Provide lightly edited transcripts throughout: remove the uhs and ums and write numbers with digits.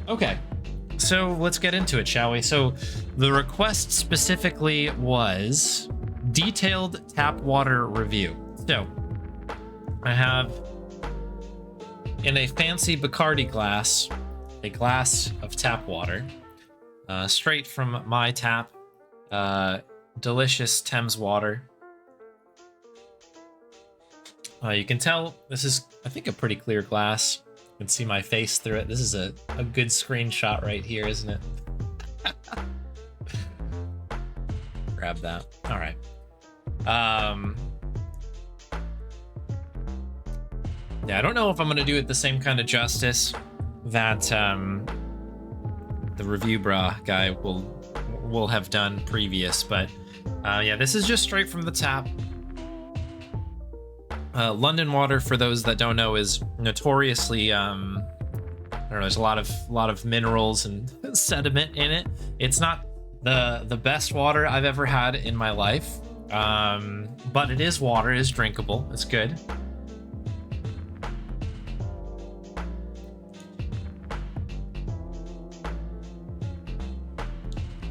Okay, so let's get into it, shall we? So the request specifically was detailed tap water review. So I have in a fancy Bacardi glass, a glass of tap water, straight from my tap, delicious Thames water. You can tell this is, I think, a pretty clear glass. You can see my face through it. This is a good screenshot right here, isn't it? Grab that. All right. Yeah, I don't know if I'm going to do it the same kind of justice that the Review Bra guy will have done previous, but yeah, this is just straight from the tap. London water, for those that don't know, is notoriously I don't know, there's a lot of minerals and sediment in it. It's not the best water I've ever had in my life, but it is water. It is drinkable. It's good.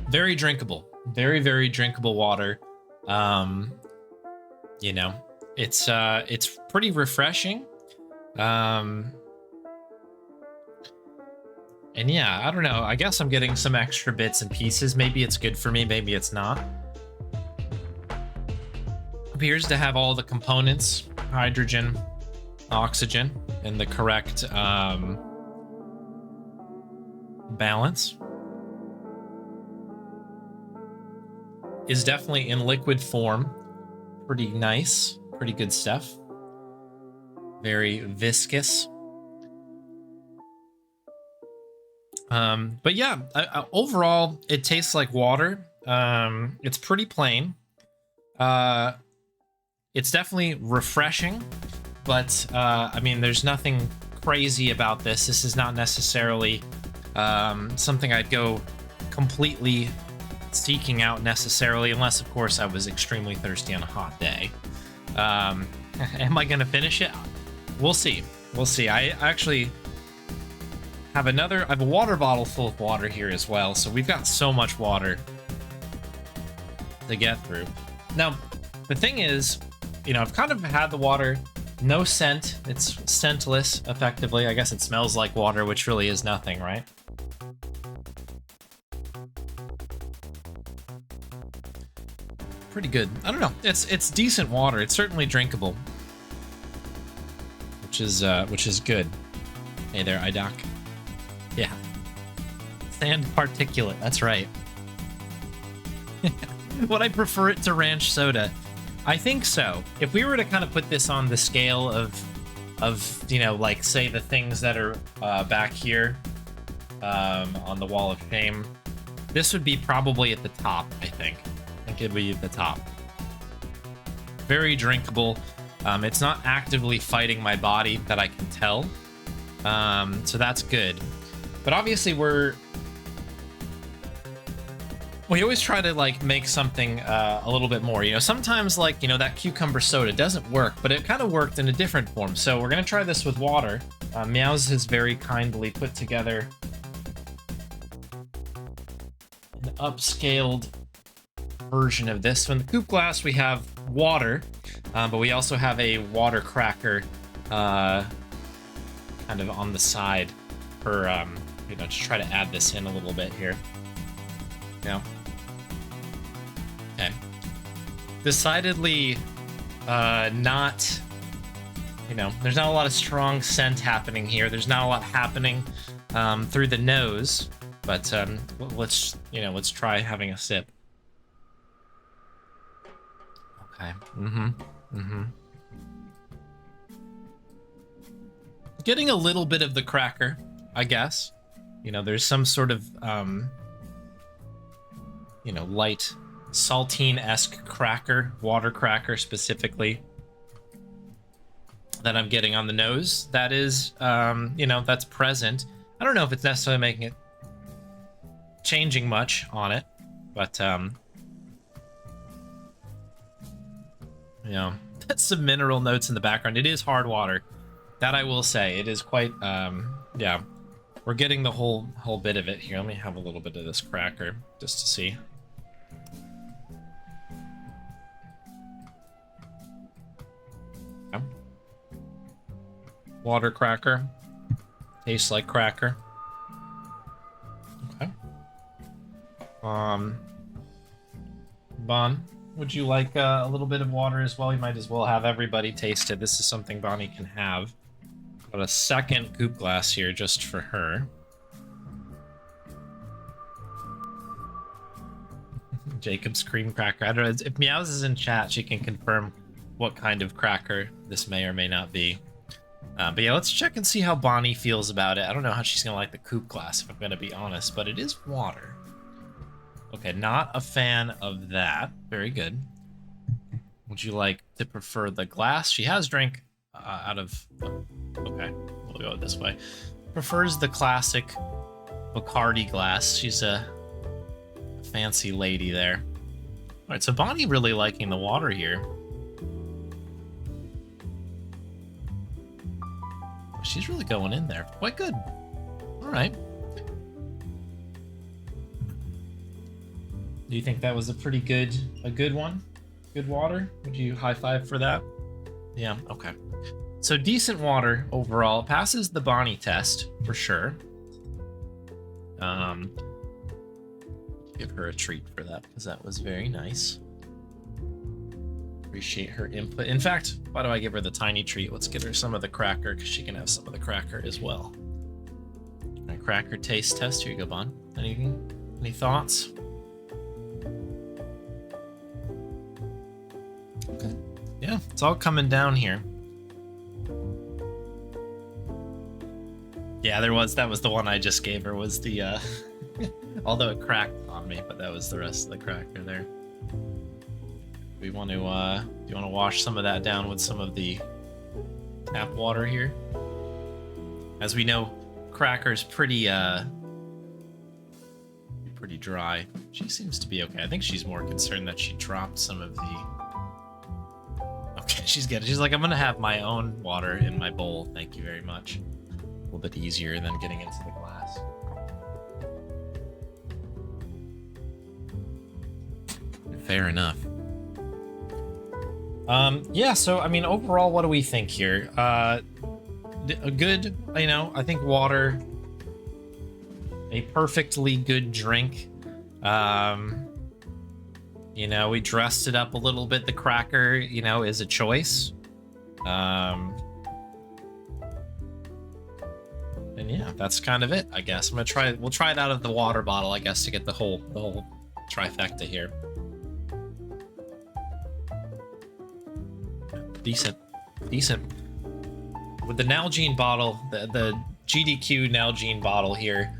Very drinkable. Very, very drinkable water. You know, it's pretty refreshing. And yeah, I don't know. I guess I'm getting some extra bits and pieces. Maybe it's good for me, maybe it's not. Appears to have all the components, hydrogen, oxygen, in the correct balance. Is definitely in liquid form. Pretty nice, pretty good stuff. Very viscous. But yeah, overall, it tastes like water. It's pretty plain. It's definitely refreshing, but I mean, there's nothing crazy about this. This is not necessarily something I'd go completely seeking out necessarily, unless of course I was extremely thirsty on a hot day. Am I gonna finish it? We'll see. I actually have I have a water bottle full of water here as well, so we've got so much water to get through. Now, the thing is, you know, I've kind of had the water, no scent. It's scentless, effectively. I guess it smells like water, which really is nothing, right? Pretty good. I don't know. It's decent water. It's certainly drinkable, which is good. Hey there, iDoc. Yeah. Sand particulate. That's right. Would I prefer it to ranch soda? I think so. If we were to kind of put this on the scale of you know, like, say the things that are back here on the wall of shame, this would be probably at the top, I think. It would be at the top. Very drinkable. It's not actively fighting my body that I can tell. So that's good. But obviously we always try to, like, make something a little bit more. You know, sometimes, like, you know, that cucumber soda doesn't work, but it kind of worked in a different form. So we're going to try this with water. Meows has very kindly put together an upscaled version of this. So in the coupe glass, we have water, but we also have a water cracker kind of on the side for, you know, to try to add this in a little bit here. You know? Okay. Decidedly not, you know, there's not a lot of strong scent happening here. There's not a lot happening through the nose, but let's try having a sip. Okay. Getting a little bit of the cracker, I guess. You know, there's some sort of, you know, light saltine-esque cracker, water cracker specifically, that I'm getting on the nose. That is, you know, that's present. I don't know if it's necessarily making it changing much on it, but, you know, some mineral notes in the background. It is hard water. That I will say. It is quite, yeah, we're getting the whole bit of it here. Let me have a little bit of this cracker just to see. Okay. Water cracker. Tastes like cracker. Okay. Bon, would you like a little bit of water as well? You might as well have everybody taste it. This is something Bonnie can have. Got a second goop glass here just for her. Jacob's cream cracker. I don't know if Meows is in chat. She can confirm what kind of cracker this may or may not be. But yeah, let's check and see how Bonnie feels about it. I don't know how she's gonna like the coupe glass, if I'm gonna be honest, but it is water. Okay, not a fan of that. Very good. Would you like to prefer the glass? She has drank out of... Okay, we'll go this way. Prefers the classic Bacardi glass. She's a fancy lady there. All right, so Bonnie really liking the water here. She's really going in there. Quite good. All right. Do you think that was a good one? Good water? Would you high five for that? Yeah, okay. So decent water overall. Passes the Bonnie test for sure. Give her a treat for that because that was very nice. Appreciate her input. In fact, why do I give her the tiny treat? Let's get her some of the cracker because she can have some of the cracker as well. All right, cracker taste test. Here you go, Bon. Any thoughts? Okay. Yeah, it's all coming down here. Yeah, that was the one I just gave her, was the although it cracked on me, but that was the rest of the cracker there. We want to do you want to wash some of that down with some of the tap water here? As we know, cracker's pretty dry. She seems to be okay. I think she's more concerned that she dropped some of the... Okay, she's good. She's like, I'm gonna have my own water in my bowl. Thank you very much. A little bit easier than getting into the glass. Fair enough. Yeah, so, I mean, overall, what do we think here? A good, I think water, a perfectly good drink. We dressed it up a little bit. The cracker, is a choice. And yeah, that's kind of it, I guess. We'll try it out of the water bottle, I guess, to get the whole trifecta here. Decent. With the Nalgene bottle, the GDQ Nalgene bottle here,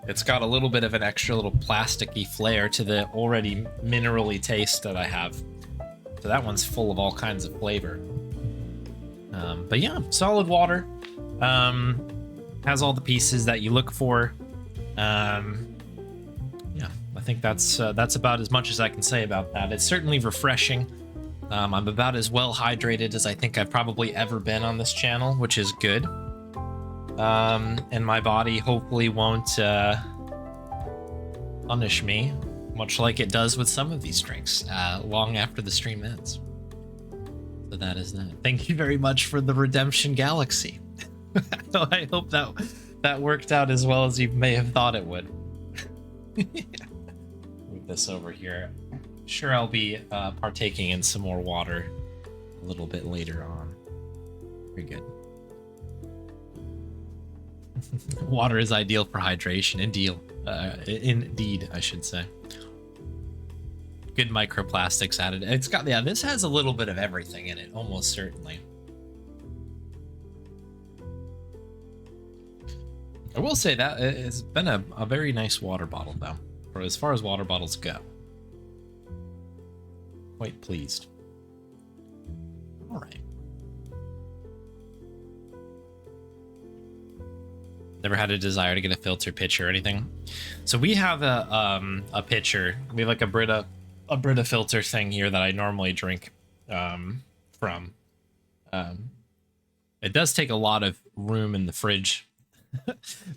it's got a little bit of an extra little plasticky flair to the already minerally taste that I have. So that one's full of all kinds of flavor. But yeah, solid water. Has all the pieces that you look for. Yeah, I think that's about as much as I can say about that. It's certainly refreshing. I'm about as well hydrated as I think I've probably ever been on this channel, which is good. And my body hopefully won't punish me, much like it does with some of these drinks, long after the stream ends. So that is that. Thank you very much for the Redemption Galaxy. I hope that worked out as well as you may have thought it would. Move this over here. Sure, I'll be partaking in some more water a little bit later on. Very good. Water is ideal for hydration. Indeed, I should say. Good microplastics added. It's got, yeah, this has a little bit of everything in it, almost certainly. I will say that it's been a very nice water bottle, though, for as far as water bottles go. Quite pleased. All right. Never had a desire to get a filter pitcher or anything. So we have a pitcher. We have like a Brita filter thing here that I normally drink from. It does take a lot of room in the fridge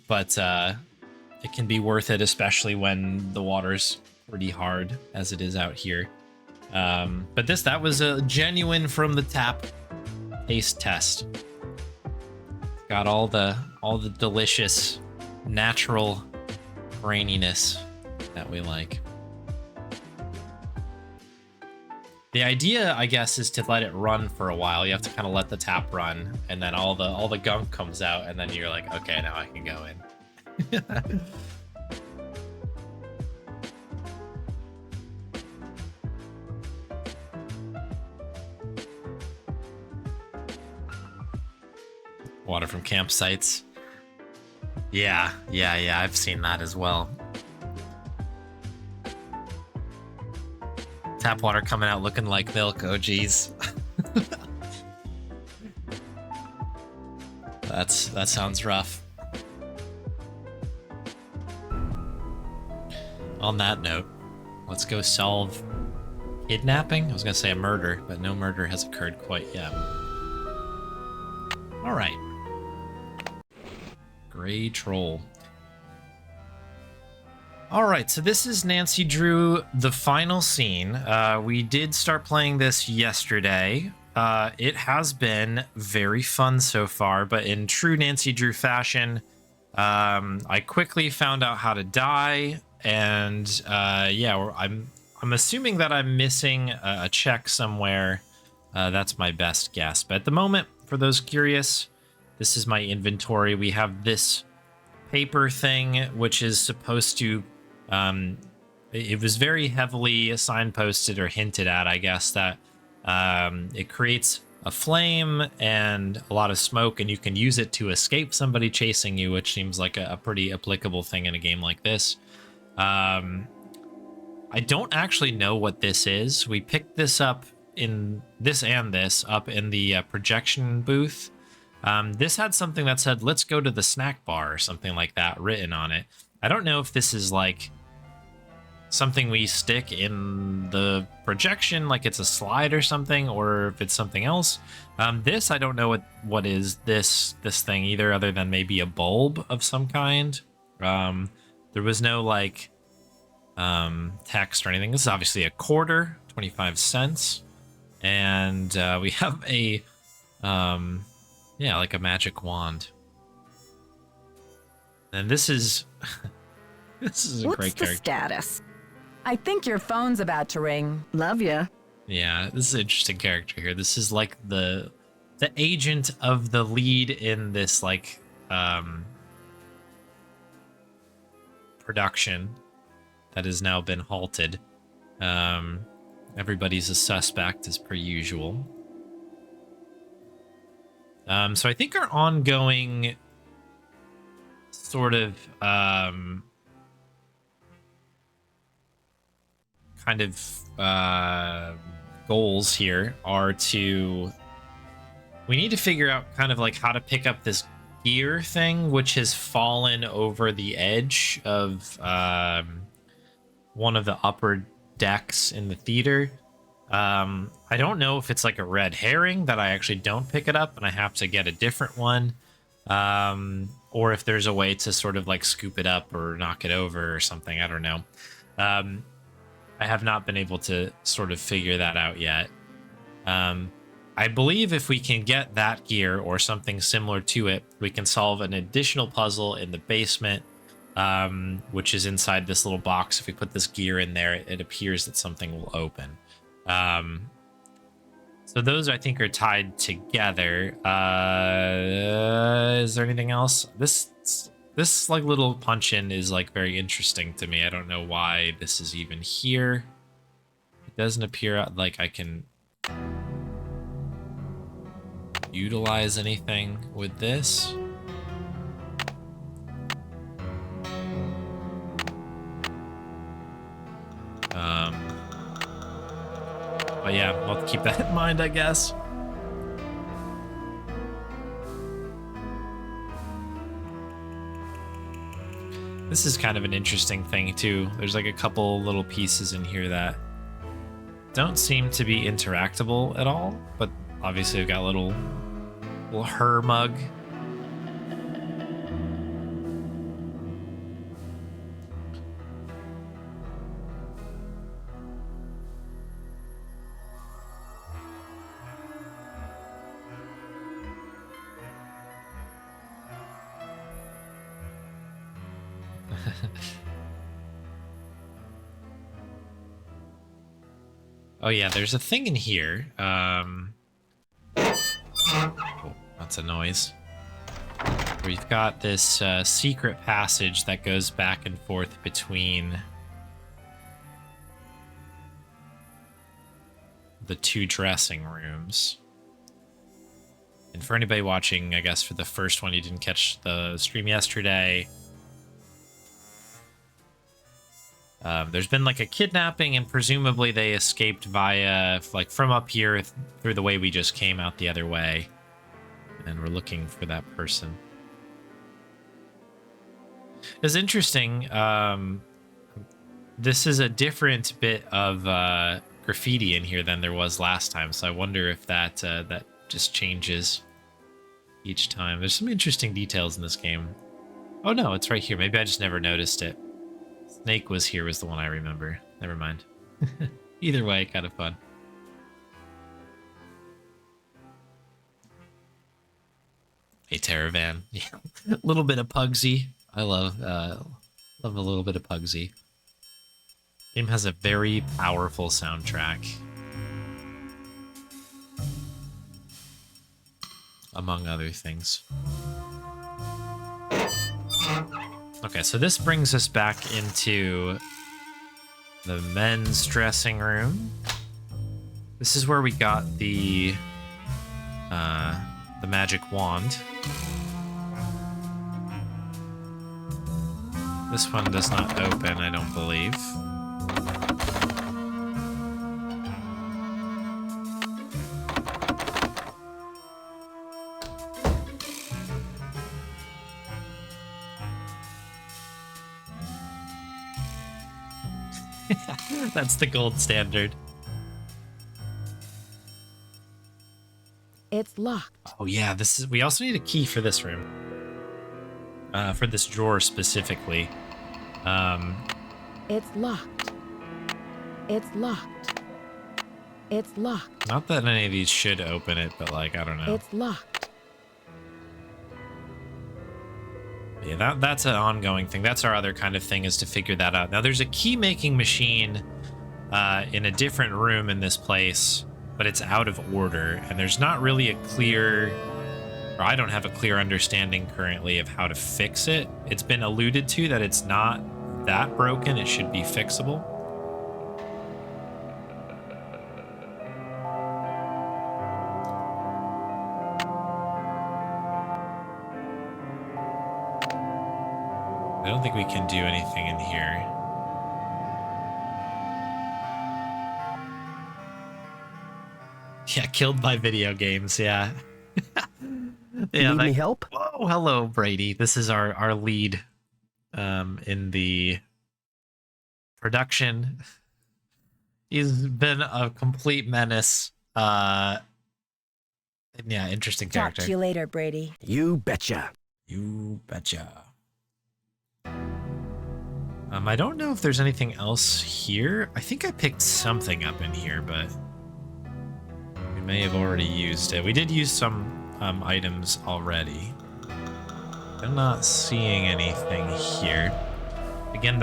but it can be worth it, especially when the water's pretty hard as it is out here. But that was a genuine from the tap taste test. Got all the delicious natural braininess that we like. The idea, I guess, is to let it run for a while. You have to kind of let the tap run, and then all the gunk comes out, and then you're like, okay, now I can go in. Water from campsites. Yeah, I've seen that as well. Tap water coming out looking like milk. Oh, geez. That sounds rough. On that note, let's go solve kidnapping. I was gonna say a murder, but no murder has occurred quite yet. All right. Gray Troll. All right, so this is Nancy Drew, the final scene. We did start playing this yesterday. It has been very fun so far, but in true Nancy Drew fashion, I quickly found out how to die, and yeah, I'm assuming that I'm missing a check somewhere. That's my best guess. But at the moment, for those curious, this is my inventory. We have this paper thing, which is supposed to... it was very heavily signposted or hinted at, I guess, that it creates a flame and a lot of smoke, and you can use it to escape somebody chasing you, which seems like a pretty applicable thing in a game like this. I don't actually know what this is. We picked this up in this up in the projection booth. This had something that said, let's go to the snack bar or something like that written on it. I don't know if this is like something we stick in the projection, like it's a slide or something, or if it's something else. This, I don't know what is this thing either, other than maybe a bulb of some kind. There was no like text or anything. This is obviously a quarter, 25 cents. And we have a yeah, like a magic wand. And this is this is a great character. What's the status? I think your phone's about to ring. Love ya. Yeah, this is an interesting character here. This is like the agent of the lead in this like production that has now been halted. Everybody's a suspect as per usual. So I think our ongoing sort of kind of goals here are to... We need to figure out kind of like how to pick up this gear thing, which has fallen over the edge of one of the upper decks in the theater. I don't know if it's like a red herring that I actually don't pick it up and I have to get a different one, or if there's a way to sort of like scoop it up or knock it over or something. I don't know. I have not been able to sort of figure that out yet. I believe if we can get that gear or something similar to it, we can solve an additional puzzle in the basement, which is inside this little box. If we put this gear in there, it appears that something will open. So those, I think, are tied together. Is there anything else? This like little punch-in is like very interesting to me. I don't know why this is even here. It doesn't appear like I can utilize anything with this. But yeah, we'll have to keep that in mind, I guess. This is kind of an interesting thing too. There's like a couple little pieces in here that don't seem to be interactable at all, but obviously we've got a little her mug. Oh yeah, there's a thing in here. Oh, that's a noise. We've got this secret passage that goes back and forth between the two dressing rooms. And for anybody watching, I guess for the first one, you didn't catch the stream yesterday. There's been like a kidnapping, and presumably they escaped via, like, from up here through the way we just came out the other way. And we're looking for that person. It's interesting. This is a different bit of graffiti in here than there was last time, so I wonder if that that just changes each time. There's some interesting details in this game. Oh no, it's right here. Maybe I just never noticed it. Snake was here was the one I remember. Never mind. Either way, kind of fun. Hey, Terravan. Yeah, a little bit of Pugsy. I love a little bit of Pugsy. Game has a very powerful soundtrack, among other things. Okay, so this brings us back into the men's dressing room. This is where we got the magic wand. This one does not open, I don't believe. That's the gold standard. It's locked. Oh yeah, this is. We also need a key for this room. For this drawer specifically. It's locked. It's locked. It's locked. Not that any of these should open it, but like, I don't know. It's locked. Yeah, that's an ongoing thing. That's our other kind of thing, is to figure that out. Now, there's a key-making machine in a different room in this place, but it's out of order, and there's not really a clear, or I don't have a clear understanding currently of how to fix it. It's been alluded to that it's not that broken. It should be fixable. I don't think we can do anything in here. Yeah, killed by video games, yeah. Yeah, Need me help? Oh, hello, Brady. This is our lead in the production. He's been a complete menace. Yeah, interesting character. Talk to you later, Brady. You betcha. You betcha. I don't know if there's anything else here. I think I picked something up in here, but we may have already used it. We did use some items already. I'm not seeing anything here. Again,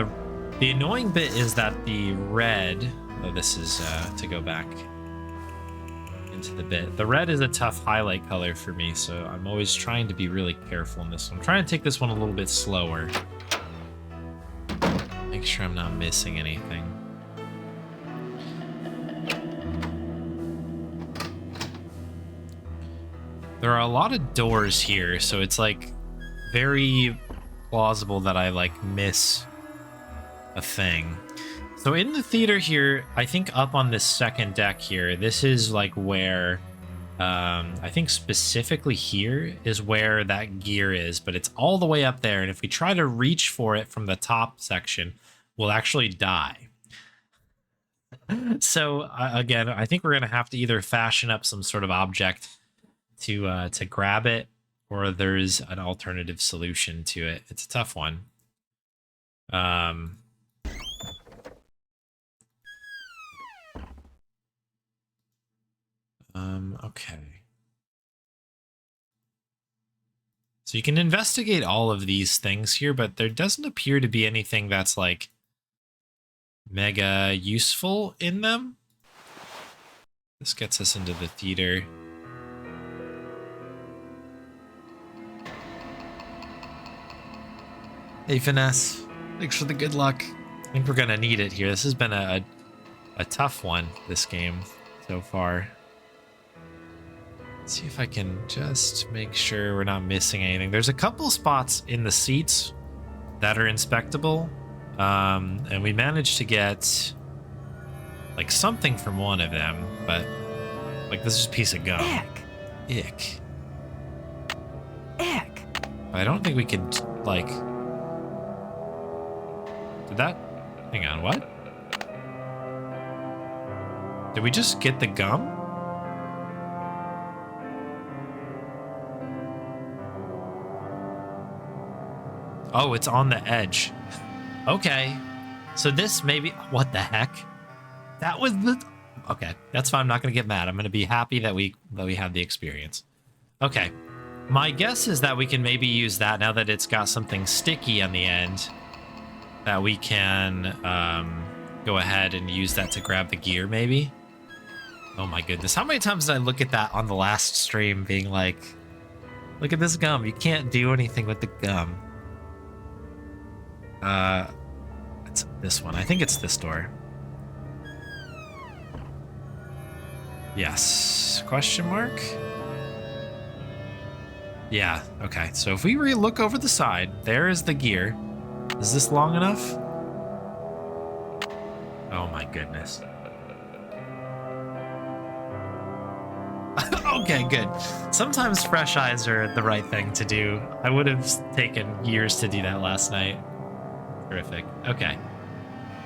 the annoying bit is that the red... Oh, this is to go back into the bit. The red is a tough highlight color for me, so I'm always trying to be really careful in this one. I'm trying to take this one a little bit slower. Make sure I'm not missing anything. There are a lot of doors here, so it's like very plausible that I like miss a thing. So in the theater here, I think up on this second deck here, this is like where I think specifically here is where that gear is, but it's all the way up there, and if we try to reach for it from the top section, we'll actually die. So again, I think we're gonna have to either fashion up some sort of object to grab it, or there's an alternative solution to it. It's a tough one. Okay. So you can investigate all of these things here, but there doesn't appear to be anything that's like mega useful in them. This gets us into the theater. Hey, Finesse. Thanks for the good luck. I think we're going to need it here. This has been a tough one, this game, so far. Let's see if I can just make sure we're not missing anything. There's a couple spots in the seats that are inspectable. And we managed to get like something from one of them, but like this is a piece of gum. Ick. I don't think we could like... Did that... Hang on, what? Did we just get the gum? Oh, it's on the edge. Okay. So this maybe... What the heck? That was the... Okay, that's fine. I'm not going to get mad. I'm going to be happy that we had the experience. Okay. My guess is that we can maybe use that now that it's got something sticky on the end. That we can go ahead and use that to grab the gear, maybe. Oh my goodness. How many times did I look at that on the last stream being like, look at this gum. You can't do anything with the gum. It's this one. I think it's this door. Yes. Question mark? Yeah. Okay. So if we look over the side, there is the gear. Is this long enough? Oh my goodness. Okay, good. Sometimes fresh eyes are the right thing to do. I would have taken years to do that last night. Terrific. Okay.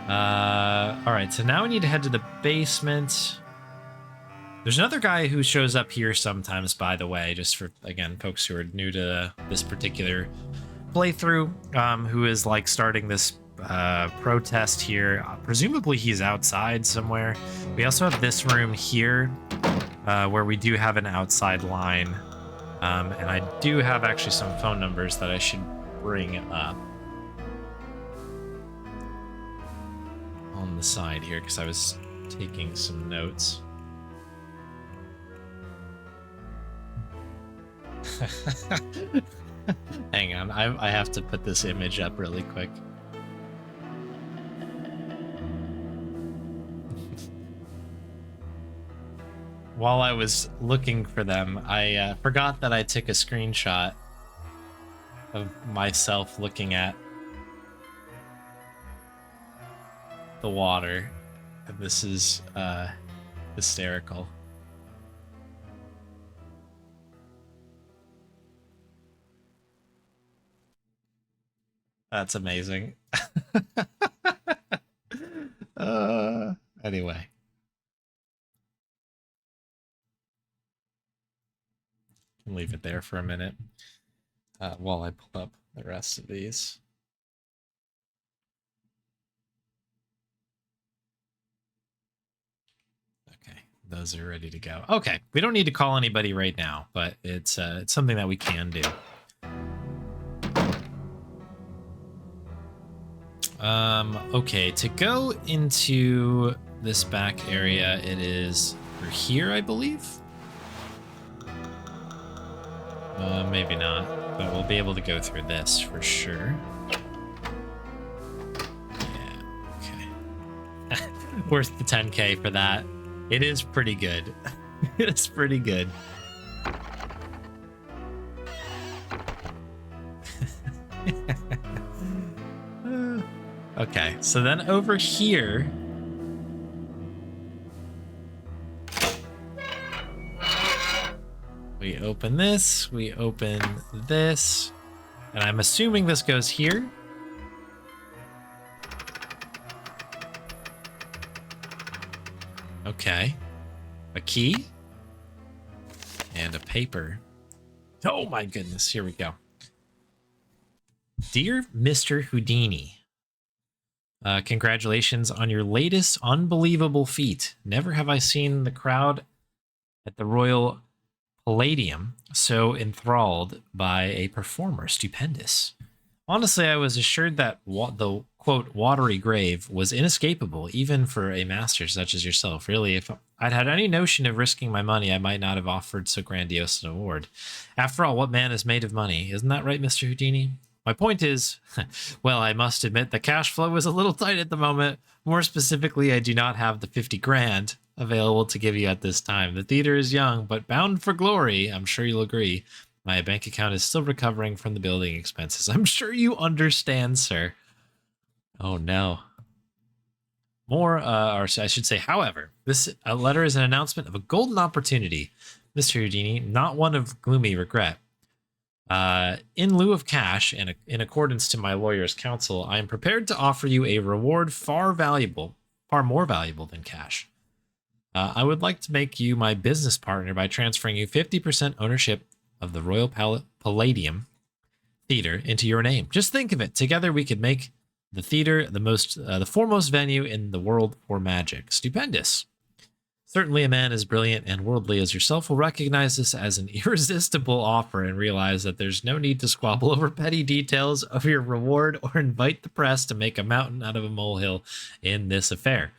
All right, so now we need to head to the basement. There's another guy who shows up here sometimes, by the way, just for, again, folks who are new to this particular playthrough, who is like starting this protest here. Presumably he's outside somewhere. We also have this room here where we do have an outside line. And I do have actually some phone numbers that I should bring up on the side here because I was taking some notes. Hang on, I have to put this image up really quick. While I was looking for them, I forgot that I took a screenshot of myself looking at the water. And this is hysterical. That's amazing. Anyway. Can leave it there for a minute while I pull up the rest of these. Okay, those are ready to go. Okay, we don't need to call anybody right now, but it's something that we can do. Okay, to go into this back area, it is through here, I believe. Maybe not, but we'll be able to go through this for sure. Yeah, okay. Worth the 10K for that. It is pretty good. It's pretty good. Okay, so then over here, we open this, we open this, and I'm assuming this goes here. Okay, a key and a paper. Oh my goodness, here we go. Dear Mr. Houdini, congratulations on your latest unbelievable feat. Never have I seen the crowd at the Royal Palladium so enthralled by a performer? Stupendous. Honestly, I was assured that the quote watery grave was inescapable, even for a master such as yourself. Really, if I'd had any notion of risking my money, I might not have offered so grandiose an award. After all, what man is made of money? Isn't that right, Mr. Houdini? My point is, well, I must admit the cash flow is a little tight at the moment. More specifically, I do not have the 50 grand available to give you at this time. The theater is young, but bound for glory. I'm sure you'll agree. My bank account is still recovering from the building expenses. I'm sure you understand, sir. Oh, no. Or I should say, however, this letter is an announcement of a golden opportunity, Mr. Houdini, not one of gloomy regret. In lieu of cash, and in accordance to my lawyer's counsel, I am prepared to offer you a reward far more valuable than cash. I would like to make you my business partner by transferring you 50% ownership of the Royal Palladium Theater into your name. Just think of it. Together we could make the theater the foremost venue in the world for magic. Stupendous. Certainly a man as brilliant and worldly as yourself will recognize this as an irresistible offer and realize that there's no need to squabble over petty details of your reward or invite the press to make a mountain out of a molehill in this affair.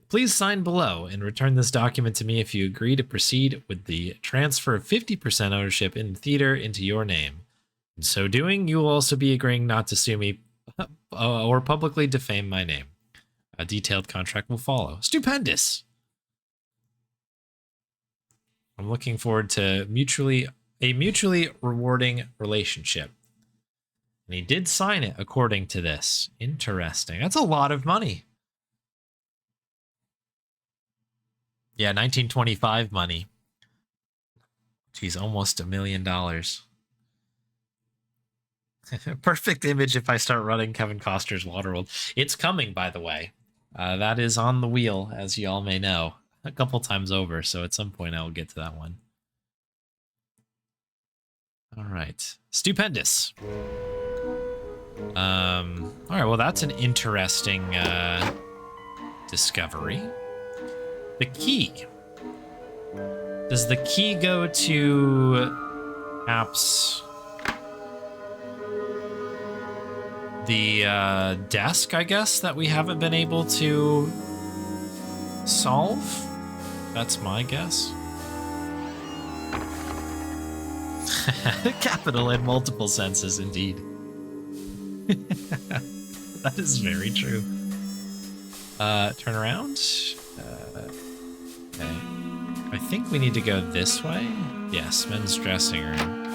Please sign below and return this document to me if you agree to proceed with the transfer of 50% ownership in the theater into your name. In so doing, you will also be agreeing not to sue me or publicly defame my name. A detailed contract will follow. Stupendous! I'm looking forward to a mutually rewarding relationship. And he did sign it according to this. Interesting. That's a lot of money. Yeah, 1925 money. Geez, almost $1 million. Perfect image if I start running Kevin Costner's Waterworld. It's coming, by the way. That is on the wheel, as you all may know, a couple times over. So at some point I will get to that one. All right. Stupendous. All right, well, that's an interesting discovery. The key. Does the key go to perhaps the desk, I guess, that we haven't been able to solve? That's my guess. Capital in multiple senses, indeed. That is very true. Turn around. Okay. I think we need to go this way. Yes, men's dressing room.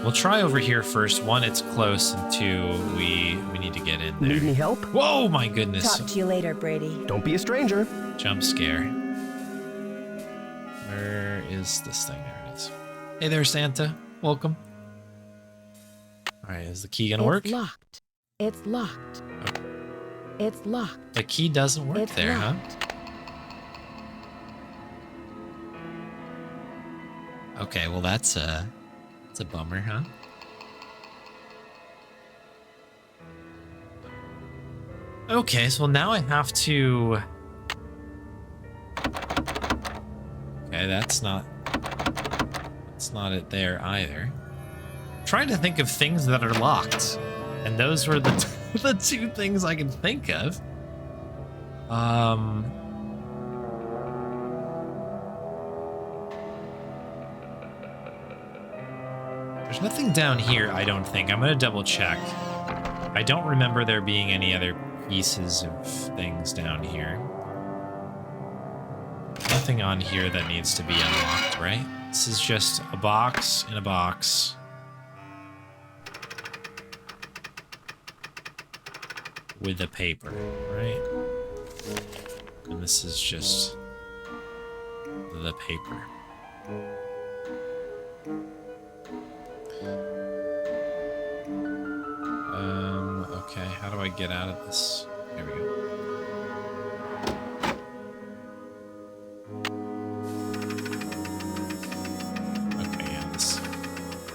We'll try over here first. One, it's close, and two, we need to get in there. Need any help? Whoa, my goodness. Talk to you later, Brady. Don't be a stranger. Jump scare. Where is this thing? There it is. Hey there, Santa. Welcome. All right, is the key gonna work? It's locked. It's locked. Okay. It's locked. The key doesn't work It's there, locked. huh? Okay, well that's a bummer, huh? Okay, so now I have to... Okay, that's not it there either. I'm trying to think of things that are locked, and those were the the two things I can think of. There's nothing down here, I don't think. I'm gonna double check. I don't remember there being any other pieces of things down here. Nothing on here that needs to be unlocked, right? This is just a box in a box. With a paper, right? And this is just the paper. Okay, how do I get out of this? There we go. Okay, yeah,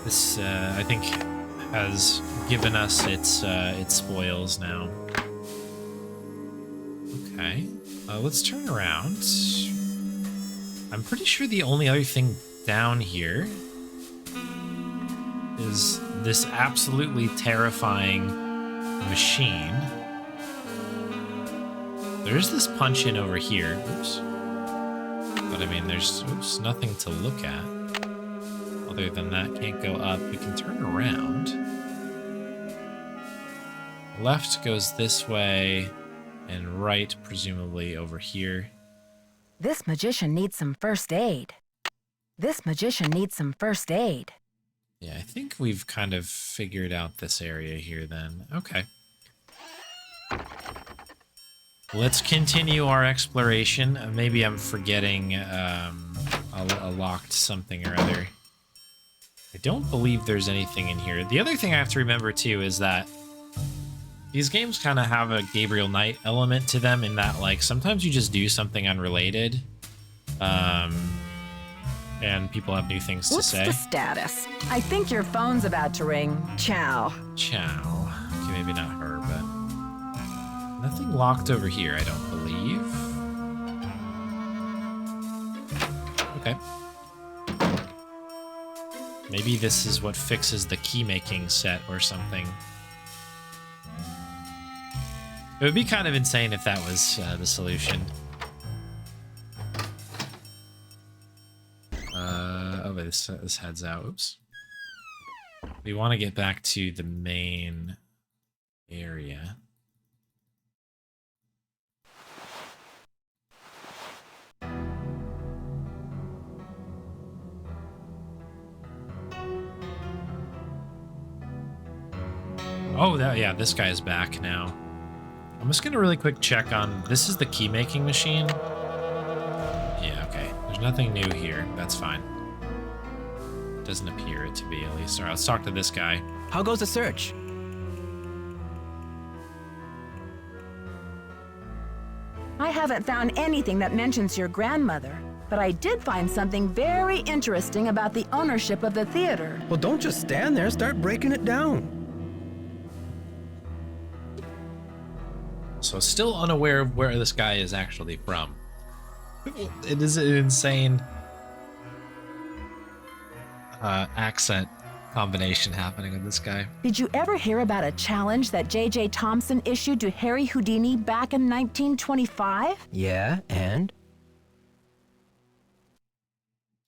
this I think has given us its spoils now. Okay, let's turn around. I'm pretty sure the only other thing down here is this absolutely terrifying machine. There's this punch-in over here. Oops. But I mean, there's nothing to look at. Other than that, can't go up. We can turn around. Left goes this way, and right, presumably, over here. This magician needs some first aid. This magician needs some first aid. Yeah, I think we've kind of figured out this area here then. Okay. Let's continue our exploration. Maybe I'm forgetting a locked something or other. I don't believe there's anything in here. The other thing I have to remember too is that these games kind of have a Gabriel Knight element to them in that, like, sometimes you just do something unrelated. And people have new things to say. What's the status? I think your phone's about to ring. Ciao. Ciao. Okay, maybe not her, but... Nothing locked over here, I don't believe. Okay. Maybe this is what fixes the key-making set or something. It would be kind of insane if that was the solution. Oh, wait, this heads out. Oops. We want to get back to the main area. Oh, yeah, this guy's back now. I'm just gonna really quick check on... This is the key-making machine? Yeah, okay. There's nothing new here. That's fine. Doesn't appear it to be, at least. Alright, let's talk to this guy. How goes the search? I haven't found anything that mentions your grandmother, but I did find something very interesting about the ownership of the theater. Well, don't just stand there. Start breaking it down. So still unaware of where this guy is actually from. It is an insane accent combination happening with this guy. Did you ever hear about a challenge that J.J. Thompson issued to Harry Houdini back in 1925? Yeah, and?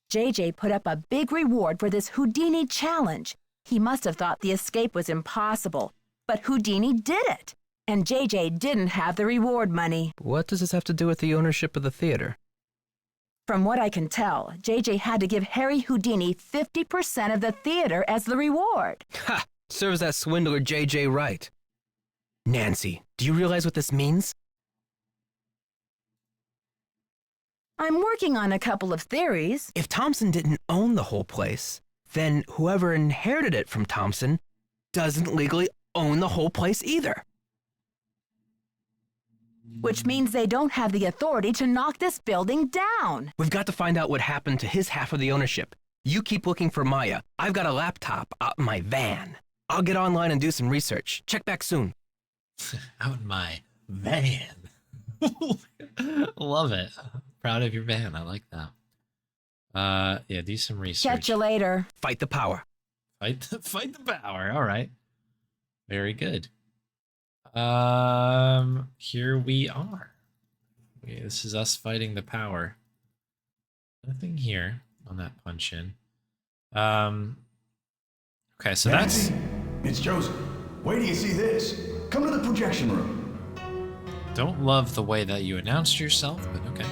J.J. put up a big reward for this Houdini challenge. He must have thought the escape was impossible, but Houdini did it. And J.J. didn't have the reward money. What does this have to do with the ownership of the theater? From what I can tell, J.J. had to give Harry Houdini 50% of the theater as the reward. Ha! Serves that swindler J.J. right. Nancy, do you realize what this means? I'm working on a couple of theories. If Thompson didn't own the whole place, then whoever inherited it from Thompson doesn't legally own the whole place either. Which means they don't have the authority to knock this building down. We've got to find out what happened to his half of the ownership. You keep looking for Maya. I've got a laptop out in my van. I'll get online and do some research. Check back soon. Out in my van. Love it. Proud of your van. I like that. Yeah, do some research. Catch you later. Fight the power. Fight the power. All right. Very good. Here we are. Okay, this is us fighting the power. Nothing here on that punch in. Okay, so Nancy, it's Joseph. Wait till you see this. Come to the projection room. Don't love the way that you announced yourself, but okay.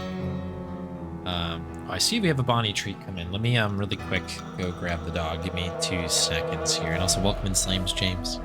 I see we have a Bonnie treat come in. Let me really quick go grab the dog. Give me 2 seconds here, and also welcome in Slames James.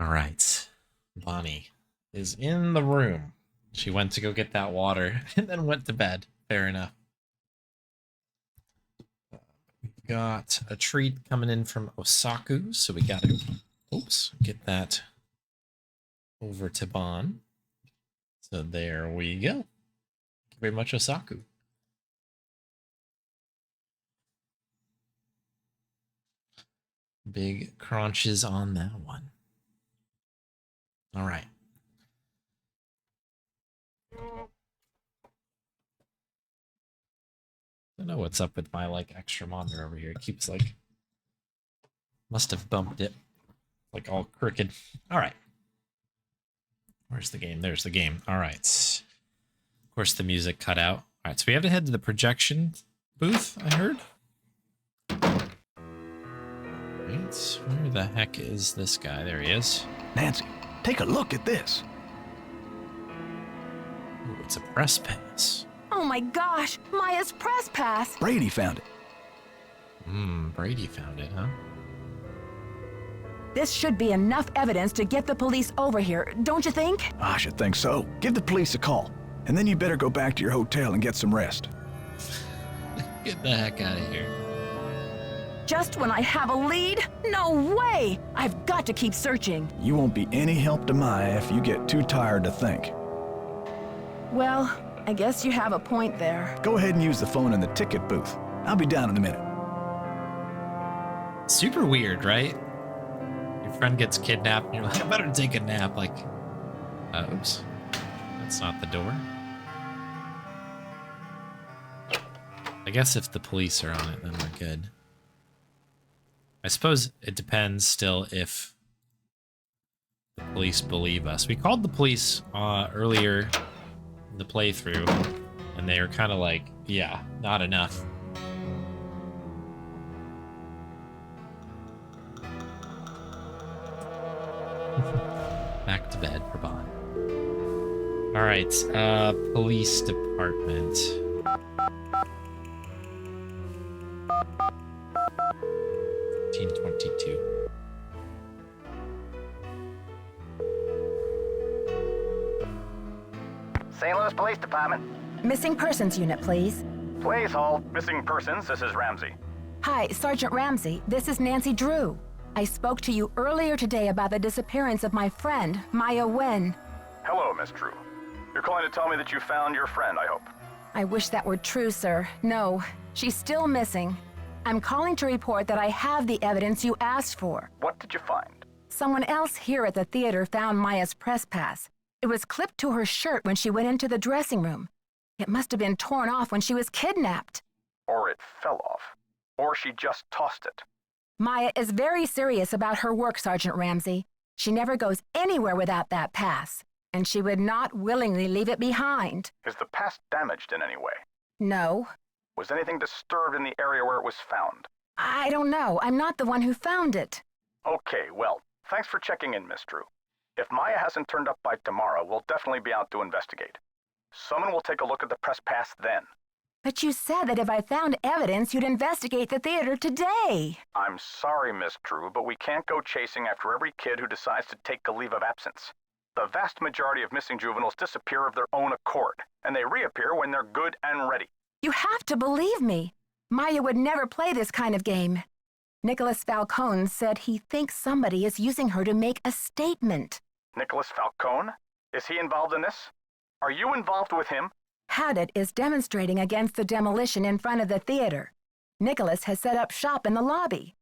All right. Bonnie is in the room. She went to go get that water and then went to bed. Fair enough. We've got a treat coming in from Osaku, so we got to, get that over to Bon. So there we go. Thank you very much, Osaku. Big crunches on that one. All right. I don't know what's up with my extra monitor over here. It keeps must have bumped it all crooked. All right. Where's the game? There's the game. All right. Of course, the music cut out. All right, so we have to head to the projection booth, I heard. Right, where the heck is this guy? There he is. Nancy, take a look at this. Ooh, it's a press pass. Oh my gosh, Maya's press pass. Brady found it. Brady found it, huh? This should be enough evidence to get the police over here, don't you think? I should think so. Give the police a call. And then you better go back to your hotel and get some rest. Get the heck out of here. Just when I have a lead? No way! I've got to keep searching. You won't be any help to Maya if you get too tired to think. Well, I guess you have a point there. Go ahead and use the phone in the ticket booth. I'll be down in a minute. Super weird, right? Your friend gets kidnapped and you're like, I better take a nap. Oops. That's not the door. I guess if the police are on it, then we're good. I suppose it depends still if the police believe us. We called the police earlier in the playthrough, and they were kind of like, yeah, not enough. Back to bed for Bon. All right, police department. $15.22. St. Louis Police Department. Missing persons unit, please. Please hold. Missing persons, this is Ramsey. Hi, Sergeant Ramsey. This is Nancy Drew. I spoke to you earlier today about the disappearance of my friend, Maya Wen. Hello, Miss Drew. You're calling to tell me that you found your friend, I hope. I wish that were true, sir. No, she's still missing. I'm calling to report that I have the evidence you asked for. What did you find? Someone else here at the theater found Maya's press pass. It was clipped to her shirt when she went into the dressing room. It must have been torn off when she was kidnapped. Or it fell off. Or she just tossed it. Maya is very serious about her work, Sergeant Ramsey. She never goes anywhere without that pass, and she would not willingly leave it behind. Is the pass damaged in any way? No. Was anything disturbed in the area where it was found? I don't know. I'm not the one who found it. Okay, well, thanks for checking in, Miss Drew. If Maya hasn't turned up by tomorrow, we'll definitely be out to investigate. Someone will take a look at the press pass then. But you said that if I found evidence, you'd investigate the theater today. I'm sorry, Miss Drew, but we can't go chasing after every kid who decides to take a leave of absence. The vast majority of missing juveniles disappear of their own accord, and they reappear when they're good and ready. You have to believe me. Maya would never play this kind of game. Nicholas Falcone said he thinks somebody is using her to make a statement. Nicholas Falcone? Is he involved in this? Are you involved with him? Haddett is demonstrating against the demolition in front of the theater. Nicholas has set up shop in the lobby.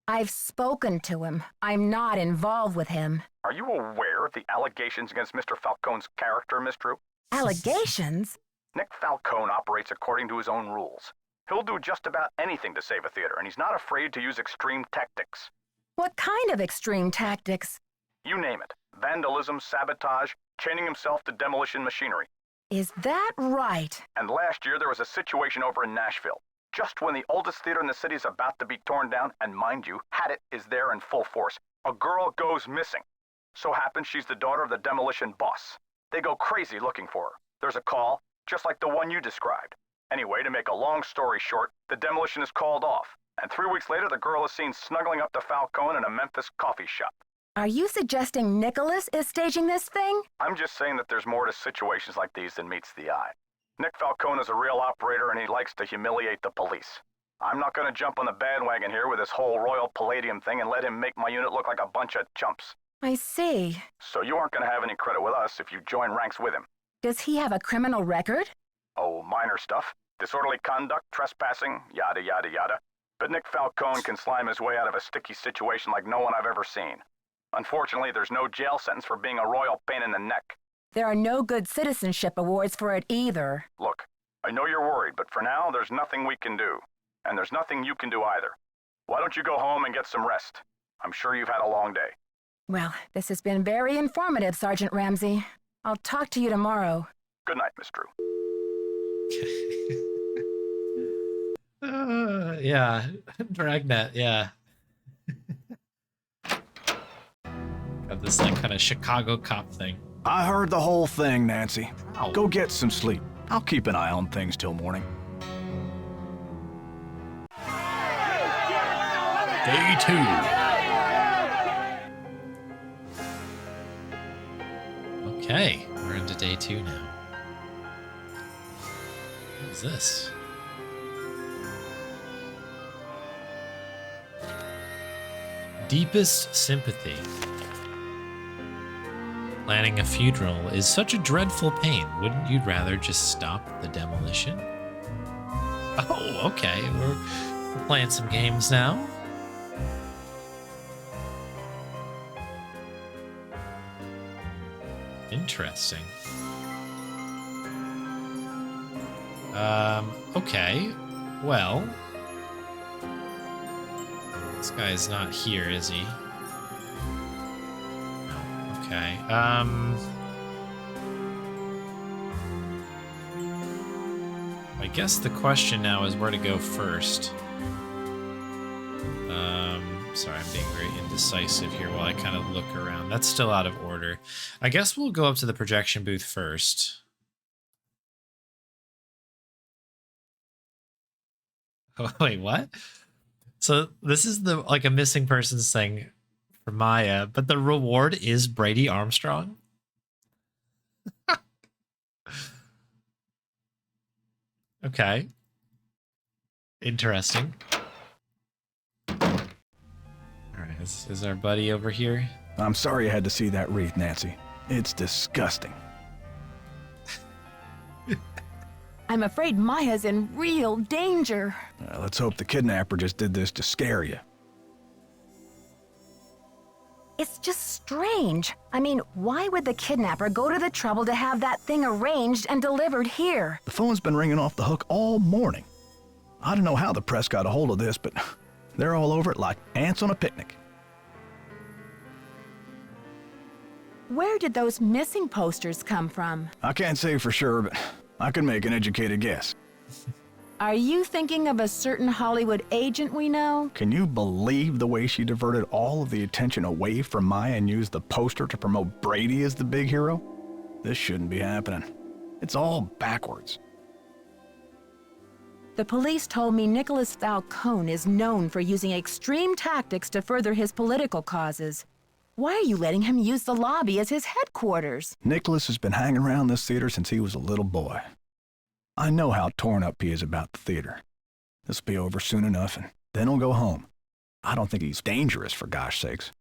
I've spoken to him. I'm not involved with him. Are you aware of the allegations against Mr. Falcone's character, Miss Drew? Allegations? Nick Falcone operates according to his own rules. He'll do just about anything to save a theater, and he's not afraid to use extreme tactics. What kind of extreme tactics? You name it. Vandalism, sabotage, chaining himself to demolition machinery. Is that right? And last year there was a situation over in Nashville. Just when the oldest theater in the city is about to be torn down, and mind you, Haddett is there in full force, a girl goes missing. So happens she's the daughter of the demolition boss. They go crazy looking for her. There's a call, just like the one you described. Anyway, to make a long story short, the demolition is called off, and 3 weeks later the girl is seen snuggling up to Falcone in a Memphis coffee shop. Are you suggesting Nicholas is staging this thing? I'm just saying that there's more to situations like these than meets the eye. Nick Falcone is a real operator and he likes to humiliate the police. I'm not going to jump on the bandwagon here with this whole Royal Palladium thing and let him make my unit look like a bunch of chumps. I see. So you aren't going to have any credit with us if you join ranks with him. Does he have a criminal record? Oh, minor stuff. Disorderly conduct, trespassing, yada yada yada. But Nick Falcone can slime his way out of a sticky situation like no one I've ever seen. Unfortunately, there's no jail sentence for being a royal pain in the neck. There are no good citizenship awards for it either. Look, I know you're worried, but for now, there's nothing we can do. And there's nothing you can do either. Why don't you go home and get some rest? I'm sure you've had a long day. Well, this has been very informative, Sergeant Ramsey. I'll talk to you tomorrow. Good night, Miss Drew. Yeah, Dragnet, yeah. Got this like kind of Chicago cop thing. I heard the whole thing, Nancy. Ow. Go get some sleep. I'll keep an eye on things till morning. Day 2. Okay, we're into day 2 now. What is this? Deepest sympathy. Planning a funeral is such a dreadful pain. Wouldn't you rather just stop the demolition? Oh, okay. We're playing some games now. Interesting. Okay. Well, this guy's not here, is he? No. Okay. I guess the question now is where to go first. Sorry, I'm being very indecisive here while I kind of look around. That's still out of order. I guess we'll go up to the projection booth first. Oh, wait, what? So this is the like a missing persons thing for Maya, but the reward is Brady Armstrong? Okay. Interesting. Alright, is our buddy over here? I'm sorry you had to see that wreath, Nancy. It's disgusting. I'm afraid Maya's in real danger. Let's hope the kidnapper just did this to scare you. It's just strange. I mean, why would the kidnapper go to the trouble to have that thing arranged and delivered here? The phone's been ringing off the hook all morning. I don't know how the press got a hold of this, but they're all over it like ants on a picnic. Where did those missing posters come from? I can't say for sure, but I can make an educated guess. Are you thinking of a certain Hollywood agent we know? Can you believe the way she diverted all of the attention away from Maya and used the poster to promote Brady as the big hero? This shouldn't be happening. It's all backwards. The police told me Nicholas Falcone is known for using extreme tactics to further his political causes. Why are you letting him use the lobby as his headquarters? Nicholas has been hanging around this theater since he was a little boy. I know how torn up he is about the theater. This'll be over soon enough, and then he'll go home. I don't think he's dangerous, for gosh sakes.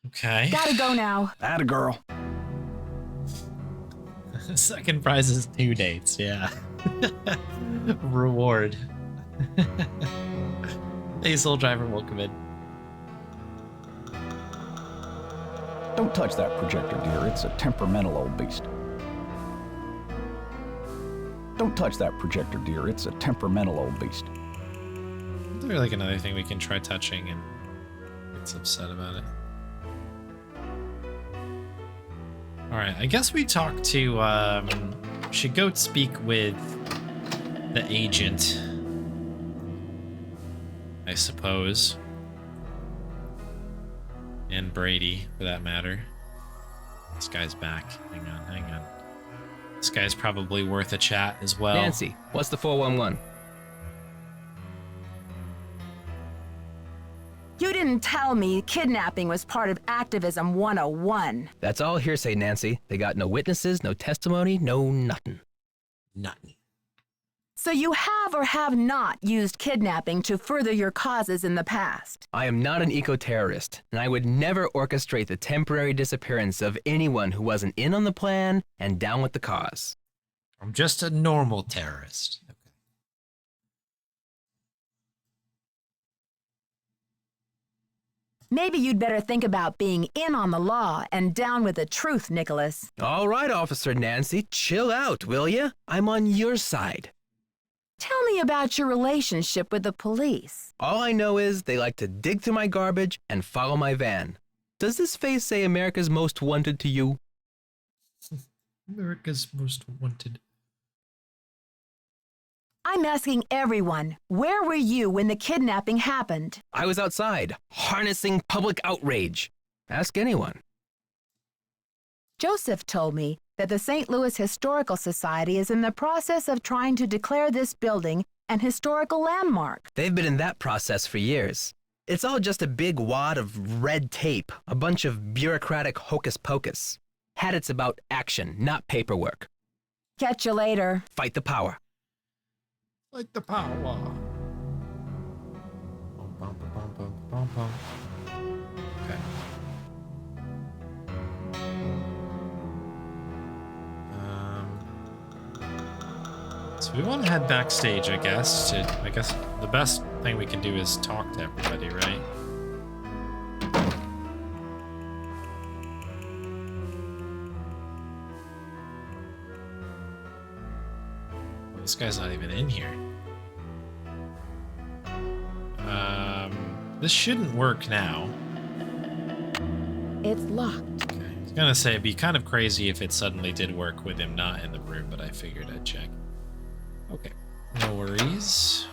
Okay. Gotta go now. Atta girl. Second prize is 2 dates, yeah. Reward. Hey, Soul Driver, welcome in. Don't touch that projector, dear. It's a temperamental old beast. Don't touch that projector, dear. It's a temperamental old beast. Is there like another thing we can try touching and gets upset about it? Alright, I guess we talk to, should go speak with the agent, I suppose. And Brady, for that matter. This guy's back. Hang on. This guy's probably worth a chat as well. Nancy, what's the 411? You didn't didn't tell me kidnapping was part of Activism 101. That's all hearsay, Nancy. They got no witnesses, no testimony, no nothing. Nothing. So you have or have not used kidnapping to further your causes in the past? I am not an eco-terrorist, and I would never orchestrate the temporary disappearance of anyone who wasn't in on the plan and down with the cause. I'm just a normal terrorist. Okay. Maybe you'd better think about being in on the law and down with the truth, Nicholas. All right, Officer Nancy, chill out, will ya? I'm on your side. Tell me about your relationship with the police. All I know is they like to dig through my garbage and follow my van. Does this face say America's Most Wanted to you? America's Most Wanted. I'm asking everyone, where were you when the kidnapping happened? I was outside, harnessing public outrage. Ask anyone. Joseph told me that the St. Louis Historical Society is in the process of trying to declare this building an historical landmark. They've been in that process for years. It's all just a big wad of red tape, a bunch of bureaucratic hocus pocus. Had it's about action, not paperwork. Catch you later. Fight the power. Like the power. Okay. So we want to head backstage, I guess. I guess the best thing we can do is talk to everybody, right? Well, this guy's not even in here. This shouldn't work now. It's locked. Okay. I was gonna say it'd be kind of crazy if it suddenly did work with him not in the room, but I figured I'd check. Okay, no worries.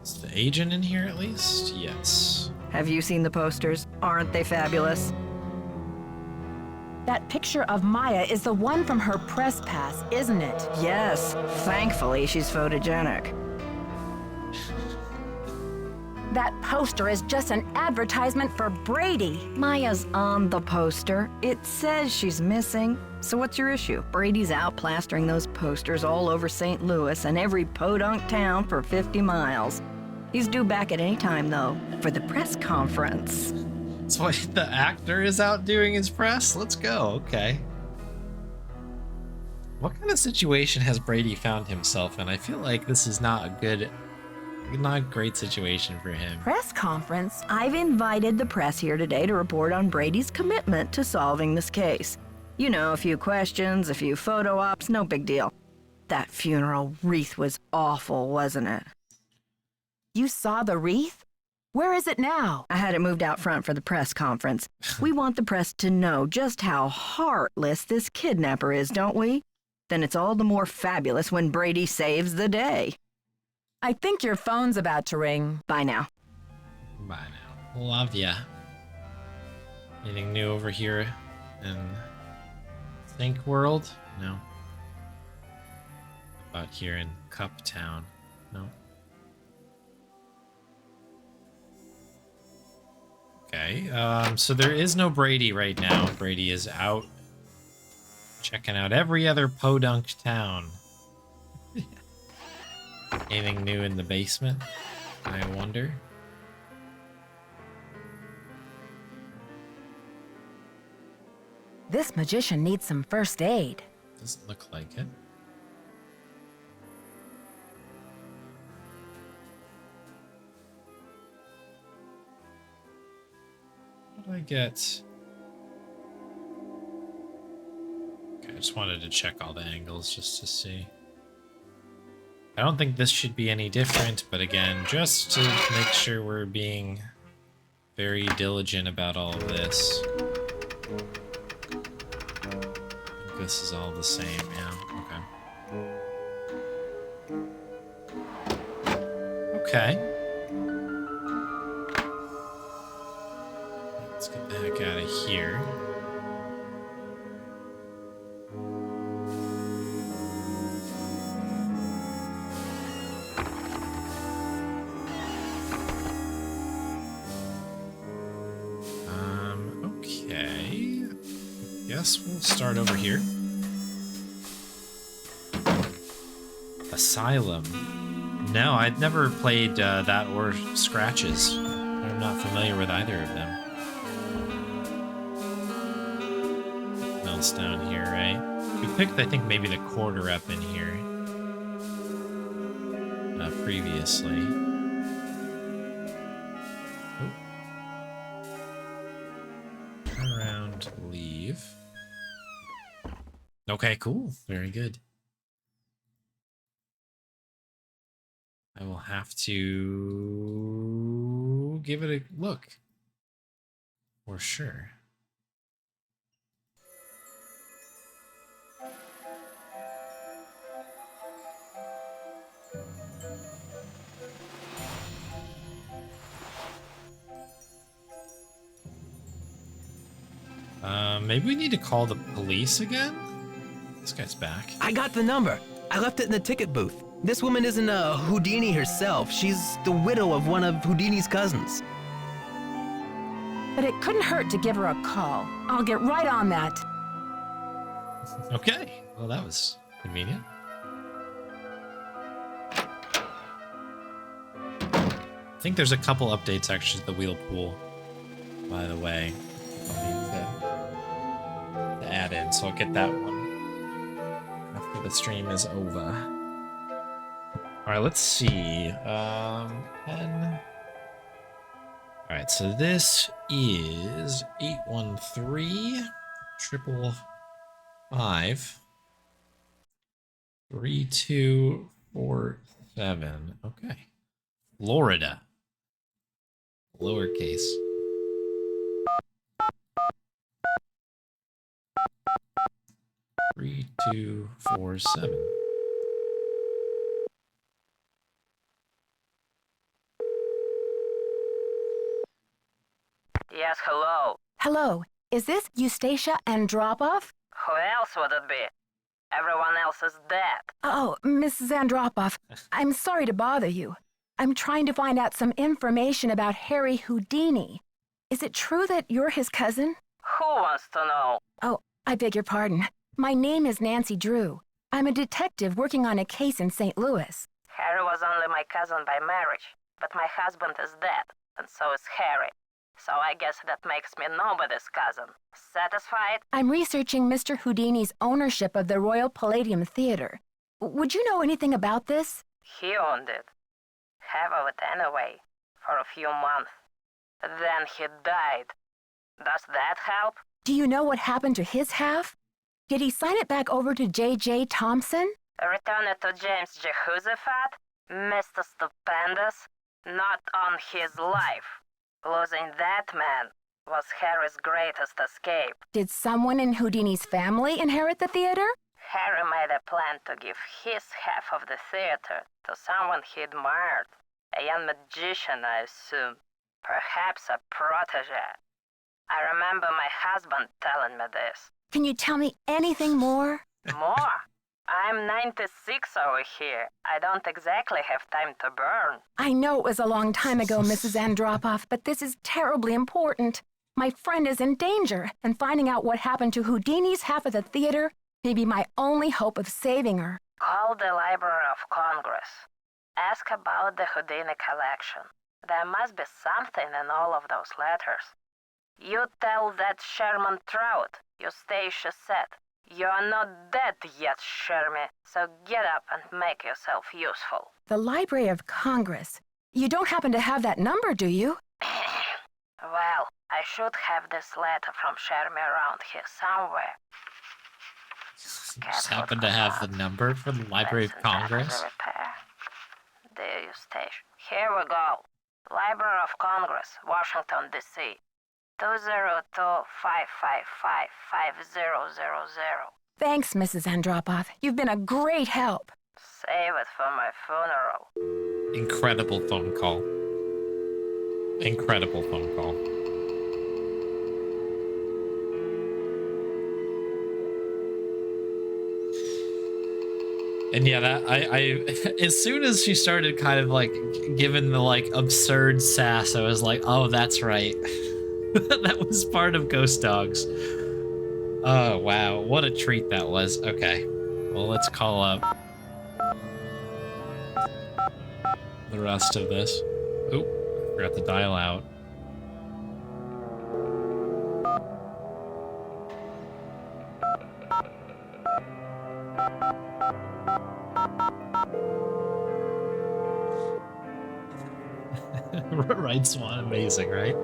Is the agent in here at least? Yes. Have you seen the posters? Aren't they fabulous? That picture of Maya is the one from her press pass, isn't it? Yes, thankfully she's photogenic. That poster is just an advertisement for Brady. Maya's on the poster. It says she's missing. So what's your issue? Brady's out plastering those posters all over St. Louis and every podunk town for 50 miles. He's due back at any time, though, for the press conference. That's why the actor is out doing his press? Let's go, okay. What kind of situation has Brady found himself in? I feel like this is not a great situation for him. Press conference? I've invited the press here today to report on Brady's commitment to solving this case. You know, a few questions, a few photo ops, no big deal. That funeral wreath was awful, wasn't it? You saw the wreath? Where is it now? I had it moved out front for the press conference. We want the press to know just how heartless this kidnapper is, don't we? Then it's all the more fabulous when Brady saves the day. I think your phone's about to ring. Bye now. Bye now. Love ya. Anything new over here in Think World? No. About here in Cup Town? No. Okay, so there is no Brady right now. Brady is out checking out every other podunk town. Anything new in the basement? I wonder. This magician needs some first aid. Doesn't look like it. What do I get? Okay, I just wanted to check all the angles just to see. I don't think this should be any different, but again, just to make sure we're being very diligent about all of this. I think this is all the same, yeah, okay. Okay. Let's get the heck out of here. Okay. Guess we'll start over here. Asylum. No, I'd never played that or Scratches. I'm not familiar with either of them. What else down here, right? We picked, I think, maybe the quarter up in here previously. Oh. Turn around, leave. Okay, cool. Very good. I will have to give it a look. For sure. Maybe we need to call the police again? This guy's back. I got the number. I left it in the ticket booth. This woman isn't a Houdini herself. She's the widow of one of Houdini's cousins. But it couldn't hurt to give her a call. I'll get right on that. Okay. Well, that was convenient. I think there's a couple updates actually to the wheel pool, by the way. I'll need to add in, so I'll get that one after the stream is over. Alright, let's see. 10. Alright, so this is 813 555 3247. Okay. Florida. Lowercase. Three, 2, 4, 7. Yes, hello. Hello, is this Eustacia Andropov? Who else would it be? Everyone else is dead. Oh, Mrs. Andropov, I'm sorry to bother you. I'm trying to find out some information about Harry Houdini. Is it true that you're his cousin? Who wants to know? Oh, I beg your pardon. My name is Nancy Drew. I'm a detective working on a case in St. Louis. Harry was only my cousin by marriage, but my husband is dead, and so is Harry. So I guess that makes me nobody's cousin. Satisfied? I'm researching Mr. Houdini's ownership of the Royal Palladium Theater. Would you know anything about this? He owned it. Half of it anyway, for a few months. Then he died. Does that help? Do you know what happened to his half? Did he sign it back over to J.J. Thompson? Return it to James Jehoshaphat? Mr. Stupendous? Not on his life. Losing that man was Harry's greatest escape. Did someone in Houdini's family inherit the theater? Harry made a plan to give his half of the theater to someone he admired. A young magician, I assume. Perhaps a protege. I remember my husband telling me this. Can you tell me anything more? More? I'm 96 over here. I don't exactly have time to burn. I know it was a long time ago, Mrs. Andropov, but this is terribly important. My friend is in danger, and finding out what happened to Houdini's half of the theater may be my only hope of saving her. Call the Library of Congress. Ask about the Houdini collection. There must be something in all of those letters. You tell that Sherman Trout, Eustacia said. You're not dead yet, Shermy, so get up and make yourself useful. The Library of Congress. You don't happen to have that number, do you? Well, I should have this letter from Shermy around here somewhere. Just happen to have the number for the Library of Congress. Dear Eustacia, here we go. Library of Congress, Washington, D.C. 202-555-5000. Thanks, Mrs. Andropov. You've been a great help. Save it for my funeral. Incredible phone call. Incredible phone call. And yeah, that I as soon as she started kind of like giving the like absurd sass, I was like, oh, that's right. That was part of Ghost Dogs. Oh wow, what a treat that was. Okay, well, let's call up the rest of this. Oh, I forgot to dial out. Right, Swan, amazing, right?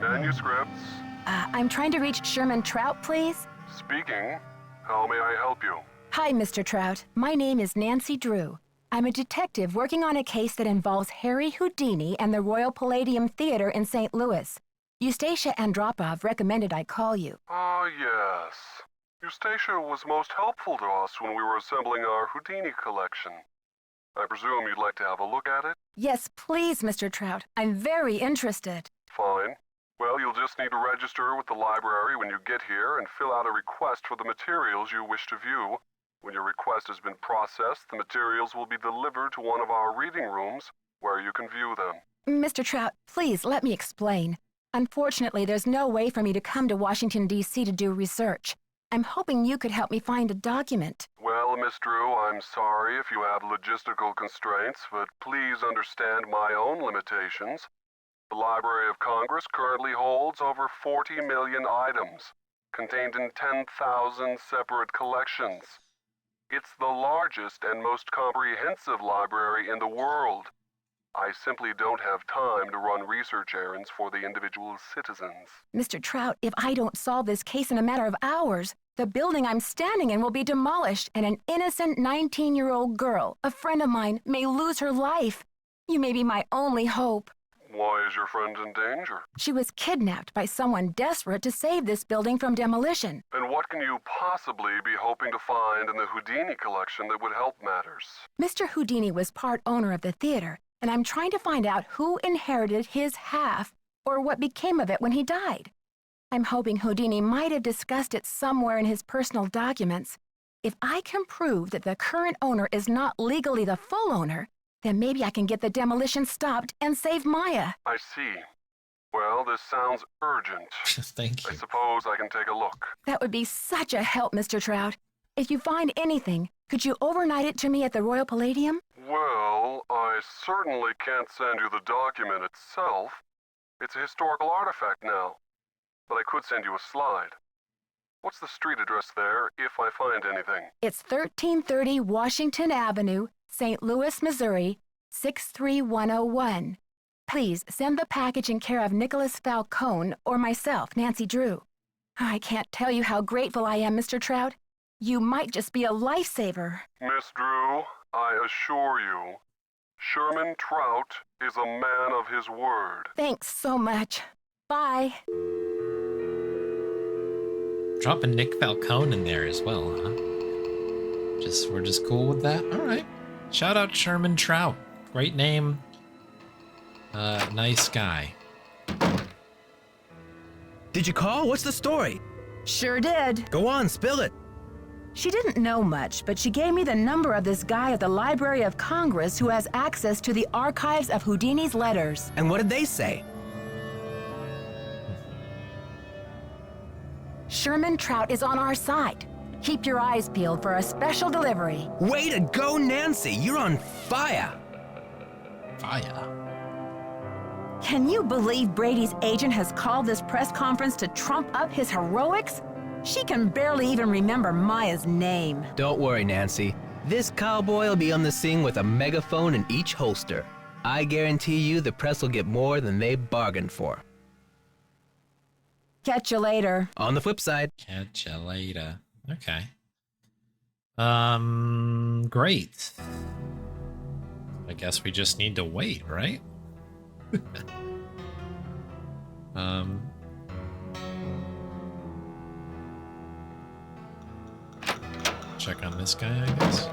Manuscripts. I'm trying to reach Sherman Trout, please. Speaking. How may I help you? Hi, Mr. Trout. My name is Nancy Drew. I'm a detective working on a case that involves Harry Houdini and the Royal Palladium Theater in St. Louis. Eustacia Andropov recommended I call you. Ah, yes. Eustacia was most helpful to us when we were assembling our Houdini collection. I presume you'd like to have a look at it? Yes, please, Mr. Trout. I'm very interested. Fine. Well, you'll just need to register with the library when you get here and fill out a request for the materials you wish to view. When your request has been processed, the materials will be delivered to one of our reading rooms where you can view them. Mr. Trout, please let me explain. Unfortunately, there's no way for me to come to Washington, D.C. to do research. I'm hoping you could help me find a document. Well, Miss Drew, I'm sorry if you have logistical constraints, but please understand my own limitations. The Library of Congress currently holds over 40 million items, contained in 10,000 separate collections. It's the largest and most comprehensive library in the world. I simply don't have time to run research errands for the individual citizens. Mr. Trout, if I don't solve this case in a matter of hours, the building I'm standing in will be demolished and an innocent 19-year-old girl, a friend of mine, may lose her life. You may be my only hope. Why is your friend in danger? She was kidnapped by someone desperate to save this building from demolition. And what can you possibly be hoping to find in the Houdini collection that would help matters? Mr. Houdini was part owner of the theater, and I'm trying to find out who inherited his half or what became of it when he died. I'm hoping Houdini might have discussed it somewhere in his personal documents. If I can prove that the current owner is not legally the full owner, then maybe I can get the demolition stopped and save Maya. I see. Well, this sounds urgent. Thank I you. suppose I can take a look. That would be such a help, Mr. Trout. If you find anything, could you overnight it to me at the Royal Palladium? Well, I certainly can't send you the document itself. It's a historical artifact now. But I could send you a slide. What's the street address there, if I find anything? It's 1330 Washington Avenue, St. Louis, Missouri, 63101. Please send the package in care of Nicholas Falcone or myself, Nancy Drew. I can't tell you how grateful I am, Mr. Trout. You might just be a lifesaver. Miss Drew, I assure you, Sherman Trout is a man of his word. Thanks so much. Bye. Dropping Nick Falcone in there as well, huh? We're just cool with that? All right. Shout out Sherman Trout. Great name. Nice guy. Did you call? What's the story? Sure did. Go on, spill it. She didn't know much, but she gave me the number of this guy at the Library of Congress who has access to the archives of Houdini's letters. And what did they say? Sherman Trout is on our side. Keep your eyes peeled for a special delivery. Way to go, Nancy! You're on fire! Fire. Can you believe Brady's agent has called this press conference to trump up his heroics? She can barely even remember Maya's name. Don't worry, Nancy. This cowboy will be on the scene with a megaphone in each holster. I guarantee you the press will get more than they bargained for. Catch you later. On the flip side. Catch ya later. Okay. Great. I guess we just need to wait, right? check on this guy, I guess.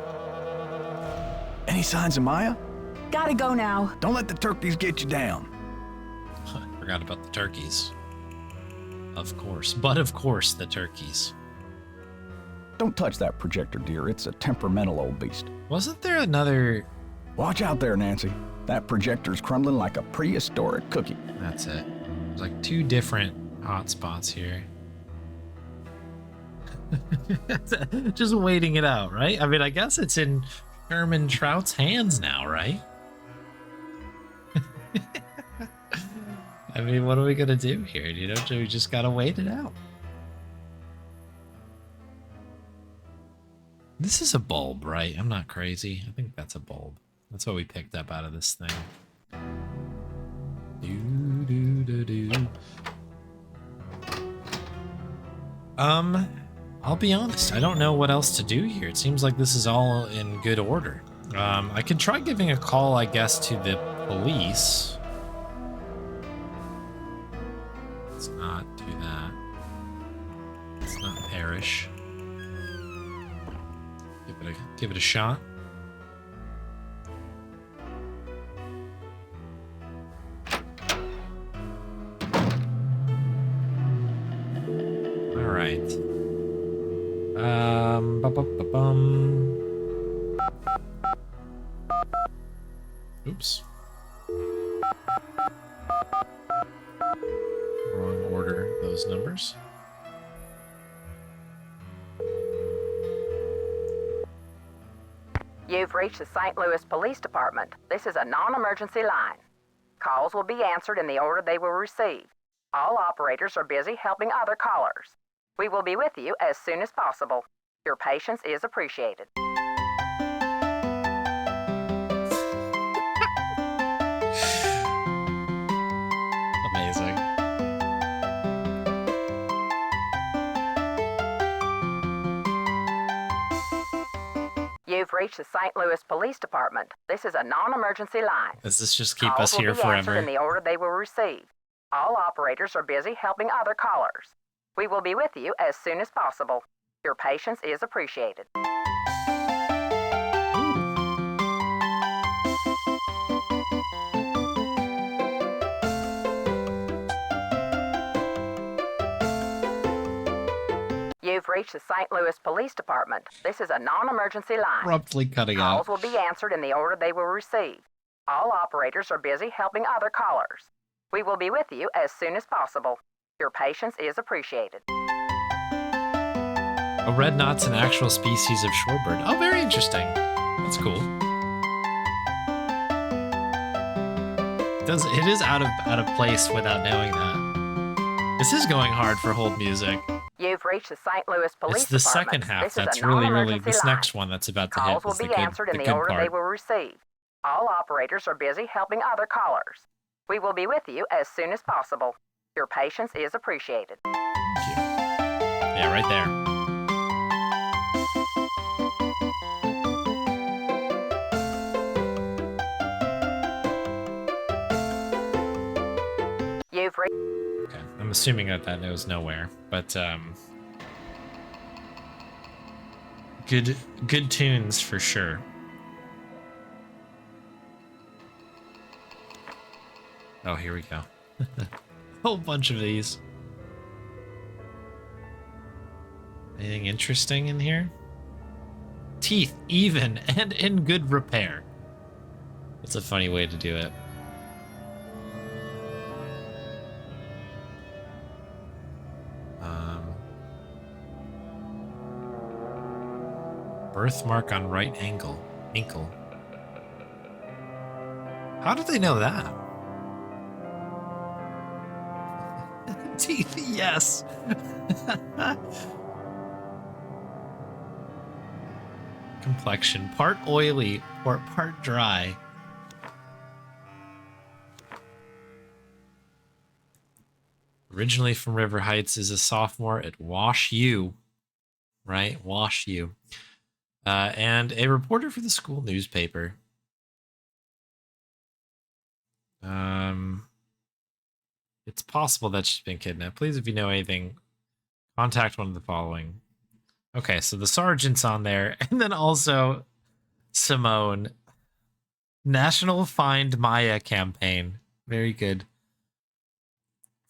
Any signs of Maya? Gotta go now. Don't let the turkeys get you down. Forgot about the turkeys. Of course. But of course, the turkeys. Don't touch that projector, dear. It's a temperamental old beast. Wasn't there another... Watch out there, Nancy. That projector's crumbling like a prehistoric cookie. That's it. There's like 2 different hotspots here. Just waiting it out, right? I mean, I guess it's in Sherman Trout's hands now, right? I mean, what are we gonna do here? You know, we just gotta wait it out. This is a bulb, right? I'm not crazy. I think that's a bulb. That's what we picked up out of this thing. I'll be honest, I don't know what else to do here. It seems like this is all in good order. I could try giving a call, I guess, to the police. Let's not do that. Let's not perish. Give it a shot. All right. Oops. Wrong order, those numbers. You've reached the St. Louis Police Department. This is a non-emergency line. Calls will be answered in the order they will receive. All operators are busy helping other callers. We will be with you as soon as possible. Your patience is appreciated. Amazing. You've reached the St. Louis Police Department. This is a non-emergency line. Does this just keep Calls us here will be answered forever? in the order they will receive. All operators are busy helping other callers. We will be with you as soon as possible. Your patience is appreciated. You've reached the St. Louis Police Department. This is a non-emergency line. Abruptly cutting out. Calls will be answered in the order they will receive. All operators are busy helping other callers. We will be with you as soon as possible. Your patience is appreciated. A red knot's an actual species of shorebird. Oh, very interesting. That's cool. It is out of place without knowing that. This is going hard for hold music. You've reached the St. Louis Police It's the Department. second half This is that's a really non-emergency this line. next one that's about to hit Calls will is the be good, answered in the the good order they part. will receive. All operators are busy helping other callers. We will be with you as soon as possible. Your patience is appreciated. Thank you. Yeah, right there. You've reached... Okay, I'm assuming that knows nowhere, but good tunes for sure. Oh, here we go. Whole bunch of these. Anything interesting in here? Teeth even and in good repair. That's a funny way to do it. Birthmark on right ankle. How did they know that? Teeth, yes. Complexion, part oily or part dry. Originally from River Heights, is a sophomore at Wash U, right? Wash U. And a reporter for the school newspaper. It's possible that she's been kidnapped. Please, if you know anything, contact one of the following. Okay, so the sergeant's on there, and then also Simone. National Find Maya campaign. Very good.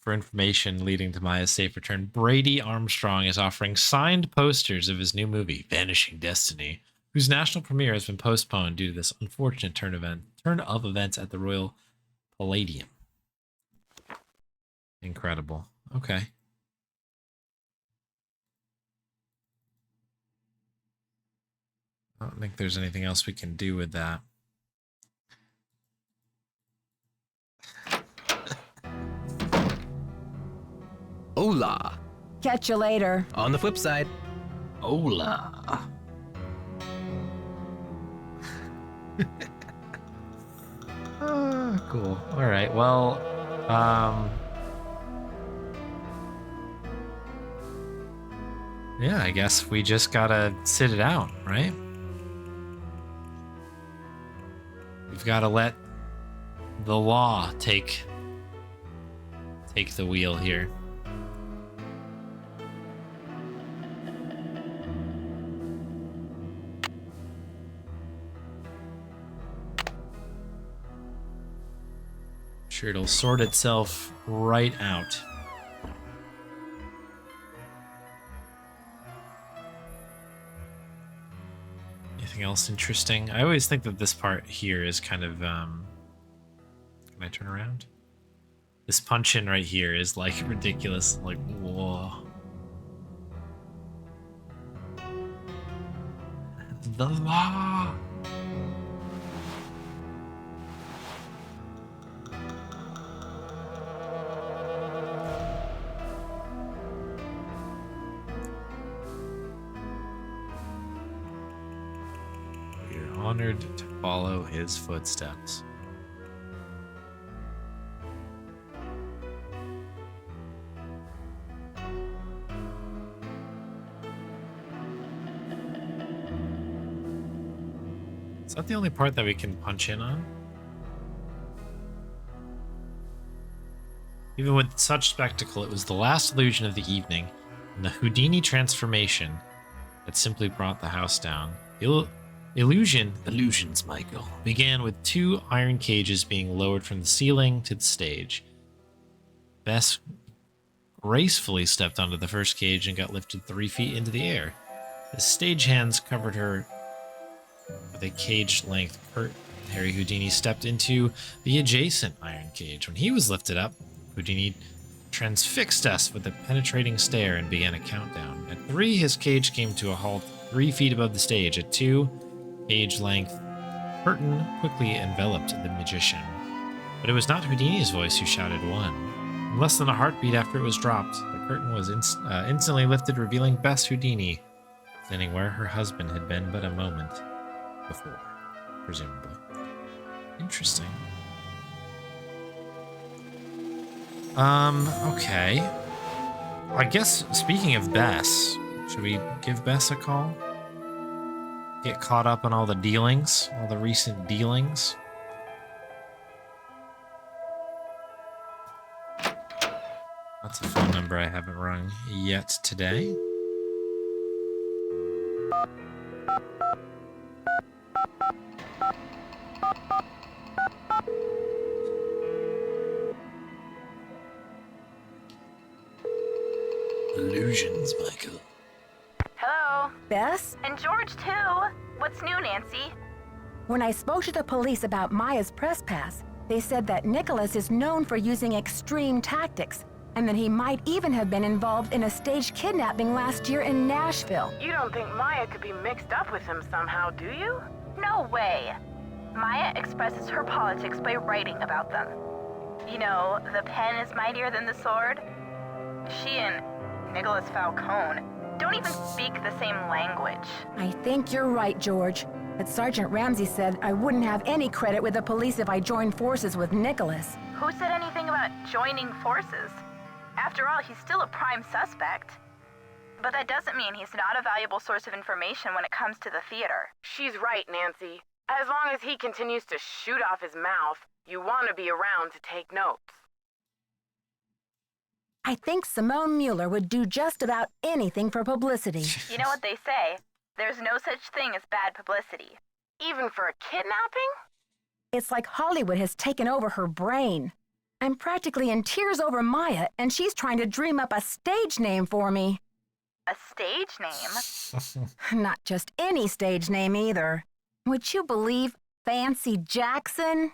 For information leading to Maya's safe return, Brady Armstrong is offering signed posters of his new movie, Vanishing Destiny, whose national premiere has been postponed due to this unfortunate turn of events at the Royal Palladium. Incredible. Okay. I don't think there's anything else we can do with that. Hola. Catch you later. On the flip side. Hola. Cool. All right. Well, yeah, I guess we just gotta sit it out, right? We've gotta let the law take the wheel here. Sure, it'll sort itself right out. Anything else interesting? I always think that this part here is kind of, can I turn around? This punch-in right here is, like, ridiculous. Like, whoa. The law! We're honored to follow his footsteps. Is that the only part that we can punch in on? Even with such spectacle, it was the last illusion of the evening, and the Houdini transformation that simply brought the house down. Illusions, Michael, began with 2 iron cages being lowered from the ceiling to the stage. Bess gracefully stepped onto the first cage and got lifted 3 feet into the air. The stagehands covered her with a cage-length curtain. Harry Houdini stepped into the adjacent iron cage. When he was lifted up, Houdini transfixed us with a penetrating stare and began a countdown. At 3, his cage came to a halt 3 feet above the stage. At 2, cage-length curtain quickly enveloped the magician. But it was not Houdini's voice who shouted 1. In less than a heartbeat after it was dropped, the curtain was instantly lifted, revealing Bess Houdini, standing where her husband had been but a moment before, presumably. Interesting. Okay. I guess, speaking of Bess, should we give Bess a call? Get caught up on all the dealings, all the recent dealings? That's a phone number I haven't rung yet today. Illusions, Michael. Hello. Bess? And George, too. What's new, Nancy? When I spoke to the police about Maya's press pass, they said that Nicholas is known for using extreme tactics, and that he might even have been involved in a staged kidnapping last year in Nashville. You don't think Maya could be mixed up with him somehow, do you? No way. Maya expresses her politics by writing about them. You know, the pen is mightier than the sword. She and Nicholas Falcone don't even speak the same language. I think you're right, George. But Sergeant Ramsey said I wouldn't have any credit with the police if I joined forces with Nicholas. Who said anything about joining forces? After all, he's still a prime suspect. But that doesn't mean he's not a valuable source of information when it comes to the theater. She's right, Nancy. As long as he continues to shoot off his mouth, you want to be around to take notes. I think Simone Mueller would do just about anything for publicity. You know what they say? There's no such thing as bad publicity. Even for a kidnapping? It's like Hollywood has taken over her brain. I'm practically in tears over Maya, and she's trying to dream up a stage name for me. A stage name? Not just any stage name either. Would you believe Fancy Jackson?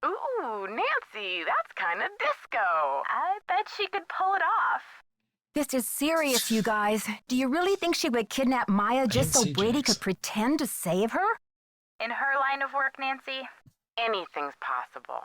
Ooh, Nancy, that's kind of disco. I bet she could pull it off. This is serious, you guys. Do you really think she would kidnap Maya just so Fancy Brady Jackson. could pretend to save her? In her line of work, Nancy, anything's possible.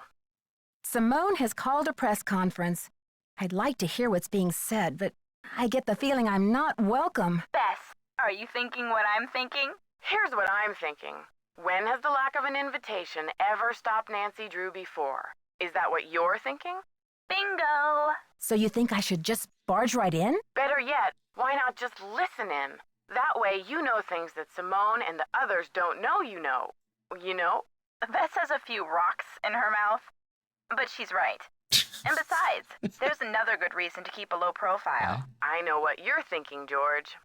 Simone has called a press conference. I'd like to hear what's being said, but I get the feeling I'm not welcome. Bess, are you thinking what I'm thinking? Here's what I'm thinking. When has the lack of an invitation ever stopped Nancy Drew before? Is that what you're thinking? Bingo! So you think I should just barge right in? Better yet, why not just listen in? That way you know things that Simone and the others don't know you know. You know? Bess has a few rocks in her mouth. But she's right. And besides, there's another good reason to keep a low profile. I know what you're thinking, George.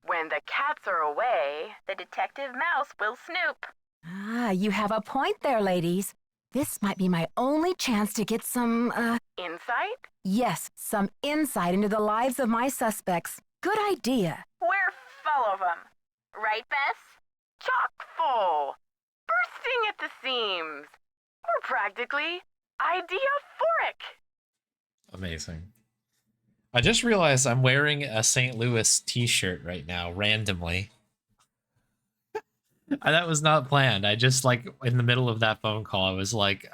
When the cats are away, the detective mouse will snoop. Ah, you have a point there, ladies. This might be my only chance to get some, Insight? yes, some insight into the lives of my suspects. Good idea. We're full of them. Right, Bess? Chock full. Bursting at the seams. We're practically ideaphoric. Amazing. I just realized I'm wearing a St. Louis t-shirt right now, randomly. That was not planned. I just, like, in the middle of that phone call, I was like,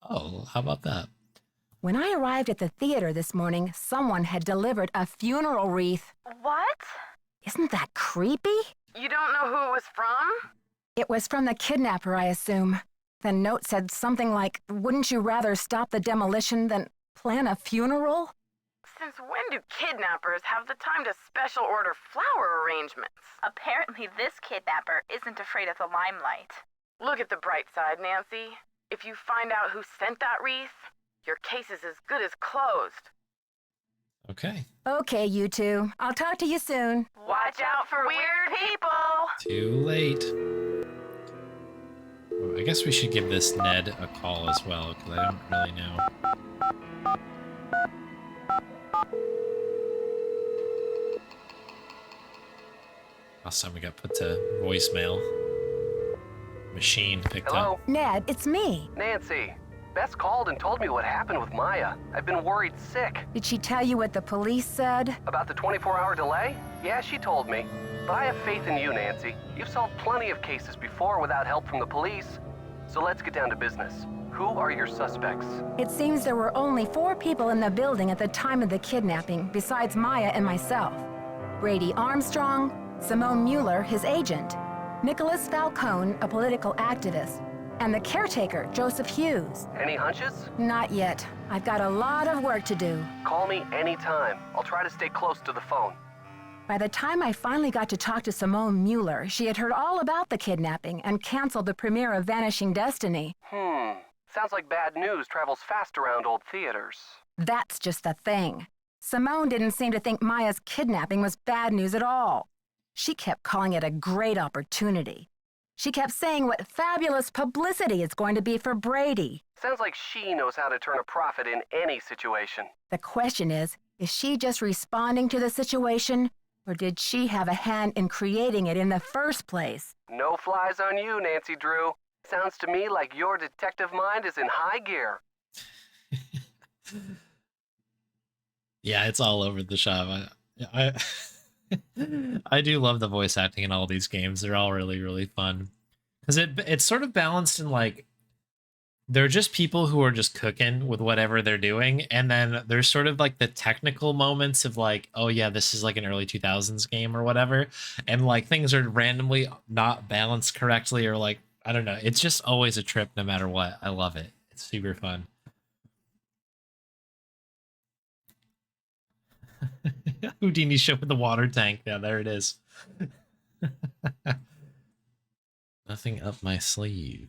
oh, how about that? When I arrived at the theater this morning, someone had delivered a funeral wreath. What? Isn't that creepy? You don't know who it was from? It was from the kidnapper, I assume. The note said something like, wouldn't you rather stop the demolition than plan a funeral? Since when do kidnappers have the time to special order flower arrangements? Apparently this kidnapper isn't afraid of the limelight. Look at the bright side, Nancy. If you find out who sent that wreath, your case is as good as closed. Okay. Okay, you two. I'll talk to you soon. Watch out for weird people! Too late. Well, I guess we should give this Ned a call as well, because I don't really know. Last time we got put to voicemail. Machine picked up. Ned, it's me. Nancy, Bess called and told me what happened with Maya. I've been worried sick. Did she tell you what the police said? About the 24-hour delay? Yeah, she told me. But I have faith in you, Nancy. You've solved plenty of cases before without help from the police. So let's get down to business. Who are your suspects? It seems there were only 4 people in the building at the time of the kidnapping, besides Maya and myself. Brady Armstrong, Simone Mueller, his agent, Nicholas Falcone, a political activist, and the caretaker, Joseph Hughes. Any hunches? Not yet. I've got a lot of work to do. Call me anytime. I'll try to stay close to the phone. By the time I finally got to talk to Simone Mueller, she had heard all about the kidnapping and canceled the premiere of Vanishing Destiny. Sounds like bad news travels fast around old theaters. That's just the thing. Simone didn't seem to think Maya's kidnapping was bad news at all. She kept calling it a great opportunity. She kept saying what fabulous publicity it's going to be for Brady. Sounds like she knows how to turn a profit in any situation. The question is she just responding to the situation, or did she have a hand in creating it in the first place? No flies on you, Nancy Drew. Sounds to me like your detective mind is in high gear. Yeah, it's all over the shop. I I do love the voice acting in all these games. They're all really, really fun. Because it's sort of balanced in, like, they're just people who are just cooking with whatever they're doing. And then there's sort of like the technical moments of like, oh yeah, this is like an early 2000s game or whatever. And like things are randomly not balanced correctly, or like, I don't know. It's just always a trip no matter what. I love it. It's super fun. Houdini show with the water tank. Yeah, there it is. Nothing up my sleeve.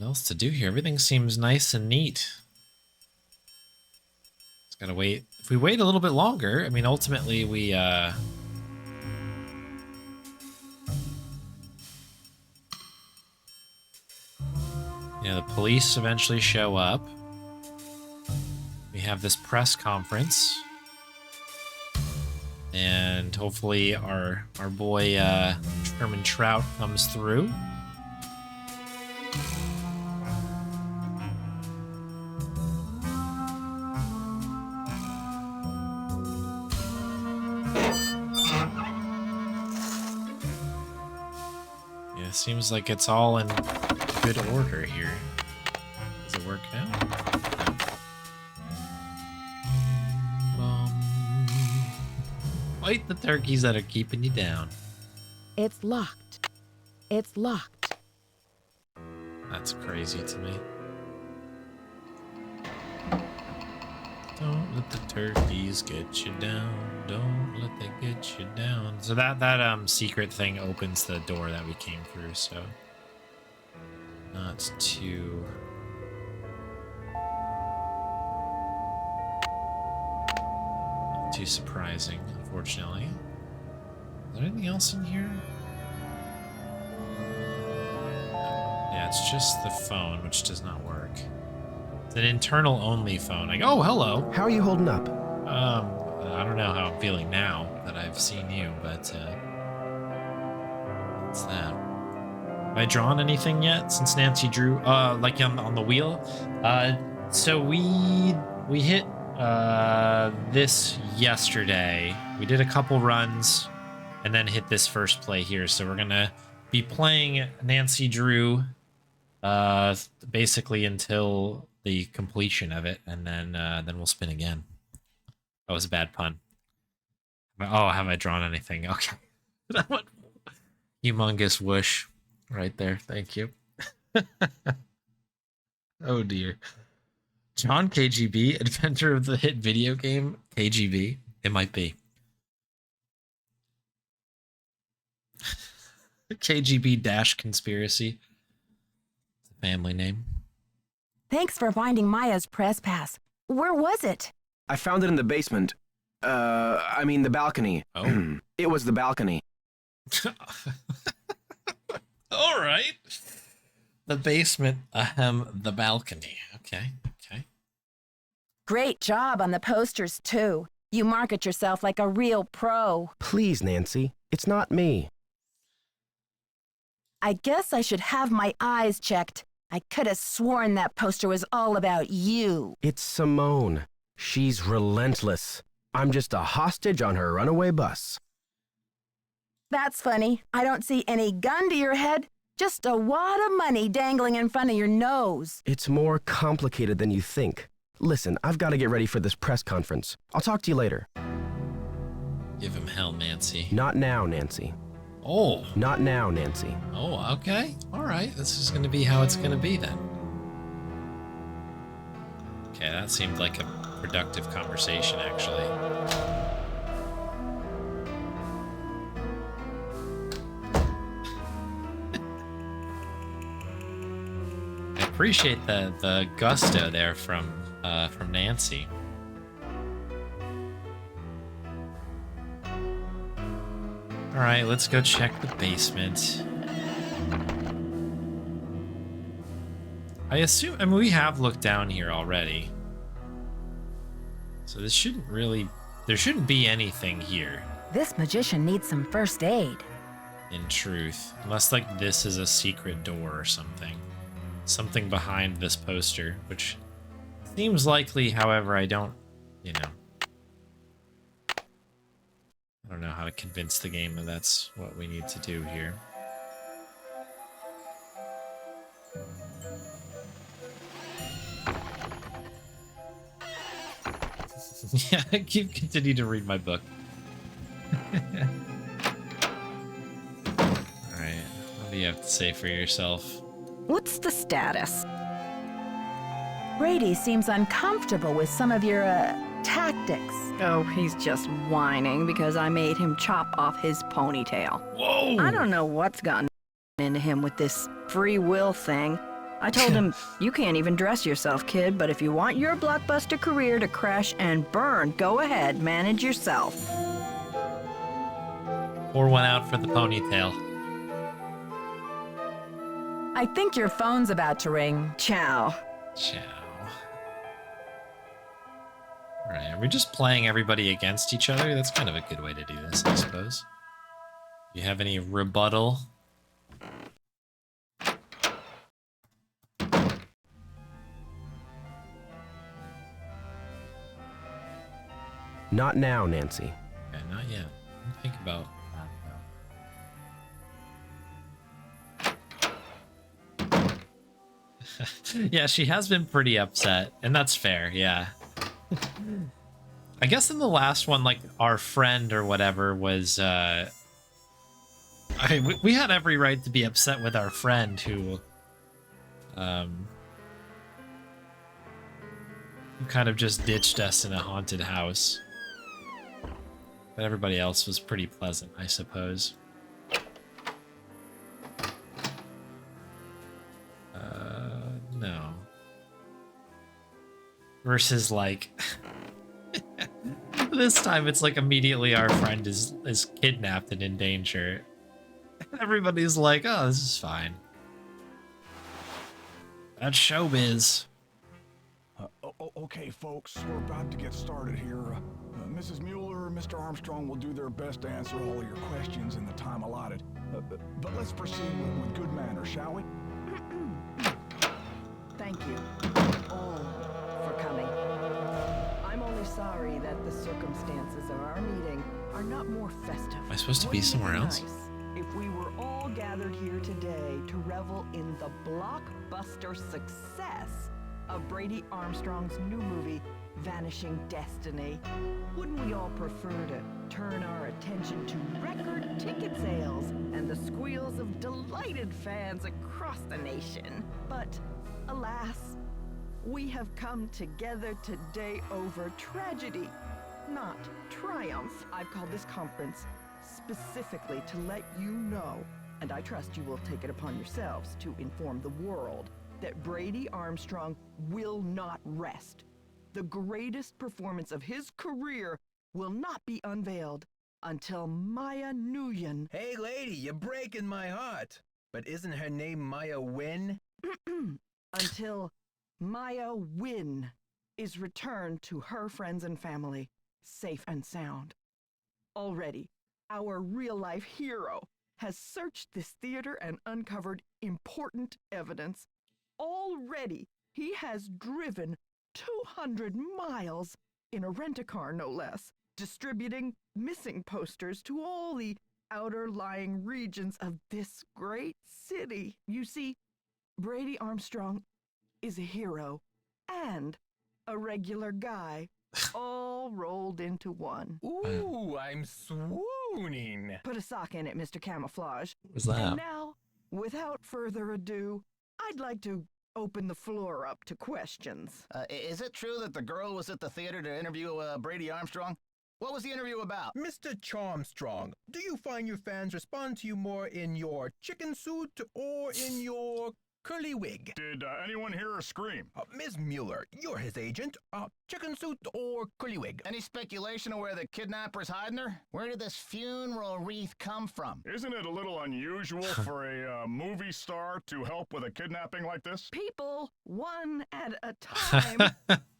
What else to do here? Everything seems nice and neat. Just gotta wait. If we wait a little bit longer, I mean, ultimately we, yeah, the police eventually show up. We have this press conference. And hopefully our boy, Sherman Trout comes through. Yeah, seems like it's all in good order here. Does it work now? Fight the turkeys that are keeping you down. It's locked. It's locked. That's crazy to me. Don't let the turkeys get you down. Don't let them get you down. So that secret thing opens the door that we came through, so not too surprising, unfortunately. Is there anything else in here? Yeah, it's just the phone, which does not work. It's an internal only phone. Like, oh, hello. How are you holding up? I don't know how I'm feeling now that I've seen you, but what's that? Have I drawn anything yet since Nancy drew? Like on the wheel? So we hit this yesterday. We did a couple runs and then hit this first play here. So we're gonna be playing Nancy Drew basically until the completion of it, and then we'll spin again. That was a bad pun. Oh, have I drawn anything? Okay. That one, humongous whoosh right there. Thank you. Oh dear. John KGB, inventor of the hit video game KGB. It might be. KGB-conspiracy. Family name. Thanks for finding Maya's press pass. Where was it? I found it in the basement. I mean the balcony. Oh. It was the balcony. All right. The basement, the balcony. Okay. Great job on the posters, too. You market yourself like a real pro. Please, Nancy. It's not me. I guess I should have my eyes checked. I could have sworn that poster was all about you. It's Simone. She's relentless. I'm just a hostage on her runaway bus. That's funny. I don't see any gun to your head, just a wad of money dangling in front of your nose. It's more complicated than you think. Listen, I've got to get ready for this press conference. I'll talk to you later. Give him hell, Nancy. Not now, Nancy. Oh. Not now, Nancy. Oh, okay. All right. This is going to be how it's going to be then. Okay, that seemed like a productive conversation, actually. I appreciate the gusto there from Nancy. All right, let's go check the basement. I mean, we have looked down here already. So this shouldn't really, there shouldn't be anything here. This magician needs some first aid. In truth, unless like this is a secret door or something. Something behind this poster, which seems likely, however, I don't know how to convince the game that that's what we need to do here. Yeah, continue to read my book. Alright, what do you have to say for yourself? What's the status? Brady seems uncomfortable with some of your, tactics. Oh, he's just whining because I made him chop off his ponytail. Whoa! I don't know what's gotten into him with this free will thing. I told him, you can't even dress yourself, kid, but if you want your blockbuster career to crash and burn, go ahead, manage yourself. Pour one out for the ponytail. I think your phone's about to ring. Ciao. Ciao. Alright, are we just playing everybody against each other? That's kind of a good way to do this, I suppose. You have any rebuttal? Not now, Nancy. Okay, not yet. Let me think about that. Yeah, she has been pretty upset, and that's fair, yeah. I guess in the last one, like, our friend or whatever was, we had every right to be upset with our friend who kind of just ditched us in a haunted house. But everybody else was pretty pleasant, I suppose. No. Versus, like... this time it's like immediately our friend is kidnapped and in danger. Everybody's like, oh, this is fine. That's showbiz. Okay, folks, we're about to get started here. Mrs. Mueller, Mr. Armstrong will do their best to answer all of your questions in the time allotted. But let's proceed with good manners, shall we? Thank you all for coming. I'm only sorry that the circumstances of our meeting are not more festive. Am I supposed to be somewhere else? Nice if we were all gathered here today to revel in the blockbuster success of Brady Armstrong's new movie, Vanishing Destiny. Wouldn't we all prefer to turn our attention to record ticket sales and the squeals of delighted fans across the nation? But alas, we have come together today over tragedy, not triumph. I've called this conference specifically to let you know, and I trust you will take it upon yourselves to inform the world, that Brady Armstrong will not rest. The greatest performance of his career will not be unveiled until Maya Nguyen... Hey lady, you're breaking my heart. But isn't her name Maya Wynn? until Maya Wynn is returned to her friends and family, safe and sound. Already, our real-life hero has searched this theater and uncovered important evidence. Already, he has driven 200 miles in a rent-a-car, no less, distributing missing posters to all the outer-lying regions of this great city. You see, Brady Armstrong is a hero and a regular guy, all rolled into one. Ooh, I'm swooning. Put a sock in it, Mr. Camouflage. What's that? And now, without further ado, I'd like to open the floor up to questions. Is it true that the girl was at the theater to interview Brady Armstrong? What was the interview about? Mr. Charmstrong, do you find your fans respond to you more in your chicken suit or in your curly wig? Did anyone hear her scream? Ms. Mueller, you're his agent. Chicken suit or curly wig? Any speculation of where the kidnapper's hiding her? Where did this funeral wreath come from? Isn't it a little unusual for a movie star to help with a kidnapping like this? People, one at a time.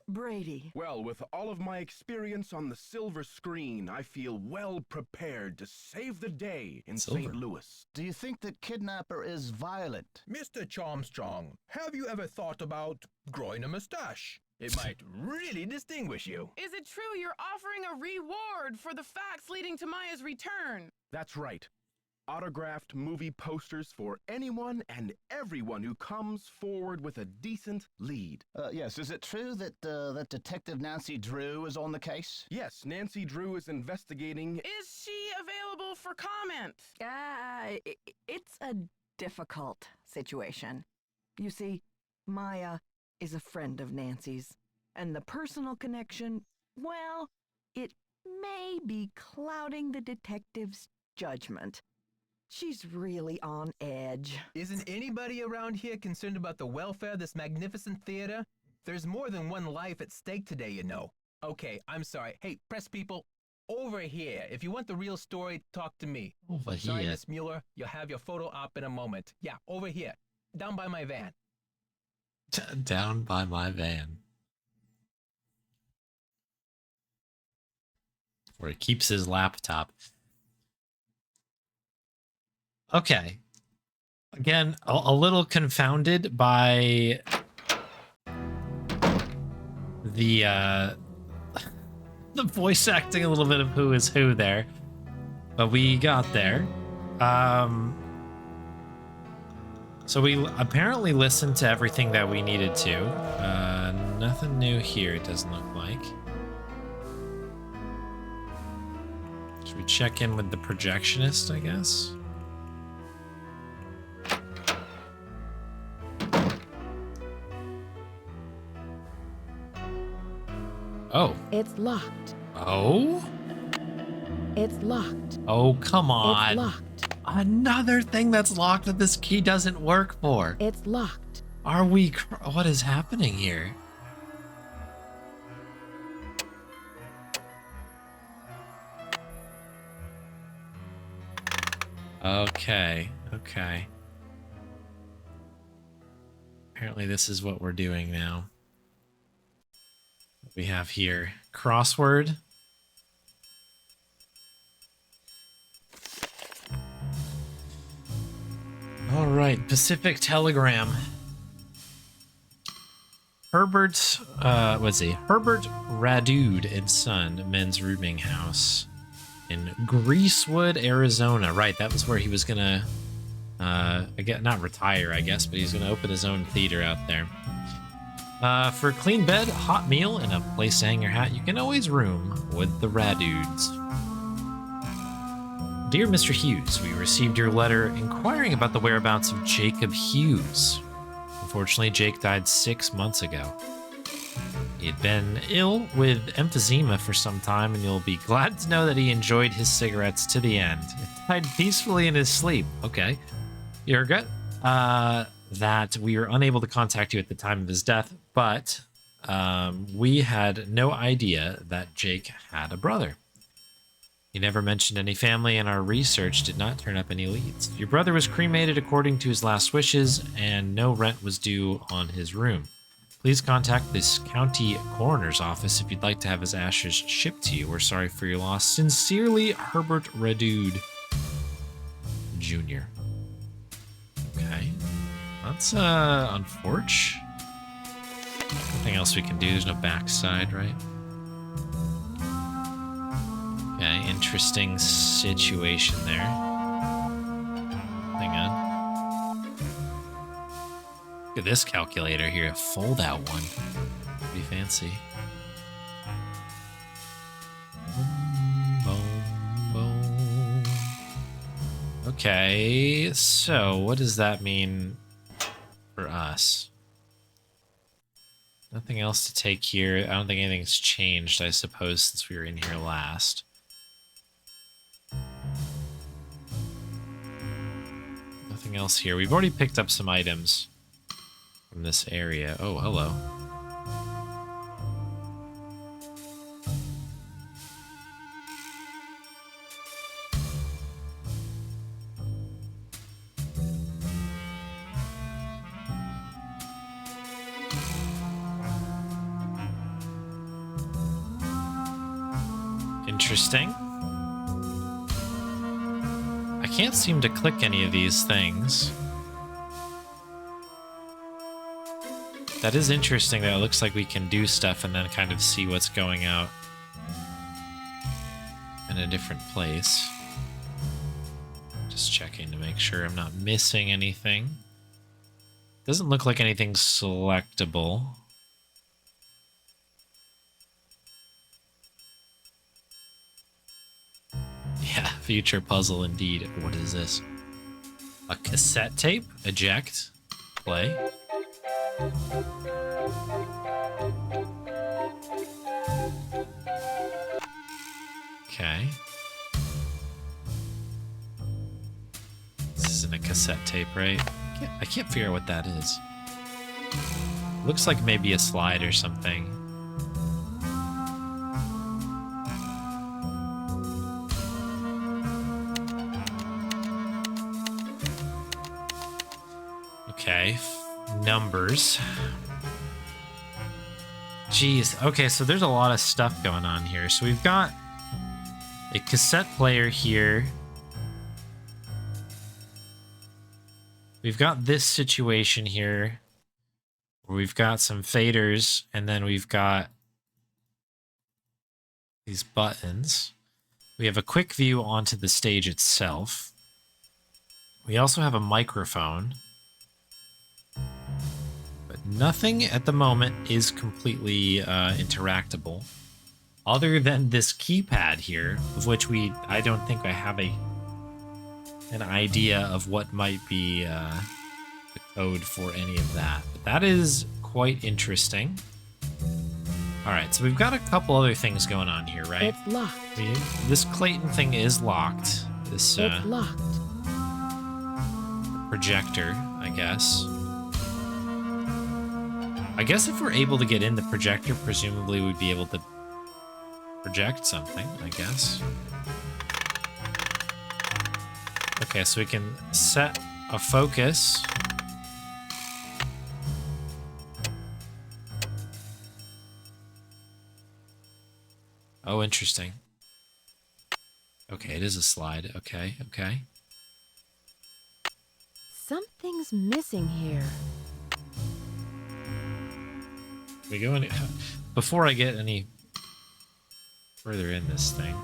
Brady. Well, with all of my experience on the silver screen, I feel well prepared to save the day in St. Louis. Do you think the kidnapper is violent? Mr. Charmstrong, have you ever thought about growing a mustache? It might really distinguish you. Is it true you're offering a reward for the facts leading to Maya's return? That's right. Autographed movie posters for anyone and everyone who comes forward with a decent lead. Yes, is it true that that Detective Nancy Drew is on the case? Yes, Nancy Drew is investigating. Is she available for comment? It's a difficult situation. You see, Maya is a friend of Nancy's, and the personal connection, well, it may be clouding the detective's judgment. She's really on edge. Isn't anybody around here concerned about the welfare of this magnificent theater? There's more than one life at stake today, you know. Okay, I'm sorry. Hey, press people, over here. If you want the real story, talk to me. Over Sorry, here. Miss Mueller. You'll have your photo op in a moment. Yeah, over here. Down by my van. Down by my van. Where he keeps his laptop. Okay. Again, a little confounded by the voice acting, a little bit of who is who there. But we got there. So we apparently listened to everything that we needed to. Nothing new here, it doesn't look like. Should we check in with the projectionist, I guess? Oh. It's locked. Oh? It's locked. Oh, come on. It's locked. Another thing that's locked that this key doesn't work for. It's locked. Are we... What is happening here? Okay. Okay. Apparently this is what we're doing now. What we have here. Crossword. All right, Pacific Telegram. Herbert Radude and Son Men's Rooming House in Greasewood, Arizona. Right, that was where he was gonna, not retire, I guess, but he's gonna open his own theater out there. For a clean bed, hot meal, and a place to hang your hat, you can always room with the Radudes. Dear Mr. Hughes, we received your letter inquiring about the whereabouts of Jacob Hughes. Unfortunately, Jake died 6 months ago. He had been ill with emphysema for some time, and you'll be glad to know that he enjoyed his cigarettes to the end. He died peacefully in his sleep. Okay. You regret that we were unable to contact you at the time of his death, but we had no idea that Jake had a brother. He never mentioned any family, and our research did not turn up any leads. Your brother was cremated according to his last wishes, and no rent was due on his room. Please contact this county coroner's office if you'd like to have his ashes shipped to you. We're sorry for your loss. Sincerely, Herbert Radude Jr. Okay. That's, unfortunate. Nothing else we can do. There's no backside, right? Okay, interesting situation there. Hang on. Look at this calculator here, a fold-out one. Pretty fancy. Boom, boom. Okay, so what does that mean for us? Nothing else to take here. I don't think anything's changed, I suppose, since we were in here last. Nothing else here. We've already picked up some items from this area. Oh, hello. Interesting. I can't seem to click any of these things. That is interesting that it looks like we can do stuff and then kind of see what's going out in a different place. Just checking to make sure I'm not missing anything. Doesn't look like anything's selectable. Yeah, future puzzle indeed. What is this? A cassette tape? Eject. Play. Okay. This isn't a cassette tape, right? I can't figure out what that is. Looks like maybe a slide or something. Okay, numbers. Jeez, okay, so there's a lot of stuff going on here. So we've got a cassette player here. We've got this situation here where we've got some faders, and then we've got these buttons. We have a quick view onto the stage itself. We also have a microphone. But nothing at the moment is completely interactable. Other than this keypad here, of which I don't think I have an idea of what might be the code for any of that. But that is quite interesting. All right, so we've got a couple other things going on here, right? It's locked. This Clayton thing is locked. This it's locked. Projector, I guess. I guess if we're able to get in the projector, presumably we'd be able to project something, I guess. Okay, so we can set a focus. Oh, interesting. Okay, it is a slide. Okay, okay. Something's missing here. We go in before I get any further in this thing.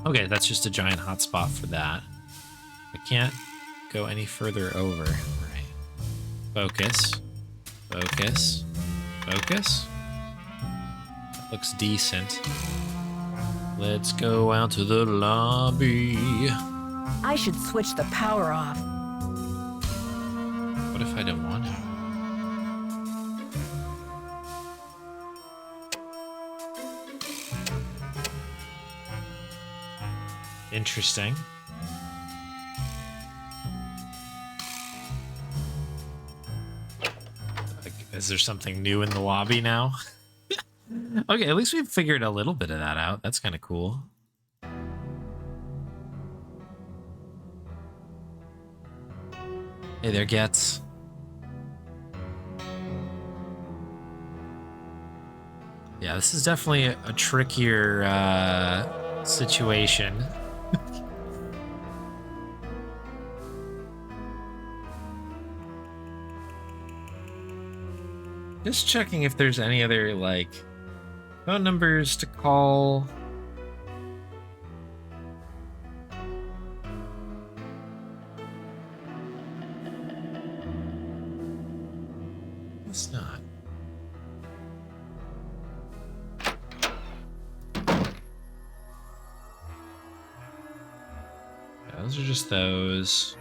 Okay, that's just a giant hotspot for that. I can't go any further over. Right. Focus. Focus. Focus. That looks decent. Let's go out to the lobby. I should switch the power off. What if I don't want to? Interesting. Is there something new in the lobby now? Okay, at least we've figured a little bit of that out. That's kind of cool. Hey there, Gets. Yeah, this is definitely a trickier situation. Just checking if there's any other, like, phone numbers to call. It's not. Yeah, those are just those.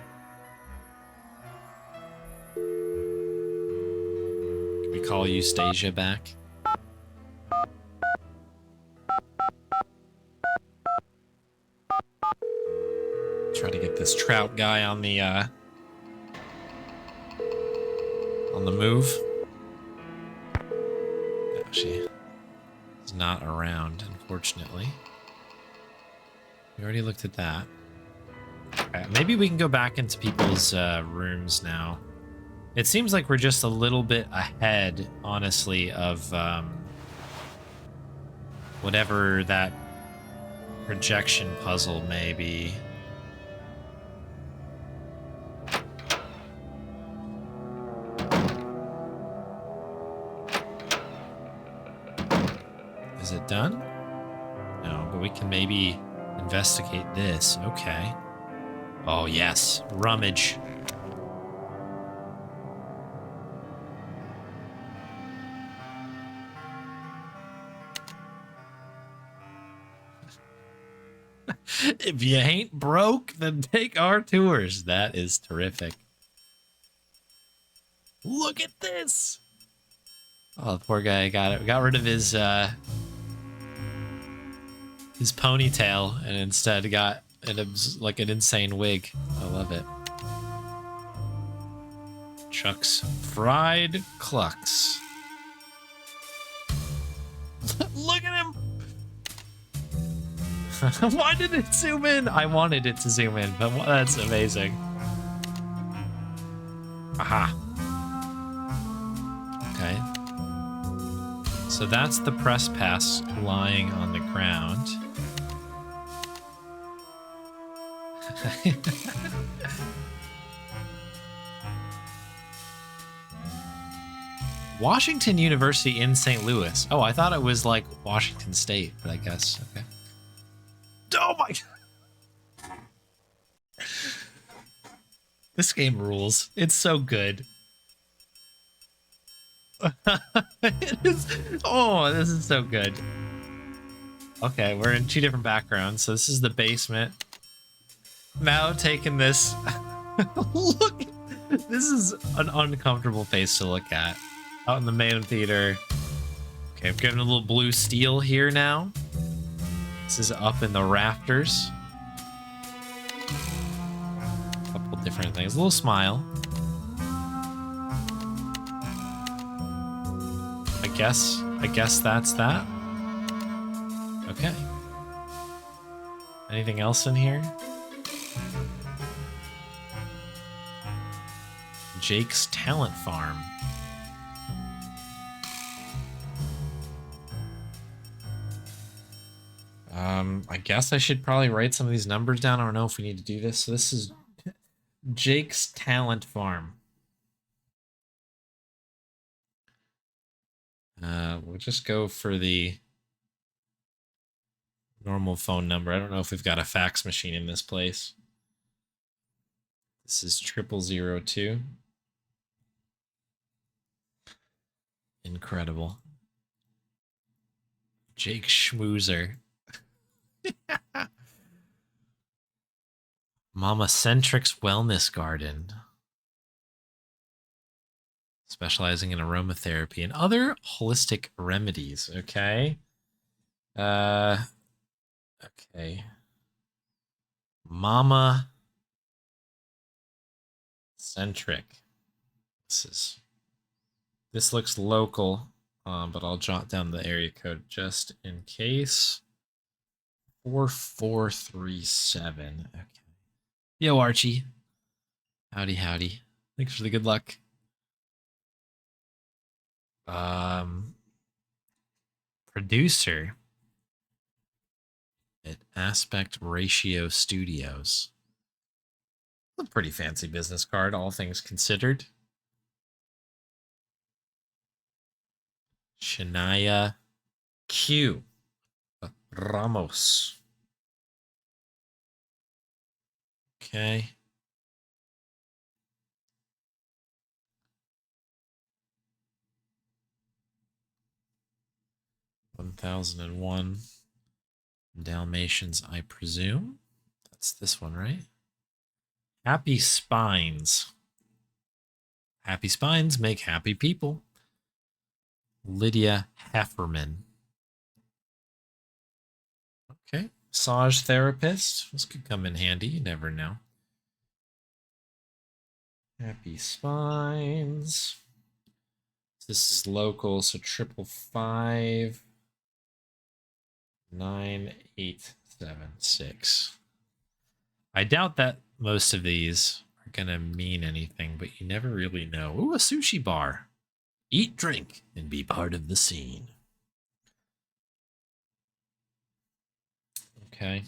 Can we call Eustasia back? Try to get this Trout guy on the move. No, she is not around, unfortunately. We already looked at that. Okay, maybe we can go back into people's rooms now. It seems like we're just a little bit ahead, honestly, of whatever that projection puzzle may be. Is it done? No, but we can maybe investigate this. Okay. Oh, yes. Rummage. If you ain't broke, then take our tours. That is terrific. Look at this. Oh, the poor guy got rid of his ponytail and instead got like an insane wig. I love it. Chuck's Fried Clucks. Look at him! Why did it zoom in? I wanted it to zoom in, but that's amazing. Aha. Okay. So that's the press pass lying on the ground. Washington University in St. Louis. Oh, I thought it was like Washington State, but I guess, okay. Oh my God. This game rules. It's so good. It is, oh, this is so good. Okay, we're in 2 different backgrounds. So this is the basement. Now taking this. Look, this is an uncomfortable face to look at. Out in the main theater. Okay, I'm getting a little blue steel here now. This is up in the rafters. A couple different things. A little smile. I guess that's that. Okay. Anything else in here? Jake's Talent Farm. I guess I should probably write some of these numbers down. I don't know if we need to do this. So this is Jake's Talent Farm. We'll just go for the normal phone number. I don't know if we've got a fax machine in this place. This is 0002. Incredible. Jake Schmoozer. Mama Centric's Wellness Garden. Specializing in aromatherapy and other holistic remedies. Okay. Okay. Mama Centric. This looks local, but I'll jot down the area code just in case. 4437. Okay. Yo, Archie. Howdy, howdy. Thanks for the good luck. Producer at Aspect Ratio Studios. A pretty fancy business card, all things considered. Shania Q. Ramos. Okay. $1,001 Dalmatians, I presume. That's this one, right? Happy Spines. Happy Spines make happy people. Lydia Hefferman. Okay. Massage therapist. This could come in handy. You never know. Happy Spines. This is local, so 555 9876. I doubt that most of these are gonna mean anything, but you never really know. Ooh, a sushi bar. Eat, drink, and be part of the scene. Okay.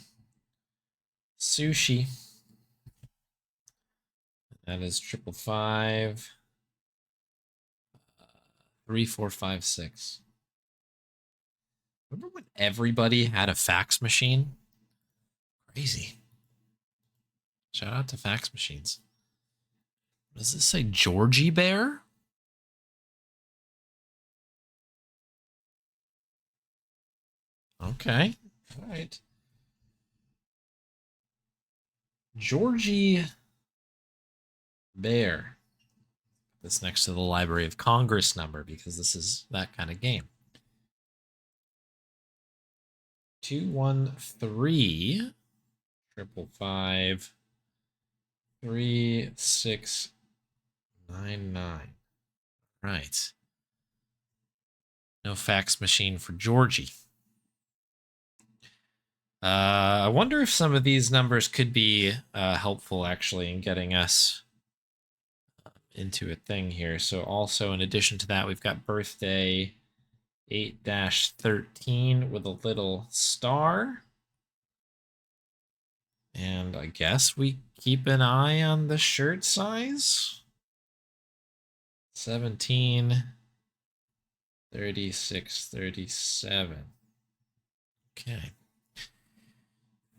Sushi. That is 555 3456. Remember when everybody had a fax machine? Crazy. Shout out to fax machines. Does this say Georgie Bear? Okay. All right. Georgie Bear. This next to the Library of Congress number because this is that kind of game. 213 555 3699. Right. No fax machine for Georgie. I wonder if some of these numbers could be helpful actually in getting us into a thing here. So also in addition to that, we've got birthday 8-13 with a little star. And I guess we keep an eye on the shirt size. 17, 36, 37. Okay.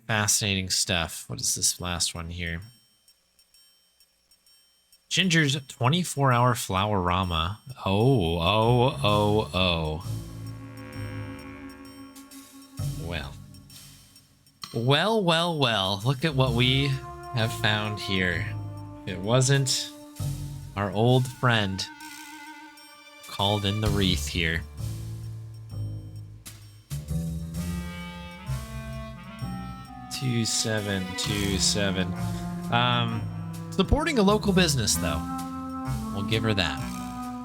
Fascinating stuff. What is this last one here? Ginger's 24-hour Flower-Rama. Oh. Well. Look at what we have found here. If it wasn't our old friend called in the wreath here. $2727. Supporting a local business, though. We'll give her that.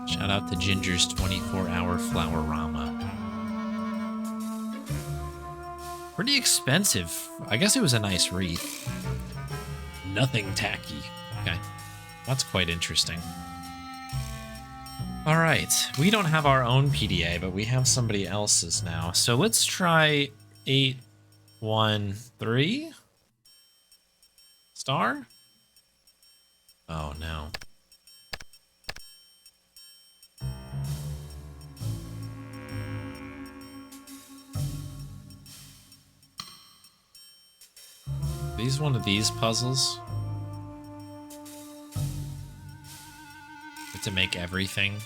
Shout out to Ginger's 24-hour Flower-Rama. Pretty expensive. I guess it was a nice wreath. Nothing tacky. Okay. That's quite interesting. All right. We don't have our own PDA, but we have somebody else's now. So let's try 813. Star? Oh, no. These one of these puzzles? To make everything.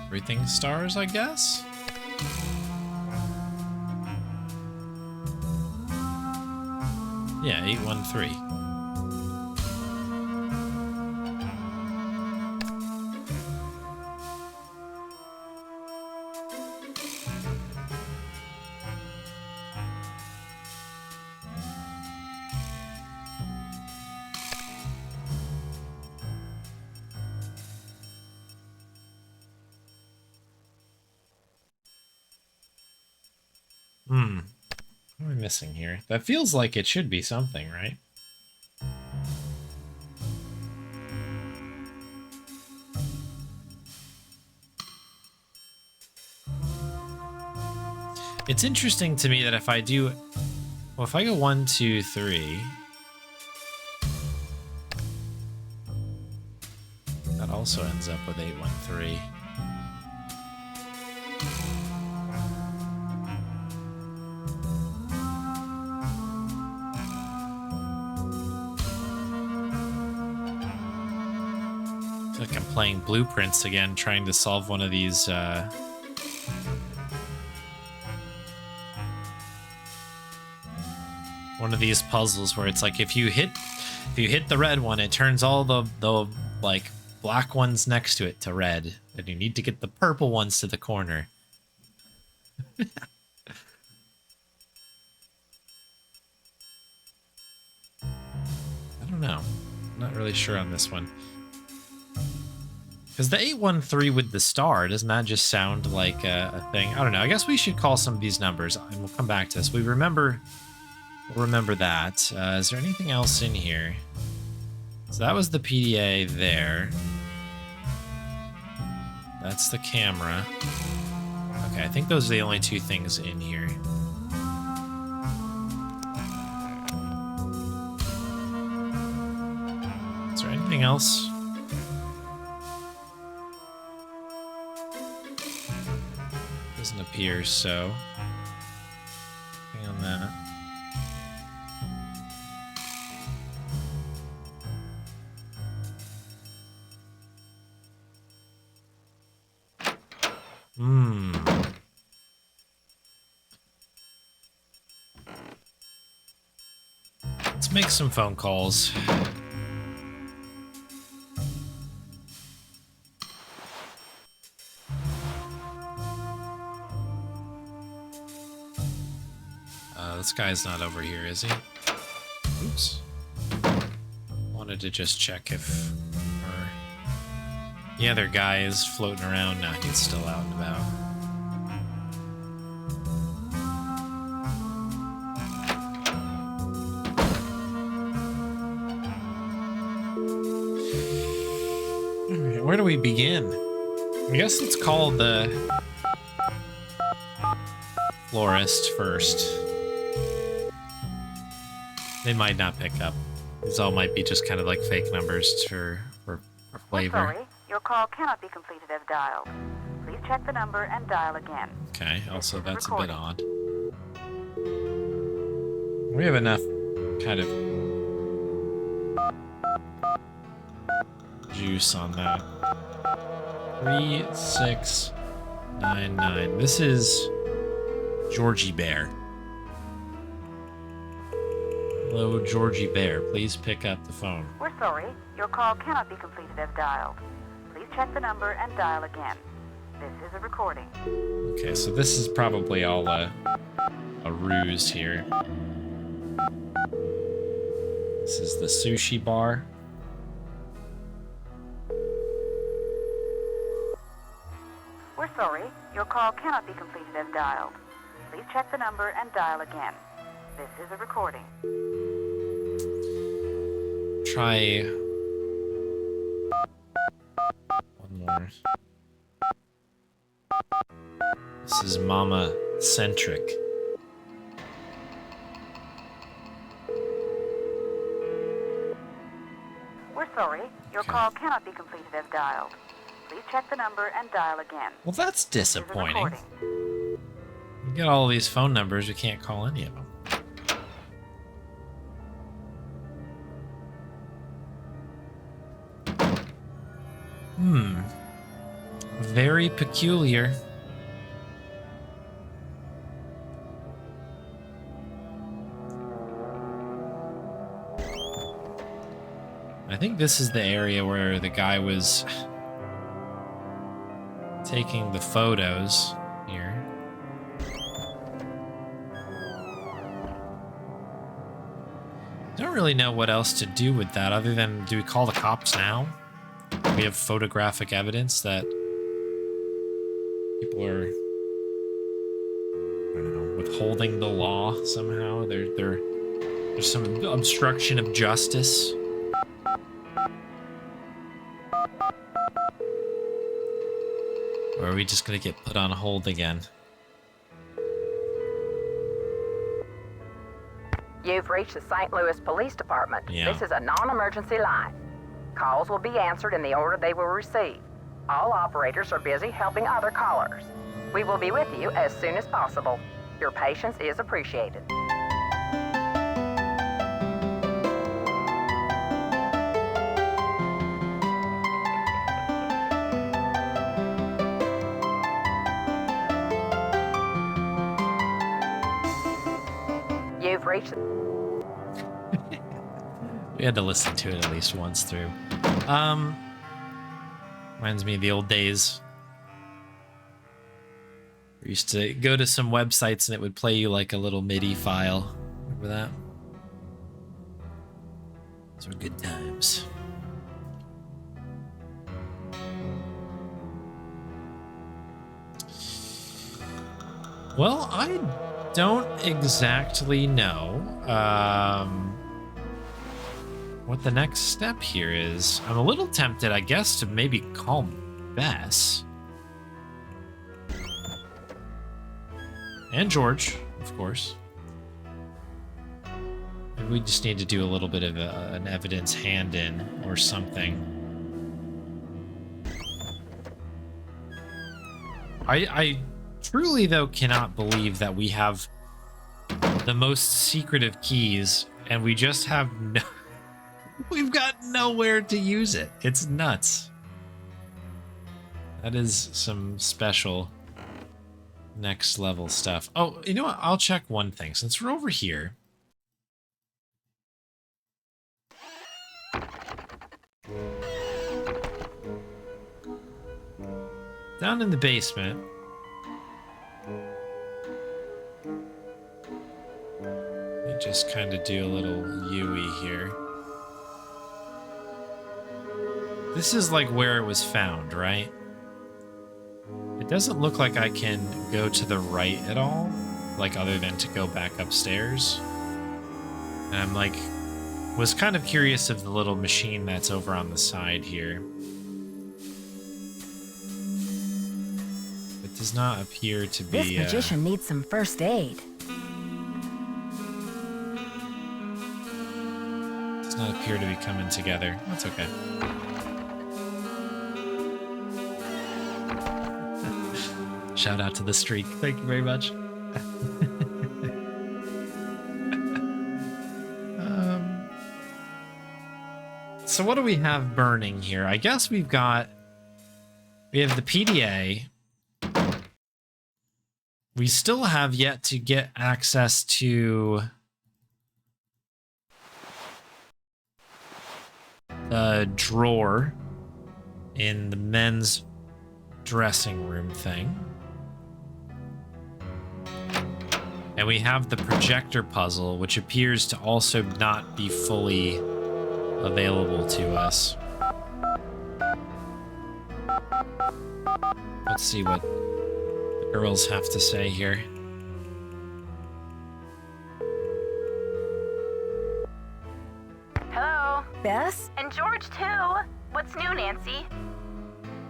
Everything stars, I guess? Yeah, 813. What am I missing here? That feels like it should be something, right? It's interesting to me that if I do... Well, if I go 1, 2, 3... That also ends up with 813. I feel like I'm playing Blueprints again, trying to solve one of these, puzzles where it's like if you hit the red one, it turns all the like black ones next to it to red, and you need to get the purple ones to the corner. I don't know. I'm not really sure on this one. Because the 813 with the star, doesn't that just sound like a thing? I don't know. I guess we should call some of these numbers, and we'll come back to this. We'll remember that. Is there anything else in here? So that was the PDA there. That's the camera. Okay, I think those are the only two things in here. Is there anything else? Doesn't appear so. Hang on that. Let's make some phone calls. This guy's not over here, is he? Oops. Wanted to just check if the other guy is floating around. No, he's still out and about. Alright, where do we begin? I guess let's call the florist first. They might not pick up. These all might be just kind of like fake numbers for flavor. Sorry, your call cannot be completed as dialed. Please check the number and dial again. Okay, also that's a bit odd. We have enough kind of juice on that. 3699. This is Georgie Bear. Hello, Georgie Bear. Please pick up the phone. We're sorry, your call cannot be completed as dialed. Please check the number and dial again. This is a recording. Okay, so this is probably all a ruse here. This is the sushi bar. We're sorry, your call cannot be completed as dialed. Please check the number and dial again. This is a recording. Try one more. This is Mama Centric. We're sorry, your call cannot be completed as dialed. Please check the number and dial again. Well, that's disappointing. We got all these phone numbers, we can't call any of them. Very peculiar. I think this is the area where the guy was taking the photos here. Don't really know what else to do with that other than, do we call the cops now? We have photographic evidence that people are, I don't know, withholding the law somehow. There's some obstruction of justice. Or are we just gonna get put on hold again? You've reached the St. Louis Police Department. Yeah. This is a non-emergency line. Calls will be answered in the order they will receive. All operators are busy helping other callers. We will be with you as soon as possible. Your patience is appreciated. You've reached... We had to listen to it at least once through. Reminds me of the old days. We used to go to some websites and it would play you like a little MIDI file. Remember that? Those were good times. Well, I don't exactly know what the next step here is. I'm a little tempted, I guess, to maybe call Bess. And George, of course. Maybe we just need to do a little bit of an evidence hand-in or something. I truly, though, cannot believe that we have the most secretive keys and we just have no... We've got nowhere to use it. It's nuts. That is some special next level stuff. Oh, you know what? I'll check one thing. Since we're over here. Down in the basement. Just kind of do a little U-ey here. This is like where it was found, right? It doesn't look like I can go to the right at all, like other than to go back upstairs. And I'm like, was kind of curious of the little machine that's over on the side here. It does not appear to be... This magician needs some first aid. Does not appear to be coming together. That's okay. Shout out to the streak. Thank you very much. So what do we have burning here? I guess we have the PDA. We still have yet to get access to the drawer in the men's dressing room thing. And we have the projector puzzle, which appears to also not be fully available to us. Let's see what the girls have to say here. Hello. Bess? And George, too. What's new, Nancy?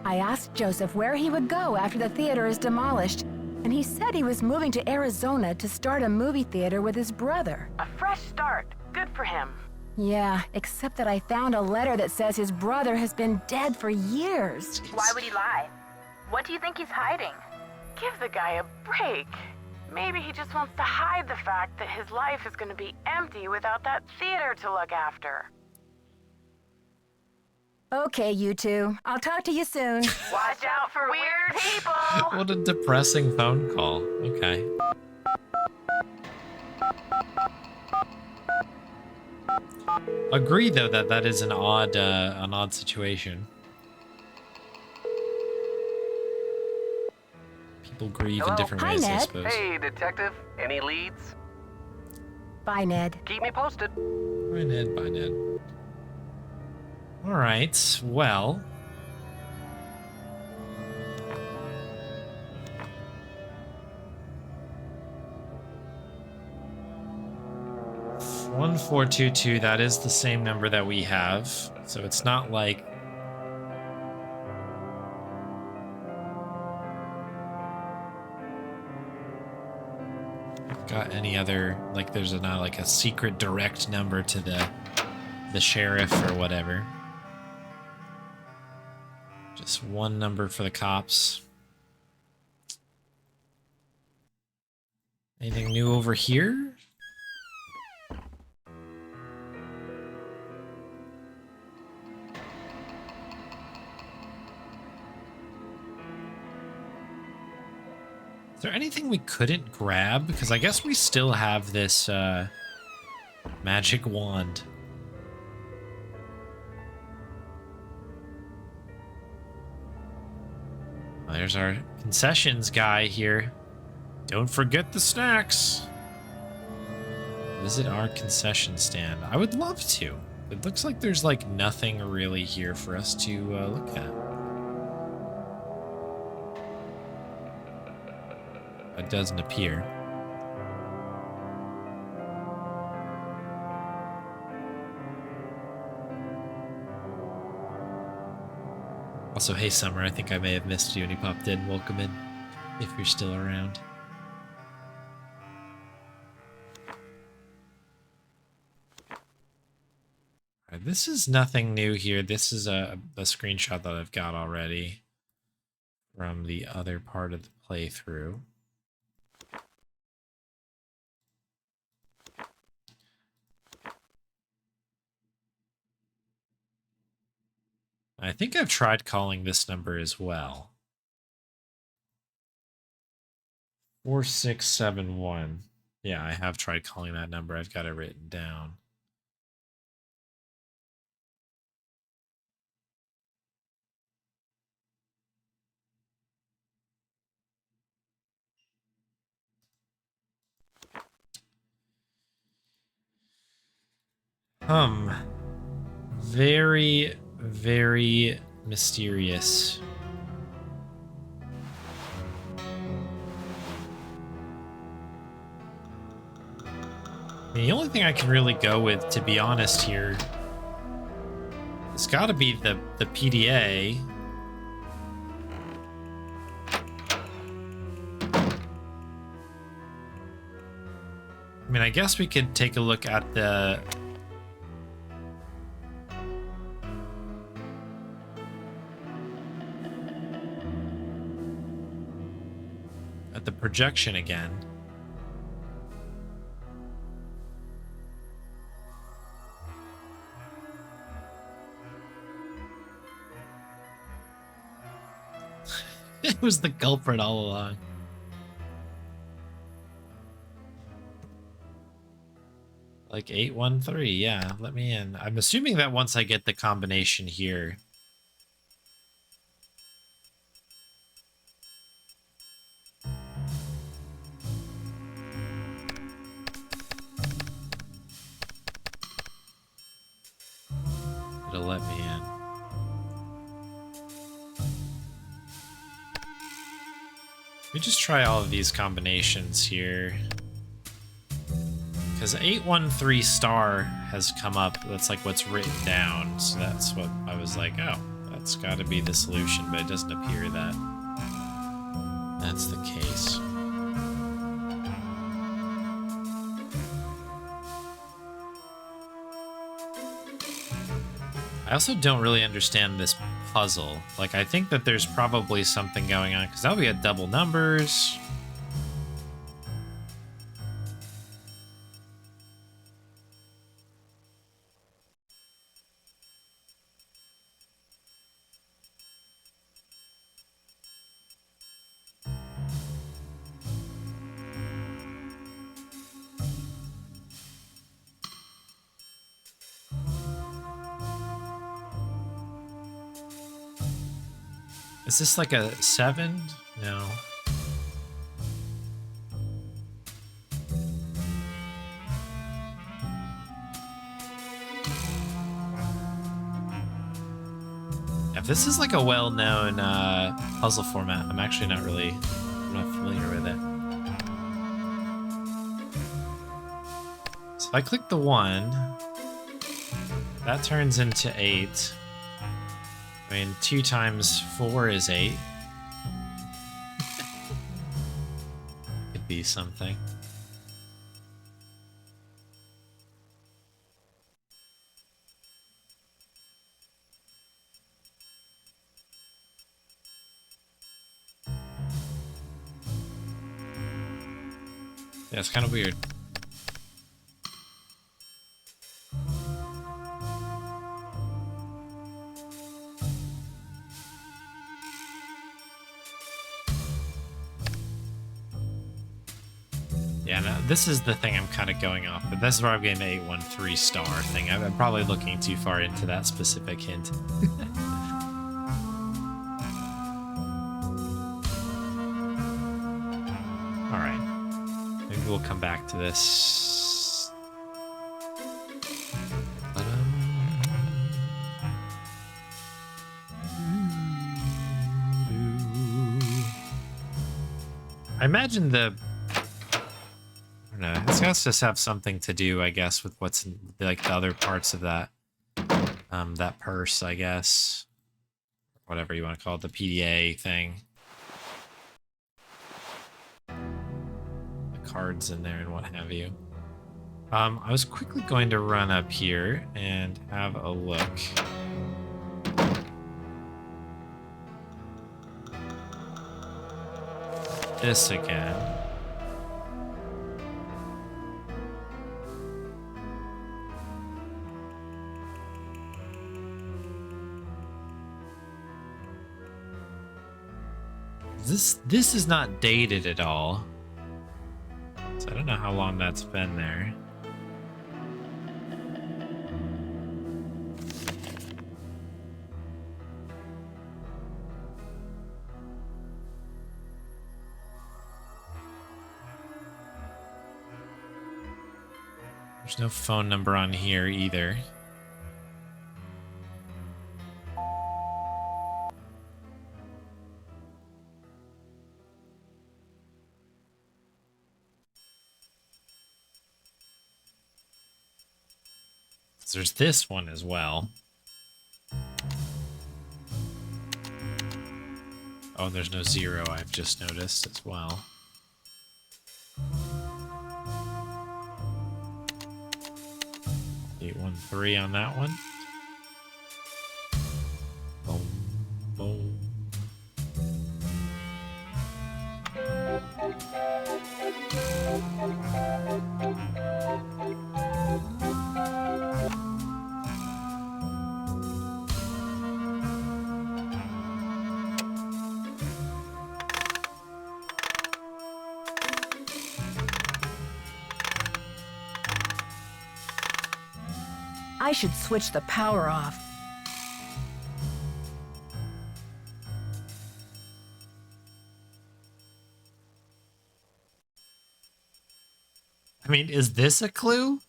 I asked Joseph where he would go after the theater is demolished, and he said he was moving to Arizona to start a movie theater with his brother. A fresh start. Good for him. Yeah, except that I found a letter that says his brother has been dead for years. Why would he lie? What do you think he's hiding? Give the guy a break. Maybe he just wants to hide the fact that his life is going to be empty without that theater to look after. Okay, you two. I'll talk to you soon. Watch out for weird people! What a depressing phone call. Okay. Agree, though, that that is an odd situation. People grieve in different Hi, ways, Ned. I suppose. Hey, detective. Any leads? Bye, Ned. Keep me posted. Bye, Ned. Bye, Ned. All right. Well. $1422, that is the same number that we have. So it's not like I've got any other, like there's not like a secret direct number to the sheriff or whatever. Just one number for the cops. Anything new over here? Is there anything we couldn't grab? Because I guess we still have this magic wand. There's our concessions guy here. Don't forget the snacks. Visit our concession stand. I would love to. It looks like there's like nothing really here for us to look at. It doesn't appear. Also, hey Summer, I think I may have missed you when you popped in. Welcome in, if you're still around. Alright, this is nothing new here. This is a screenshot that I've got already from the other part of the playthrough. I think I've tried calling this number as well. 4671. Yeah, I have tried calling that number. I've got it written down. Very, very mysterious. The only thing I can really go with, to be honest here, it's got to be the PDA. I mean, I guess we could take a look at the projection again. It was the culprit all along. Like 813, yeah, let me in. I'm assuming that once I get the combination here. It'll let me in. Let me just try all of these combinations here. Because 813 star has come up. That's like what's written down. So that's what I was like, oh, that's got to be the solution. But it doesn't appear that that's the case. I also don't really understand this puzzle. Like, I think that there's probably something going on. Because now we had double numbers. Is this like a 7? No. If this is like a well-known puzzle format, I'm actually not familiar with it. So if I click the 1, that turns into 8. I mean, 2 times 4 is 8. Could be something. Yeah, it's kind of weird. Yeah, no, this is the thing I'm kind of going off, but this is where I'm getting the 813 star thing. I'm probably looking too far into that specific hint. Alright. Maybe we'll come back to this. I imagine the... I don't know, this has to have something to do, I guess, with what's in, like, the other parts of that that purse, I guess. Whatever you want to call it, the PDA thing. The cards in there and what have you. I was quickly going to run up here and have a look. This again. This is not dated at all. So I don't know how long that's been there. There's no phone number on here either. There's this one as well. Oh, and there's no 0, I've just noticed as well. (813) on that one. Boom, boom. I should switch the power off. I mean, is this a clue?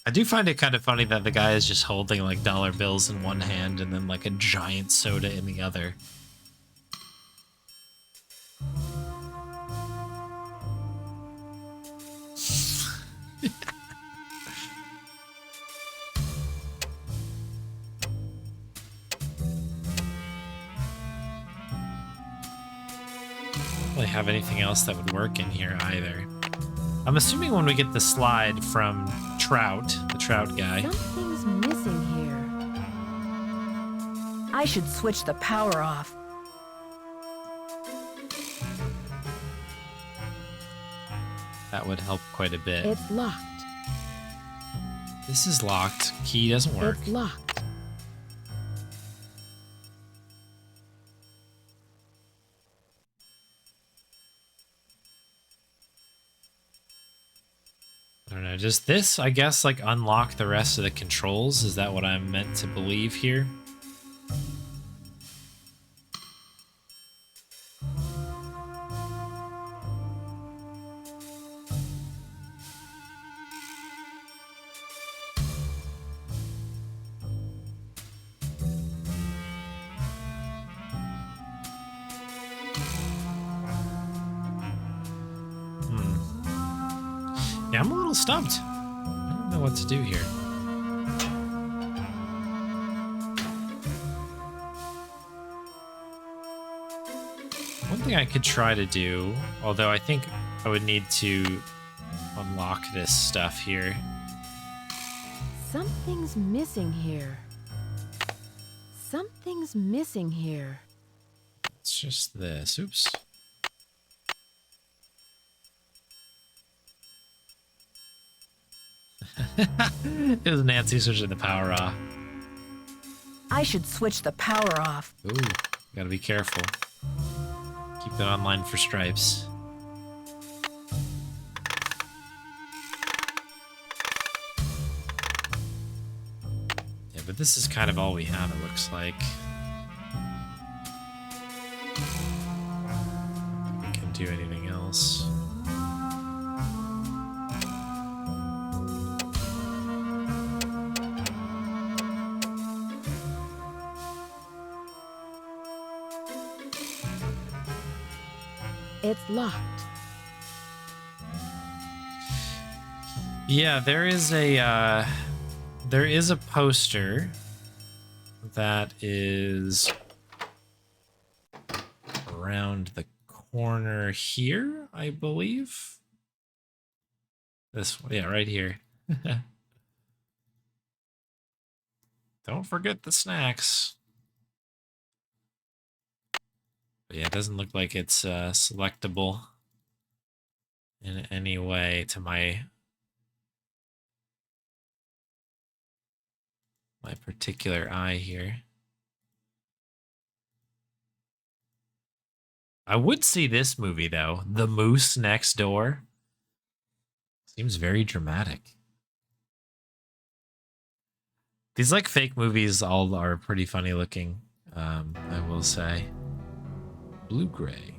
I do find it kind of funny that the guy is just holding like dollar bills in one hand and then like a giant soda in the other. Really have anything else that would work in here either. I'm assuming when we get the slide from Trout, the Trout guy. Something's missing here. I should switch the power off. That would help quite a bit. It's locked. This is locked. Key doesn't work. It's locked. I don't know. Does this, I guess, like unlock the rest of the controls? Is that what I'm meant to believe here? Yeah, I'm a little stumped. I don't know what to do here. One thing I could try to do, although I think I would need to unlock this stuff here. Something's missing here. Something's missing here. It's just this. Oops. It was Nancy switching the power off. I should switch the power off. Ooh, gotta be careful. Keep it online for stripes. Yeah, but this is kind of all we have, it looks like. We can do anything else. It's locked. Yeah, there is a poster that is around the corner here, I believe. This one, yeah, right here. Don't forget the snacks. But yeah, it doesn't look like it's selectable in any way to my particular eye here. I would see this movie though, The Moose Next Door. Seems very dramatic. These like fake movies all are pretty funny looking, I will say. Blue Gray.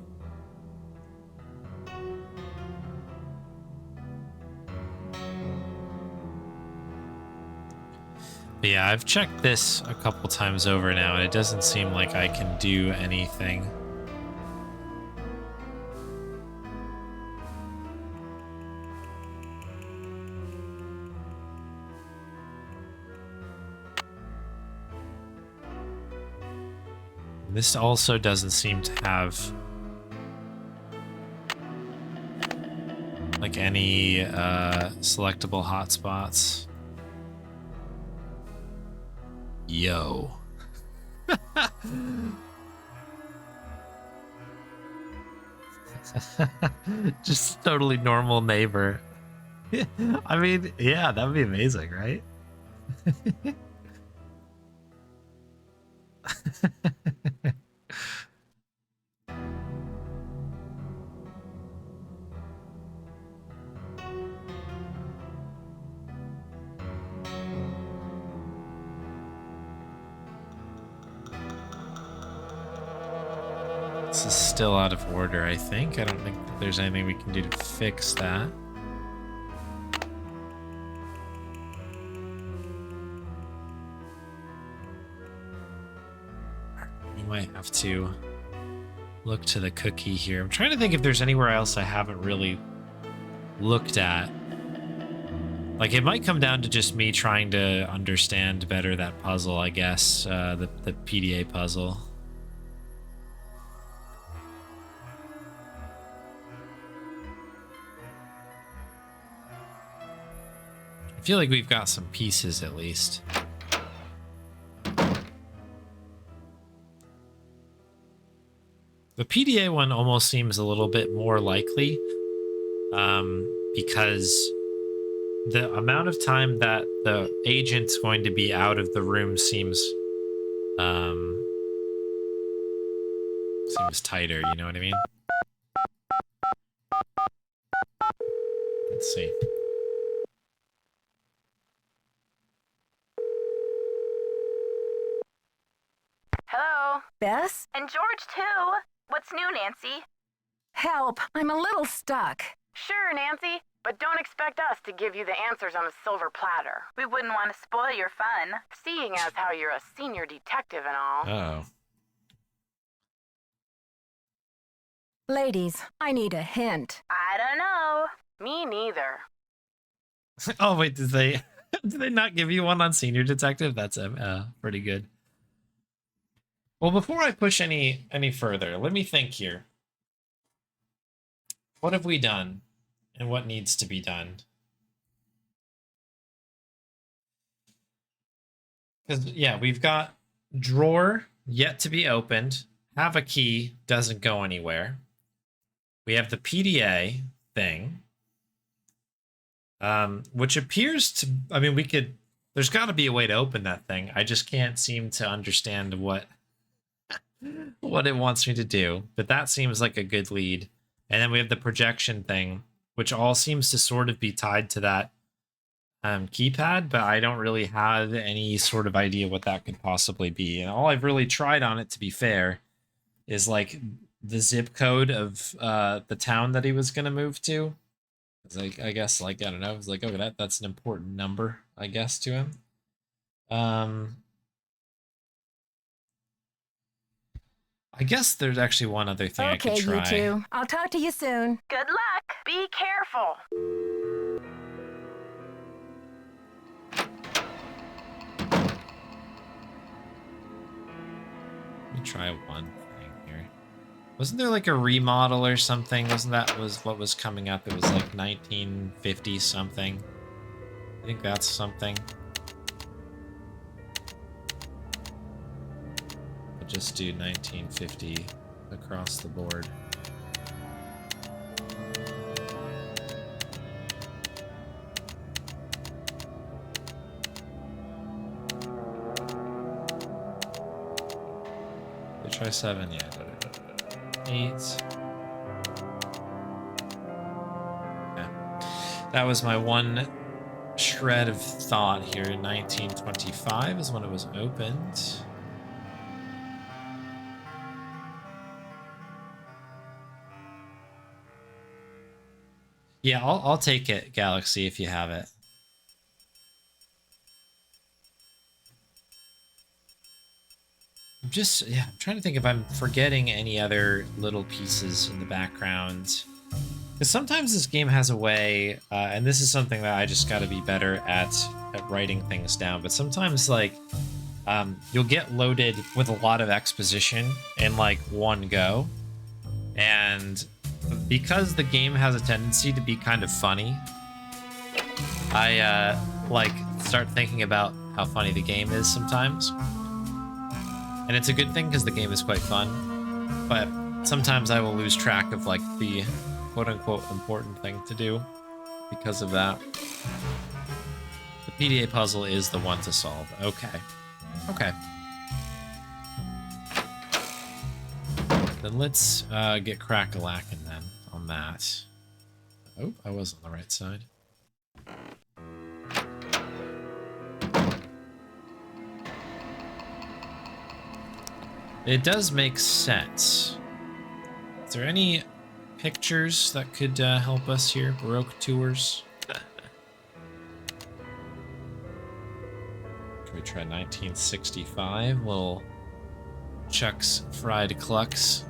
But yeah, I've checked this a couple times over now, and it doesn't seem like I can do anything. This also doesn't seem to have like any selectable hotspots. Yo. Just totally normal neighbor. I mean, yeah, that'd be amazing, right? This is still out of order, I think. I don't think that there's anything we can do to fix that. We might have to look to the cookie here. I'm trying to think if there's anywhere else I haven't really looked at. Like, it might come down to just me trying to understand better that puzzle, I guess. The PDA puzzle. I feel like we've got some pieces at least. The PDA one almost seems a little bit more likely because the amount of time that the agent's going to be out of the room seems tighter, you know what I mean? Let's see. Hello? Bess? And George, too. What's new, Nancy? Help! I'm a little stuck. Sure, Nancy, but don't expect us to give you the answers on a silver platter. We wouldn't want to spoil your fun, seeing as how you're a senior detective and all. Uh-oh. Ladies, I need a hint. I don't know. Me neither. Oh, wait, did they not give you one on Senior Detective? That's pretty good. Well, before I push any further, let me think here. What have we done, and what needs to be done? Because, yeah, we've got drawer yet to be opened, have a key, doesn't go anywhere. We have the PDA thing, which appears to, I mean, there's got to be a way to open that thing. I just can't seem to understand what it wants me to do, but that seems like a good lead. And then we have the projection thing, which all seems to sort of be tied to that keypad, but I don't really have any sort of idea what that could possibly be. And all I've really tried on it, to be fair, is like the zip code of the town that he was going to move to. It's like, I guess, like, I don't know, it's like, oh, that's an important number, I guess, to him. I guess there's actually one other thing I could try. Okay, you two. I'll talk to you soon. Good luck. Be careful. Let me try one thing here. Wasn't there like a remodel or something? Wasn't that what was coming up? It was like 1950 something. I think that's something. We'll just do 1950 across the board. Try 7, yeah. 8. Yeah. That was my one shred of thought here. 1925 is when it was opened. Yeah, I'll take it, Galaxy, if you have it. I'm trying to think if I'm forgetting any other little pieces in the background. Because sometimes this game has a way, and this is something that I just got to be better at writing things down. But sometimes, like, you'll get loaded with a lot of exposition in like one go, and because the game has a tendency to be kind of funny, I like start thinking about how funny the game is sometimes. And it's a good thing because the game is quite fun, but sometimes I will lose track of like the quote-unquote important thing to do because of that. The PDA puzzle is the one to solve. Okay. Okay. Then let's get crack-a-lackin' then on that. Oh, I was on the right side. It does make sense. Is there any pictures that could help us here? Baroque tours? Can we try 1965? Little Chuck's Fried Clucks.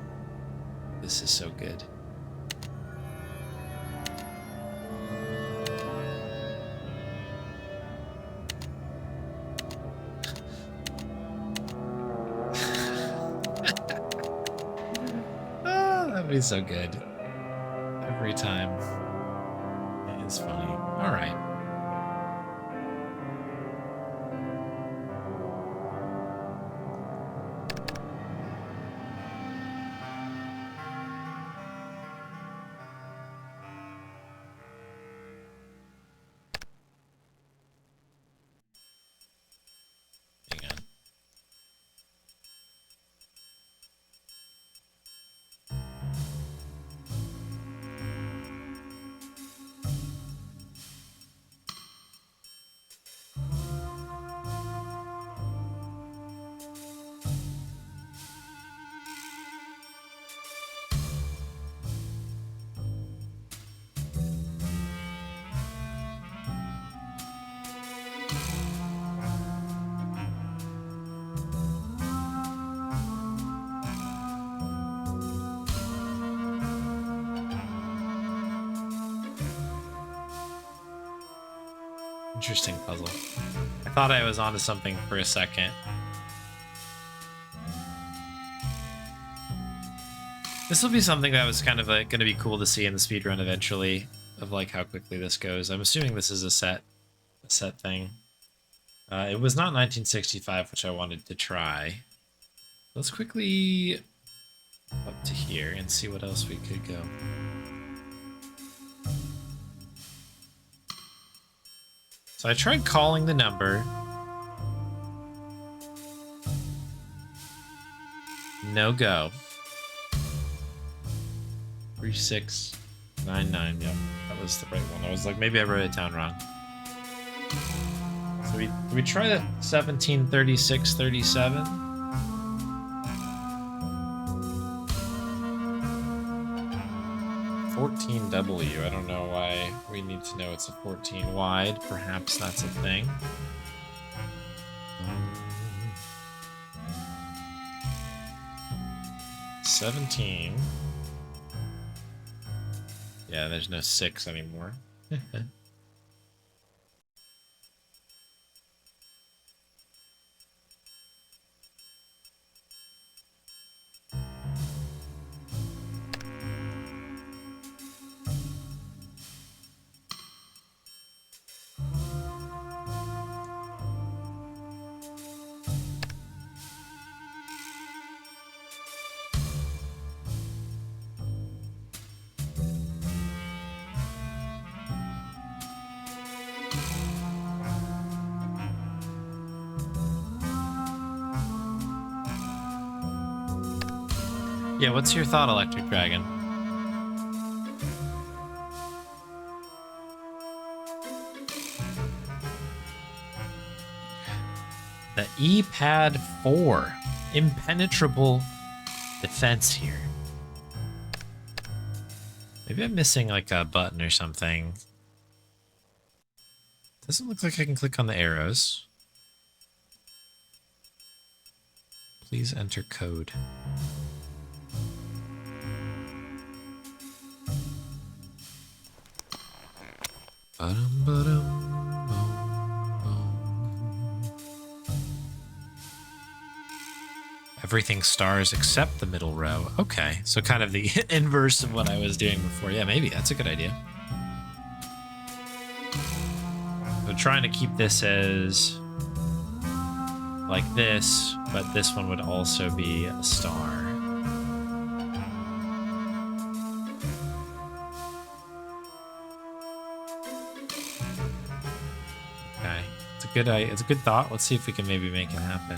This is so good. That'd be so good. Every time. It is funny. All right. Interesting puzzle. I thought I was onto something for a second. This will be something that was kind of going to be cool to see in the speedrun eventually, of like how quickly this goes. I'm assuming this is a set thing. It was not 1965, which I wanted to try. Let's quickly up to here and see what else we could go. So I tried calling the number. No go. 3699. Yep, that was the right one. I was like, maybe I wrote it down wrong. So we try that 173637. 14W. I don't know why we need to know it's a 14 wide. Perhaps that's a thing. $17. Yeah, there's no 6 anymore. Yeah, what's your thought, Electric Dragon? The E-Pad 4. Impenetrable defense here. Maybe I'm missing like a button or something. Doesn't look like I can click on the arrows. Please enter code. Ba-dum, ba-dum, boom, boom. Everything stars except the middle row. Okay, so kind of the inverse of what I was doing before. Yeah, maybe that's a good idea. So trying to keep this as like this, but this one would also be a star. Okay, it's a good thought. Let's see if we can maybe make it happen.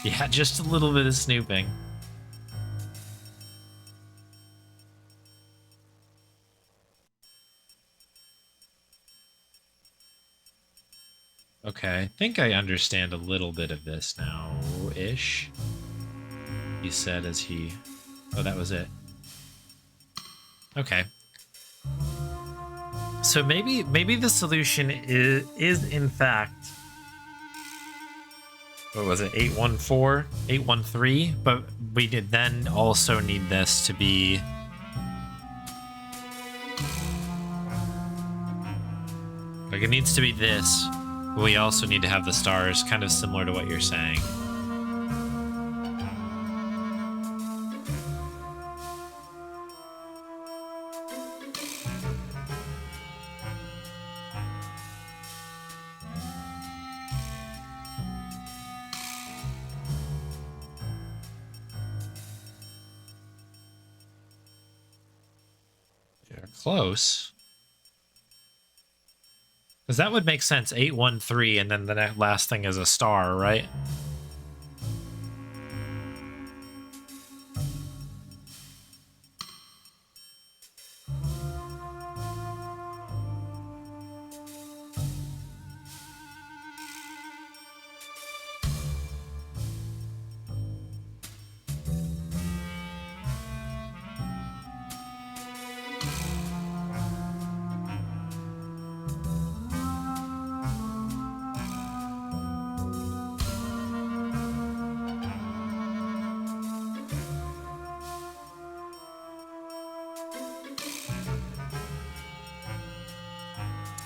Yeah, just a little bit of snooping. Okay, I think I understand a little bit of this now-ish. He said as he... Oh, that was it. Okay. So maybe the solution is in fact... What was it? 814? 813? But we did then also need this to be... Like, it needs to be this. We also need to have the stars, kind of similar to what you're saying. You're close. Because that would make sense, 813, and then the last thing is a star, right?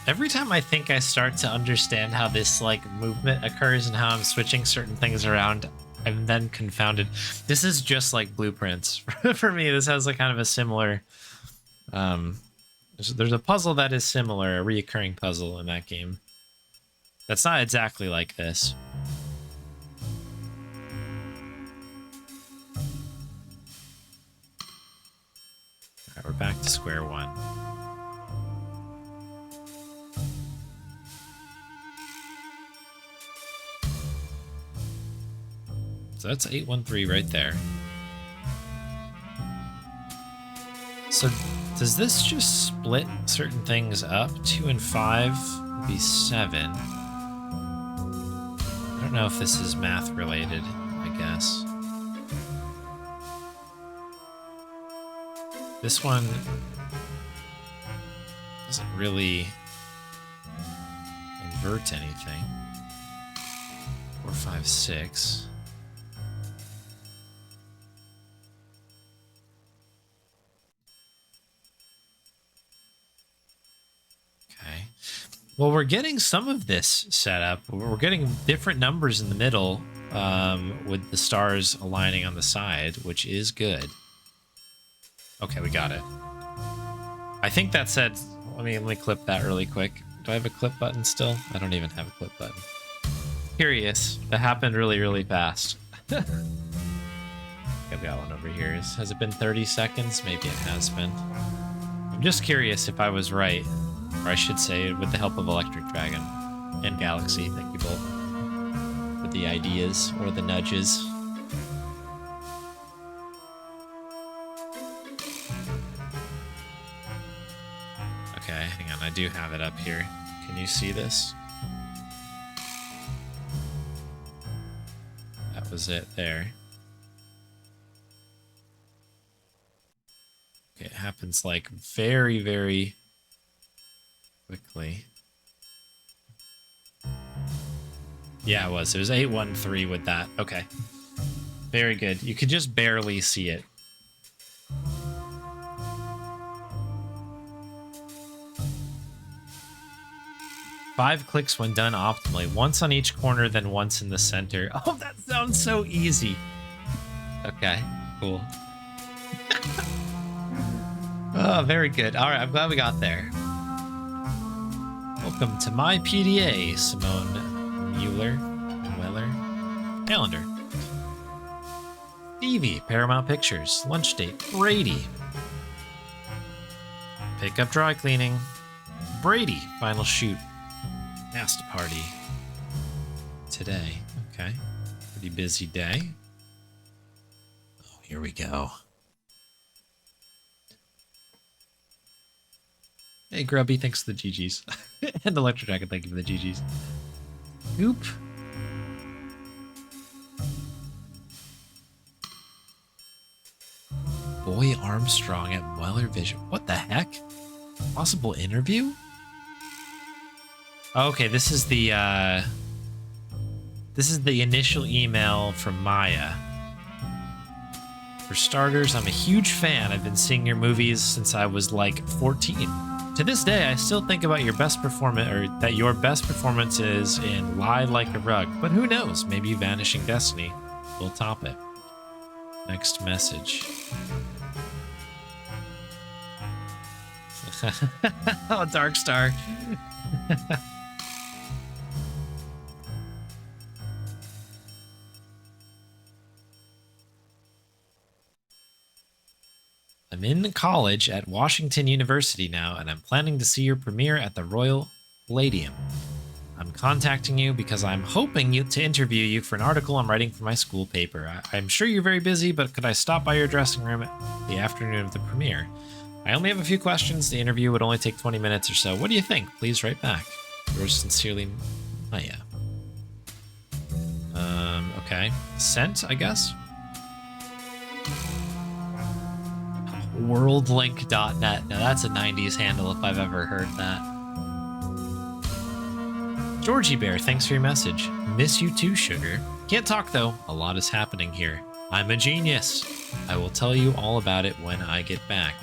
Every time I think I start to understand how this like movement occurs and how I'm switching certain things around, I'm then confounded. This is just like Blueprints for me. This has like kind of a similar there's a puzzle that is similar, a reoccurring puzzle in that game. That's not exactly like this. All right, we're back to square one. So that's 813 right there. So does this just split certain things up? 2 and 5 would be 7. I don't know if this is math related, I guess. This one doesn't really invert anything. 4, 5, 6. Well, we're getting some of this set up. We're getting different numbers in the middle with the stars aligning on the side, which is good. Okay, we got it. I think that said, let me clip that really quick. Do I have a clip button still? I don't even have a clip button. Curious. That happened really, really fast. I've got one over here. Has it been 30 seconds? Maybe it has been. I'm just curious if I was right. Or I should say, with the help of Electric Dragon and Galaxy, thank you both for the ideas or the nudges. Okay, hang on, I do have it up here. Can you see this? That was it there. Okay, it happens like very, very quickly. Yeah, it was. It was 813 with that. Okay. Very good. You could just barely see it. Five clicks when done optimally. Once on each corner, then once in the center. Oh, that sounds so easy. Okay, cool. Oh, very good. All right, I'm glad we got there. Welcome to my PDA, Simone Weller. Calendar. Stevie, Paramount Pictures. Lunch date, Brady. Pick up dry cleaning. Brady, final shoot. Master party. Today. Okay. Pretty busy day. Oh, here we go. Hey, Grubby, thanks for the GGs. And Electro Dragon, thank you for the GGs. Oop. Boy Armstrong at Weller Vision. What the heck? Possible interview? Okay, this is the initial email from Maya. For starters, I'm a huge fan. I've been seeing your movies since I was like 14. To this day, I still think about your best performance, or that your best performance is in Lie Like a Rug. But who knows? Maybe Vanishing Destiny will top it. Next message. Oh, Dark Star. I'm in college at Washington University now, and I'm planning to see your premiere at the Royal Palladium. I'm contacting you because I'm hoping to interview you for an article I'm writing for my school paper. I'm sure you're very busy, but could I stop by your dressing room the afternoon of the premiere? I only have a few questions. The interview would only take 20 minutes or so. What do you think? Please write back. Yours sincerely, Maya. Okay. Sent, I guess? Worldlink.net. Now that's a 90s handle if I've ever heard that. Georgie Bear, thanks for your message. Miss you too, sugar. Can't talk though. A lot is happening here. I'm a genius. I will tell you all about it when I get back.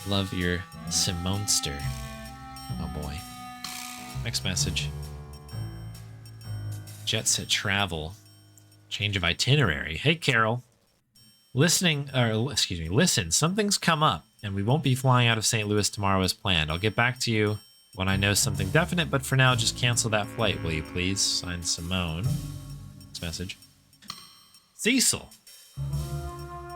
Love your Simonster. Oh boy. Next message. Jet Set Travel. Change of itinerary. Hey, Carol. Listen, something's come up, and we won't be flying out of St. Louis tomorrow as planned. I'll get back to you when I know something definite, but for now, just cancel that flight, will you please? Signed, Simone. Next message. Cecil.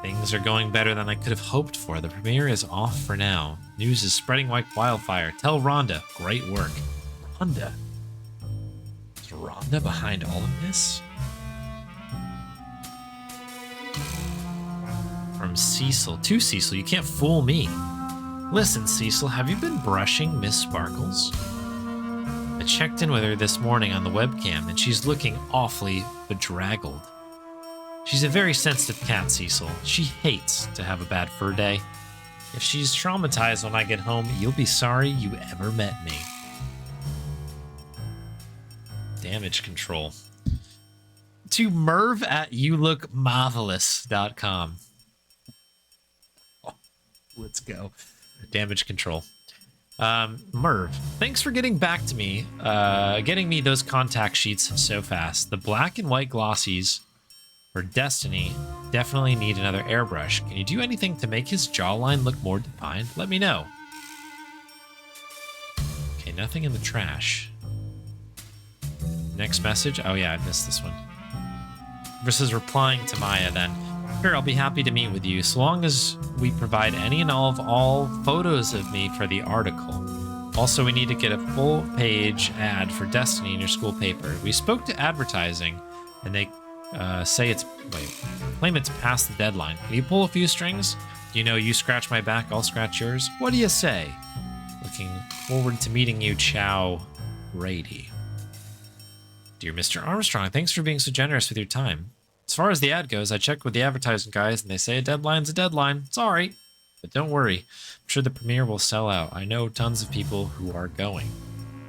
Things are going better than I could have hoped for. The premiere is off for now. News is spreading like wildfire. Tell Rhonda. Great work. Rhonda? Is Rhonda behind all of this? From Cecil. To Cecil, you can't fool me. Listen, Cecil, have you been brushing Miss Sparkles? I checked in with her this morning on the webcam, and she's looking awfully bedraggled. She's a very sensitive cat, Cecil. She hates to have a bad fur day. If she's traumatized when I get home, you'll be sorry you ever met me. Damage control. To Merv at youlookmarvelous.com. Oh, let's go. Damage control. Merv, thanks for getting back to me, getting me those contact sheets so fast. The black and white glossies for Destiny definitely need another airbrush. Can you do anything to make his jawline look more defined? Let me know. Okay, nothing in the trash. Next message. Oh yeah, I missed this one. Versus replying to Maya then. Sure, I'll be happy to meet with you, so long as we provide any and all photos of me for the article. Also, we need to get a full-page ad for Destiny in your school paper. We spoke to advertising, and they claim it's past the deadline. Can you pull a few strings? You know, you scratch my back, I'll scratch yours. What do you say? Looking forward to meeting you, Chow Brady. Dear Mr. Armstrong, thanks for being so generous with your time. As far as the ad goes, I checked with the advertising guys, and they say a deadline's a deadline. Sorry. But don't worry. I'm sure the premiere will sell out. I know tons of people who are going.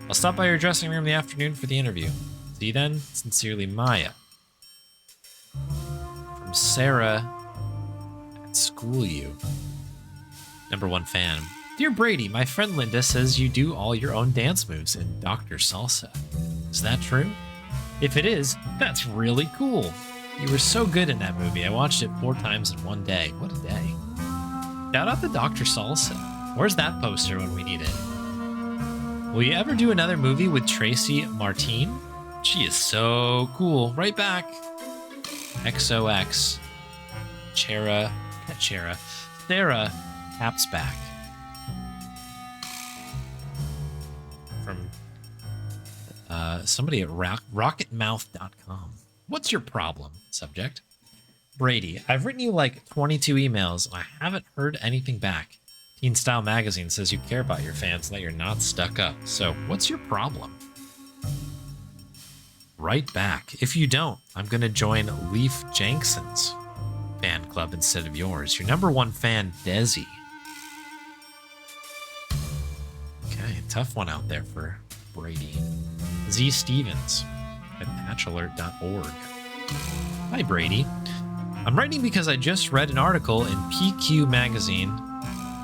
I'll stop by your dressing room in the afternoon for the interview. See you then. Sincerely, Maya. From Sarah at School U. #1 fan. Dear Brady, my friend Linda says you do all your own dance moves in Dr. Salsa. Is that true? If it is, that's really cool. You were so good in that movie. I watched it 4 times in one day. What a day. Shout out to Dr. Salsa. Where's that poster when we need it? Will you ever do another movie with Tracy Martin? She is so cool. Right back. XOX. Sarah taps back. From somebody at rocketmouth.com. What's your problem? Subject. Brady, I've written you like 22 emails and I haven't heard anything back. Teen Style Magazine says you care about your fans and that you're not stuck up. So what's your problem? Right back. If you don't, I'm going to join Leif Jenkson's fan club instead of yours. Your #1 fan, Desi. Okay, tough one out there for Brady. Z Stevens at patchalert.org. Hi, Brady. I'm writing because I just read an article in PQ Magazine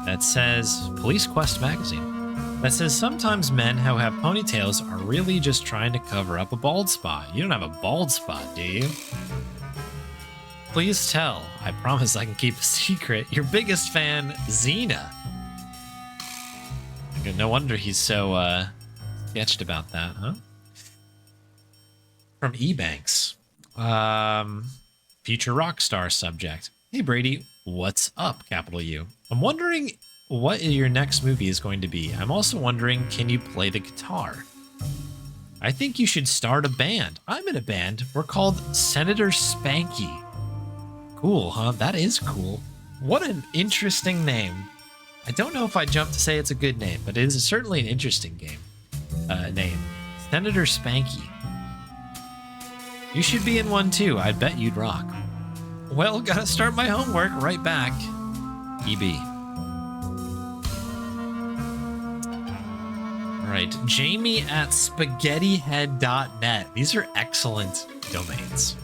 that says, Police Quest Magazine, that says sometimes men who have ponytails are really just trying to cover up a bald spot. You don't have a bald spot, do you? Please tell. I promise I can keep a secret. Your biggest fan, Xena. No wonder he's so sketched about that, huh? From Ebanks. Future rock star subject. Hey, Brady, what's up, capital U? I'm wondering what your next movie is going to be. I'm also wondering, can you play the guitar? I think you should start a band. I'm in a band. We're called Senator Spanky. Cool, huh? That is cool. What an interesting name. I don't know if I jump to say it's a good name, but it is certainly an interesting name. Senator Spanky. You should be in one too. I bet you'd rock. Well, gotta start my homework. Right back. EB. All right, Jamie at spaghettihead.net. These are excellent domains.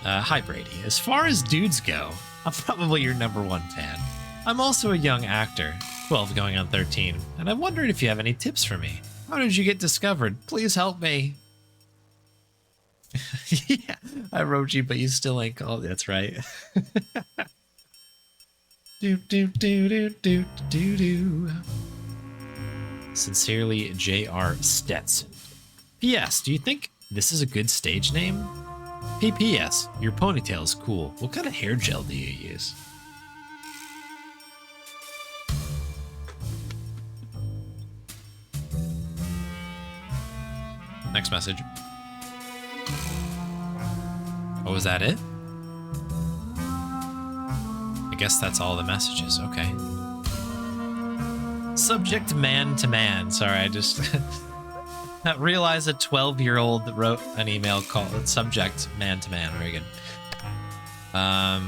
Hi, Brady. As far as dudes go, I'm probably your #1 fan. I'm also a young actor, 12 going on 13, and I wondered if you have any tips for me. How did you get discovered? Please help me. Yeah, I wrote you, but you still ain't called. That's right. do. Sincerely, J.R. Stetson. P.S. Do you think this is a good stage name? P.P.S. Your ponytail is cool. What kind of hair gel do you use? Next message. Oh, is that it? I guess that's all the messages. Okay. Subject man to man. Sorry, I just realized a 12-year-old wrote an email called subject man to man. Very good. All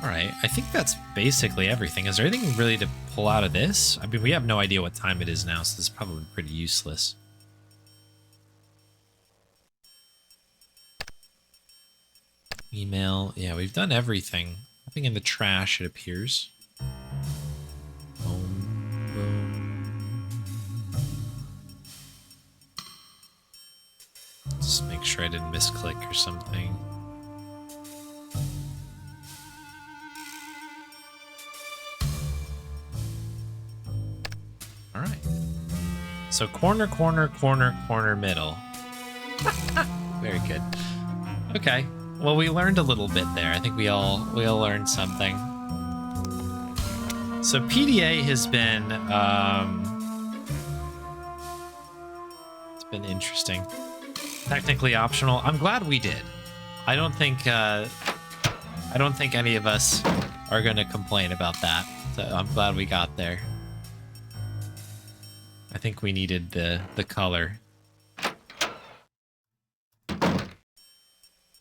right. I think that's basically everything. Is there anything really to pull out of this? I mean, we have no idea what time it is now, so this is probably pretty useless. Email. Yeah, we've done everything. Nothing in the trash, it appears. Boom. Just make sure I didn't misclick or something. All right. So corner, middle. Very good. Okay. Well, we learned a little bit there. I think we all learned something. So PDA has been it's been interesting. Technically optional. I'm glad we did. I don't think any of us are going to complain about that. So I'm glad we got there. I think we needed the color.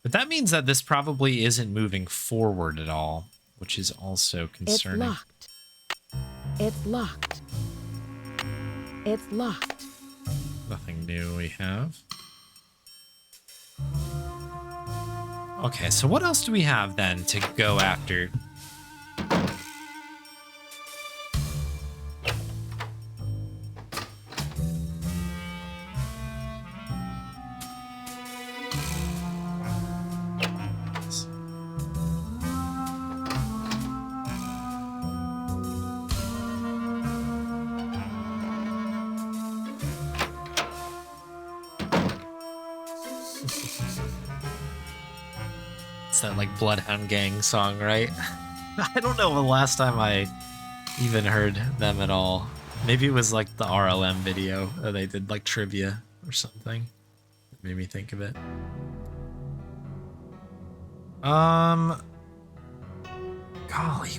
But that means that this probably isn't moving forward at all, which is also concerning. It's locked. It's locked. It's locked. Nothing new we have. Okay, so what else do we have then to go after? It's that like Bloodhound Gang song, right? I don't know the last time I even heard them at all. Maybe it was like the RLM video, or they did like trivia or something. It made me think of it. Golly,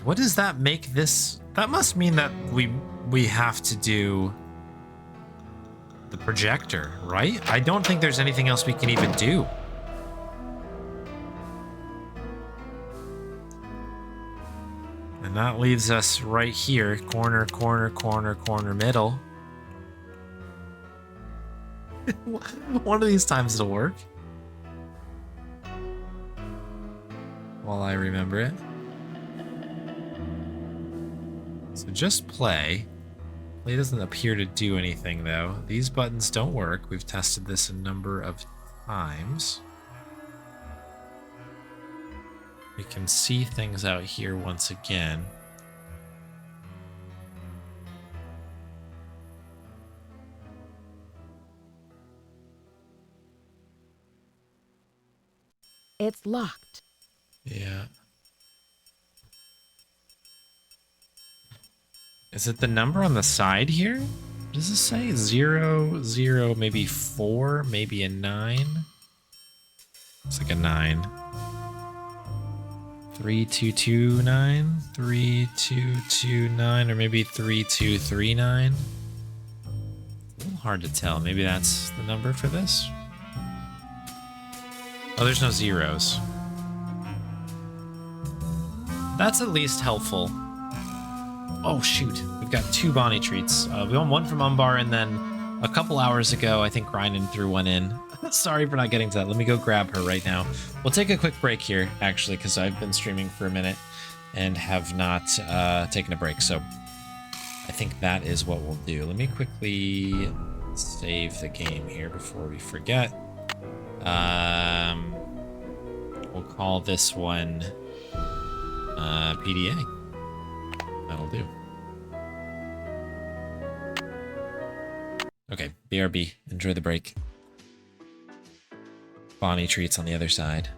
what does that make this? That must mean that we have to do the projector, right? I don't think there's anything else we can even do. And that leaves us right here, corner, corner, corner, corner, middle. One of these times it'll work. While I remember it. So just play. Play doesn't appear to do anything though. These buttons don't work. We've tested this a number of times. We can see things out here once again. It's locked. Yeah. Is it the number on the side here? Does it say 0, 0, maybe 4, maybe a 9? It's like a 9. 3229, 3229, or maybe 3239. A little hard to tell. Maybe that's the number for this. Oh, there's no zeros. That's at least helpful. Oh shoot, we've got 2 Bonnie treats. We won one from Umbar, and then a couple hours ago, I think Ryan threw one in. Sorry for not getting to that. Let me go grab her right now. We'll take a quick break here, actually, because I've been streaming for a minute and have not taken a break. So I think that is what we'll do. Let me quickly save the game here before we forget. We'll call this one PDA. That'll do. Okay, BRB. Enjoy the break. Bonnie treats on the other side.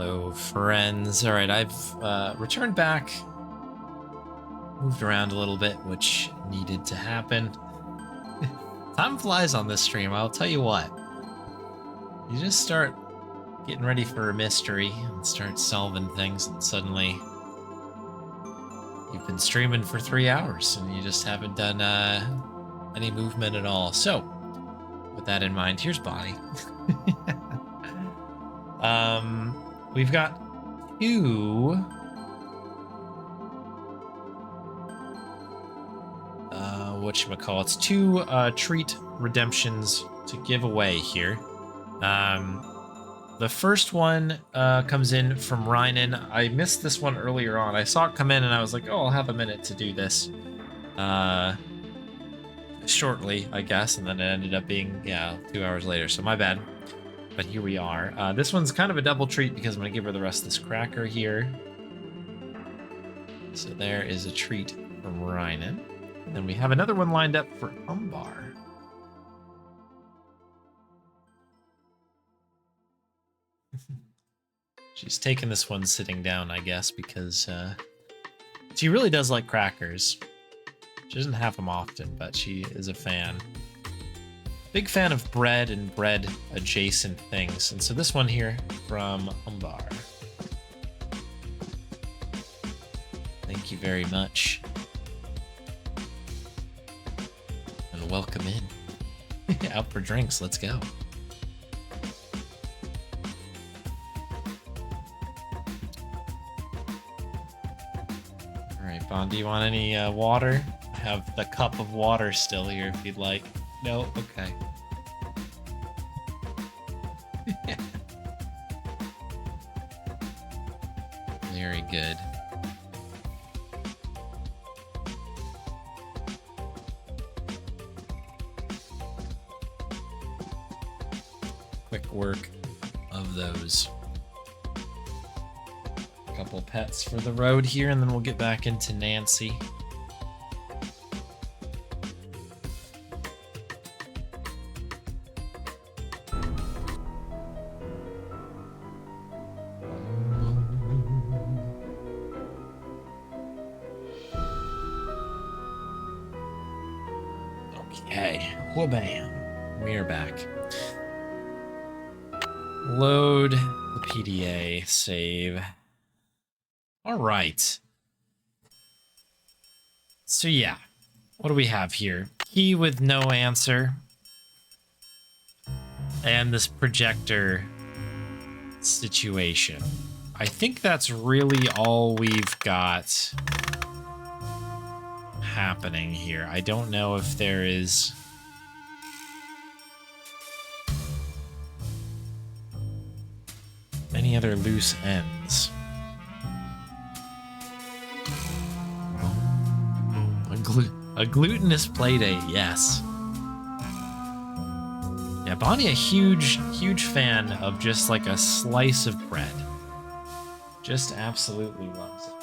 Hello, friends. All right, I've returned back. Moved around a little bit, which needed to happen. Time flies on this stream, I'll tell you what. You just start getting ready for a mystery and start solving things, and suddenly you've been streaming for 3 hours and you just haven't done any movement at all. So, with that in mind, here's Bonnie. We've got 2 whatchamacallits, 2 treat redemptions to give away here. The first one comes in from Rynan. I missed this one earlier on. I saw it come in and I was like, oh, I'll have a minute to do this shortly, I guess, and then it ended up being 2 hours later, so my bad. But here we are. This one's kind of a double treat because I'm gonna give her the rest of this cracker here. So there is a treat from Rynan. And then we have another one lined up for Umbar. She's taking this one sitting down, I guess, because she really does like crackers. She doesn't have them often, but she is a fan. Big fan of bread and bread adjacent things. And so this one here from Umbar. Thank you very much. And welcome in. Out for drinks, let's go. Alright, Bond, do you want any water? I have the cup of water still here if you'd like. No? Okay. Very good. Quick work of those. A couple pets for the road here, and then we'll get back into Nancy. Okay, well, bam, we are back. Load the PDA, save. All right. So yeah, what do we have here? Key with no answer. And this projector situation. I think that's really all we've got happening here. I don't know if there is any other loose ends. A glutinous playdate, yes. Yeah, Bonnie, a huge fan of just like a slice of bread. Just absolutely loves it.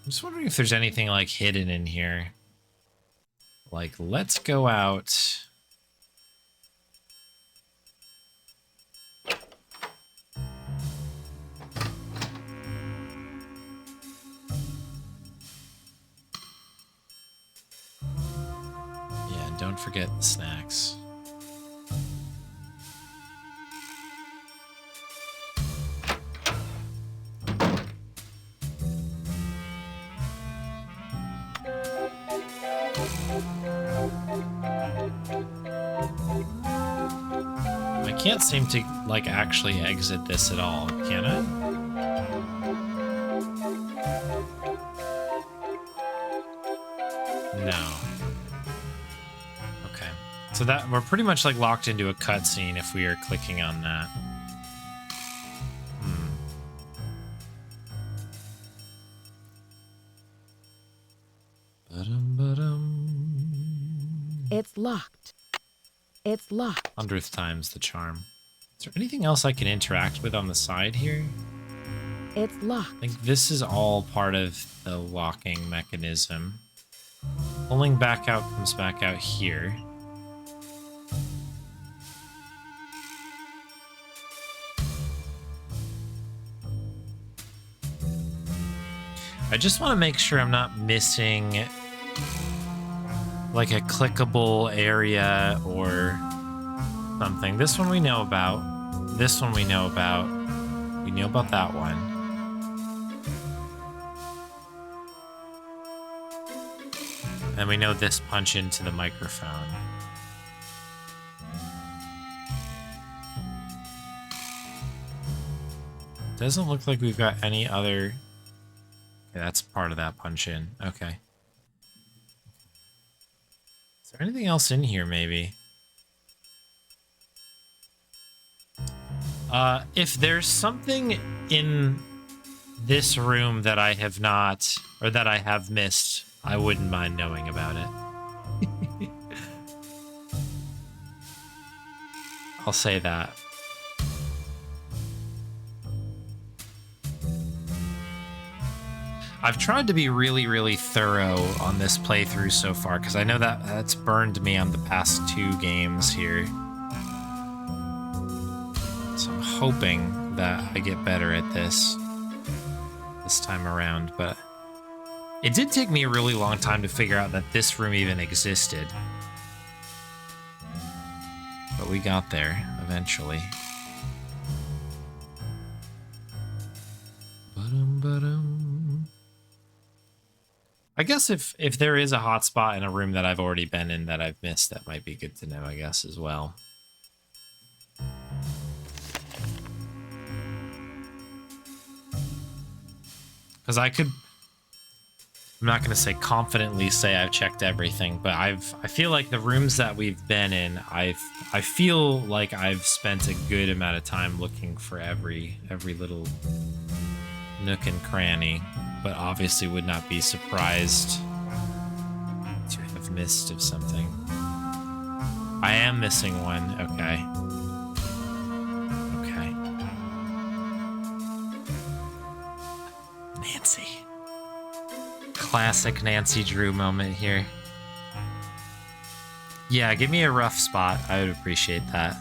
I'm just wondering if there's anything like hidden in here. Like, let's go out. Yeah, don't forget the snacks. I can't seem to, like, actually exit this at all, can I? No. Okay. So that, we're pretty much, like, locked into a cutscene if we are clicking on that. It's locked. It's locked. 100th time's the charm. Is there anything else I can interact with on the side here? It's locked. I think this is all part of the locking mechanism. Pulling back out comes back out here. I just want to make sure I'm not missing like a clickable area or something. This one we know about. This one we know about. We know about that one. And we know this punch into the microphone. Doesn't look like we've got any other... Okay, that's part of that punch in. Okay. Is there anything else in here, maybe? If there's something in this room that I have not, or that I have missed, I wouldn't mind knowing about it. I'll say that. I've tried to be really, really thorough on this playthrough so far, because I know that that's burned me on the past 2 games here. So I'm hoping that I get better at this time around, but it did take me a really long time to figure out that this room even existed. But we got there eventually. I guess if there is a hotspot in a room that I've already been in that I've missed, that might be good to know, I guess, as well. Because I'm not going to say confidently say I've checked everything, but I feel like the rooms that we've been in, I feel like I've spent a good amount of time looking for every little nook and cranny, but obviously would not be surprised to have missed of something. I am missing one, okay. Nancy. Classic Nancy Drew moment here. Yeah, give me a rough spot. I would appreciate that.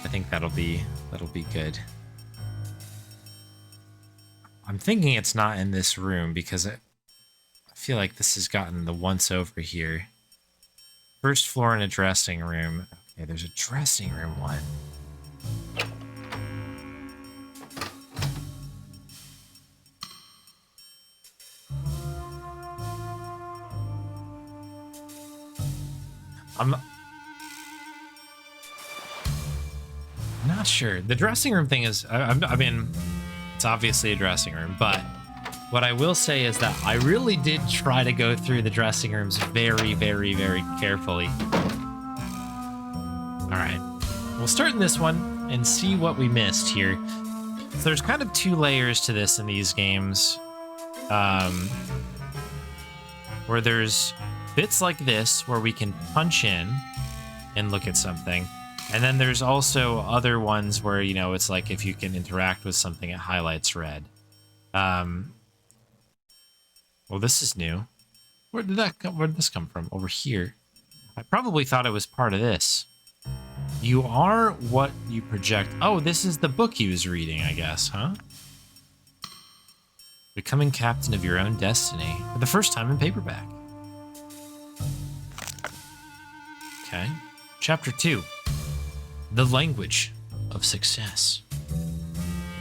I think that'll be good. I'm thinking it's not in this room because I feel like this has gotten the once over here. First floor in a dressing room. Okay, there's a dressing room one. I'm not sure. The dressing room thing is, I mean, it's obviously a dressing room, but what I will say is that I really did try to go through the dressing rooms very, very, very carefully. All right, we'll start in this one and see what we missed here. So there's kind of 2 layers to this in these games, where there's bits like this where we can punch in and look at something. And then there's also other ones where, you know, it's like if you can interact with something, it highlights red. Well, this is new. Where did this come from? Over here. I probably thought it was part of this. You are what you project. Oh, this is the book he was reading, I guess, huh? Becoming captain of your own destiny for the first time in paperback. Okay. Chapter 2. The language of success.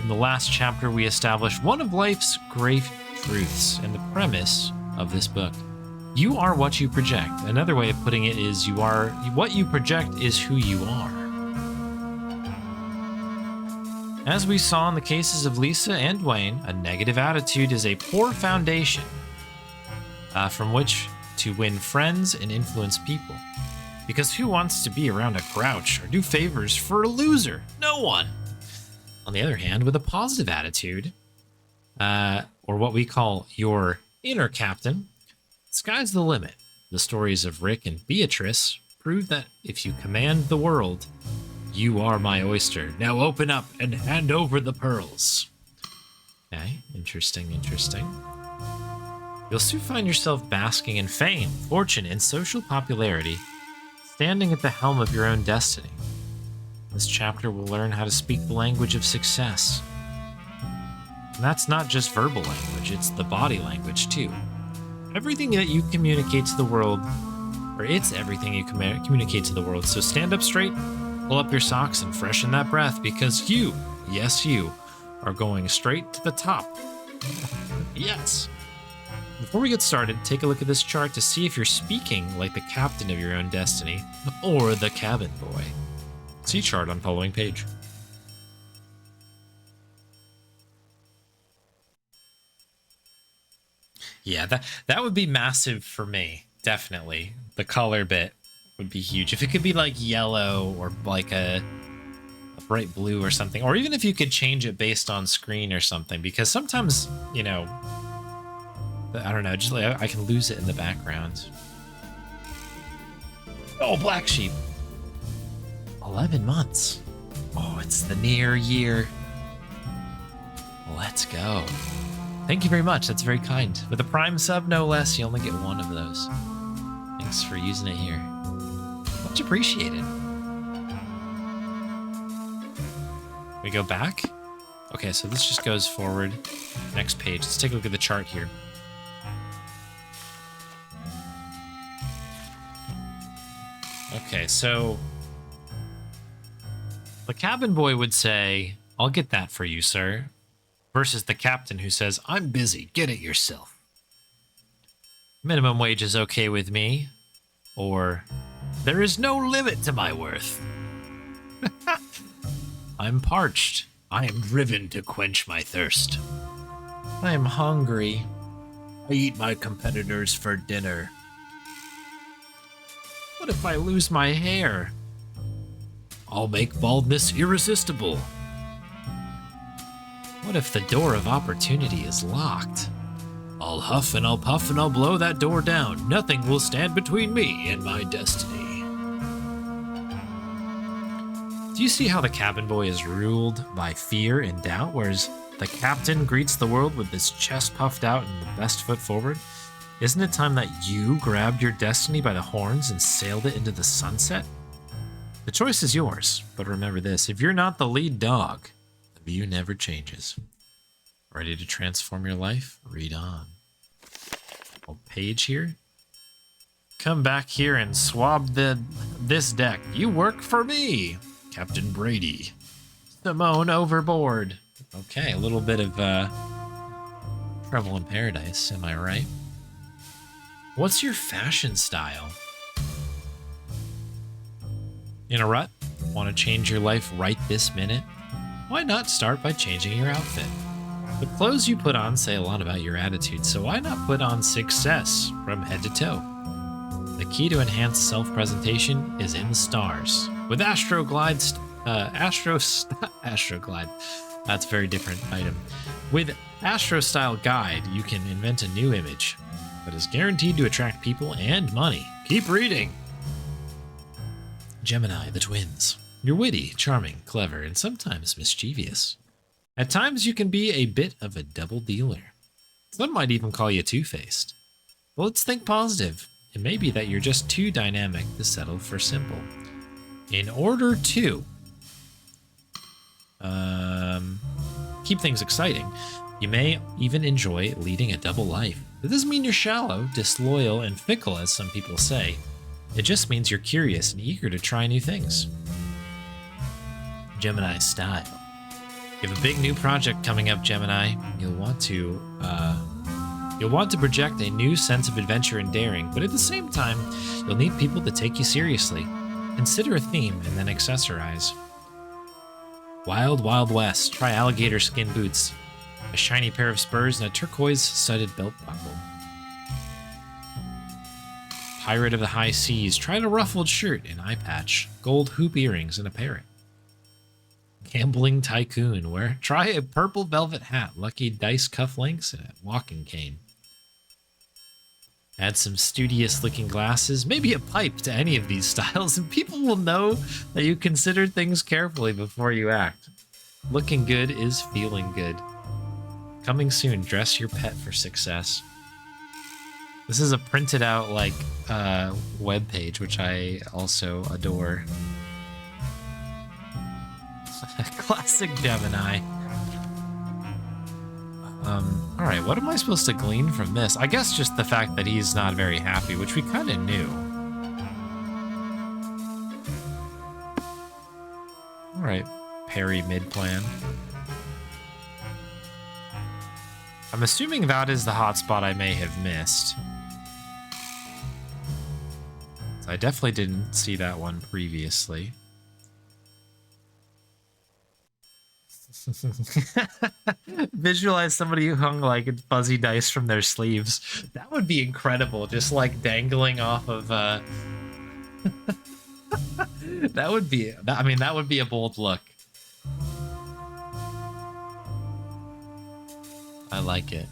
In the last chapter, we established one of life's great truths and the premise of this book. You are what you project. Another way of putting it is what you project is who you are. As we saw in the cases of Lisa and Dwayne, a negative attitude is a poor foundation from which to win friends and influence people. Because who wants to be around a grouch or do favors for a loser? No one. On the other hand, with a positive attitude, or what we call your inner captain, sky's the limit. The stories of Rick and Beatrice prove that if you command the world, you are my oyster. Now open up and hand over the pearls. Okay, interesting, interesting. You'll soon find yourself basking in fame, fortune, and social popularity, standing at the helm of your own destiny. This chapter will learn how to speak the language of success. And that's not just verbal language, it's the body language too. Everything that you communicate to the world, or it's everything you communicate to the world. So stand up straight, pull up your socks, and freshen that breath, because you, yes you, are going straight to the top. Yes. Before we get started, take a look at this chart to see if you're speaking like the captain of your own destiny, or the cabin boy. See chart on following page. Yeah, that would be massive for me, definitely. The color bit would be huge. If it could be like yellow or like a bright blue or something, or even if you could change it based on screen or something, because sometimes, you know, I don't know, just like I can lose it in the background. Oh, Black Sheep. 11 months. Oh, it's the near year. Let's go. Thank you very much. That's very kind. With a Prime sub, no less, you only get one of those. Thanks for using it here. Much appreciated. We go back? Okay, so this just goes forward. Next page. Let's take a look at the chart here. Okay, so the cabin boy would say, "I'll get that for you, sir," versus the captain who says, "I'm busy, get it yourself." Minimum wage is okay with me, or there is no limit to my worth. I'm parched. I am driven to quench my thirst. I am hungry. I eat my competitors for dinner. What if I lose my hair? I'll make baldness irresistible. What if the door of opportunity is locked? I'll huff and I'll puff and I'll blow that door down. Nothing will stand between me and my destiny. Do you see how the cabin boy is ruled by fear and doubt, whereas the captain greets the world with his chest puffed out and the best foot forward? Isn't it time that you grabbed your destiny by the horns and sailed it into the sunset? The choice is yours, but remember this: if you're not the lead dog, the view never changes. Ready to transform your life? Read on. Old page here. Come back here and swab this deck. You work for me, Captain Brady. Simone overboard. Okay, a little bit of trouble in paradise, am I right? What's your fashion style? In a rut? Want to change your life right this minute? Why not start by changing your outfit? The clothes you put on say a lot about your attitude, so why not put on success from head to toe? The key to enhanced self-presentation is in the stars. With Astroglide, Astroglide, that's a very different item. With Astrostyle Guide, you can invent a new image that is guaranteed to attract people and money. Keep reading. Gemini, the twins. You're witty, charming, clever, and sometimes mischievous. At times you can be a bit of a double dealer. Some might even call you two-faced. But let's think positive. It may be that you're just too dynamic to settle for simple. In order to keep things exciting, you may even enjoy leading a double life. It doesn't mean you're shallow, disloyal, and fickle, as some people say. It just means you're curious and eager to try new things. Gemini style. You have a big new project coming up, Gemini. You'll want to project a new sense of adventure and daring, but at the same time, you'll need people to take you seriously. Consider a theme and then accessorize. Wild Wild West. Try alligator skin boots, a shiny pair of spurs, and a turquoise studded belt buckle. Pirate of the High Seas. Try a ruffled shirt, an eye patch, gold hoop earrings, and a parrot. Gambling tycoon. Try a purple velvet hat, lucky dice cufflinks, and a walking cane. Add some studious looking glasses, maybe a pipe to any of these styles, and people will know that you considered things carefully before you act. Looking good is feeling good. Coming soon, dress your pet for success. This is a printed out like web page, which I also adore. Classic Gemini. All right, what am I supposed to glean from this? I guess just the fact that he's not very happy, which we kind of knew. All right, Perry mid-plan. I'm assuming that is the hotspot I may have missed. I definitely didn't see that one previously. Visualize somebody who hung like fuzzy dice from their sleeves. That would be incredible, just like dangling off of that would be, I mean, that would be a bold look. I like it.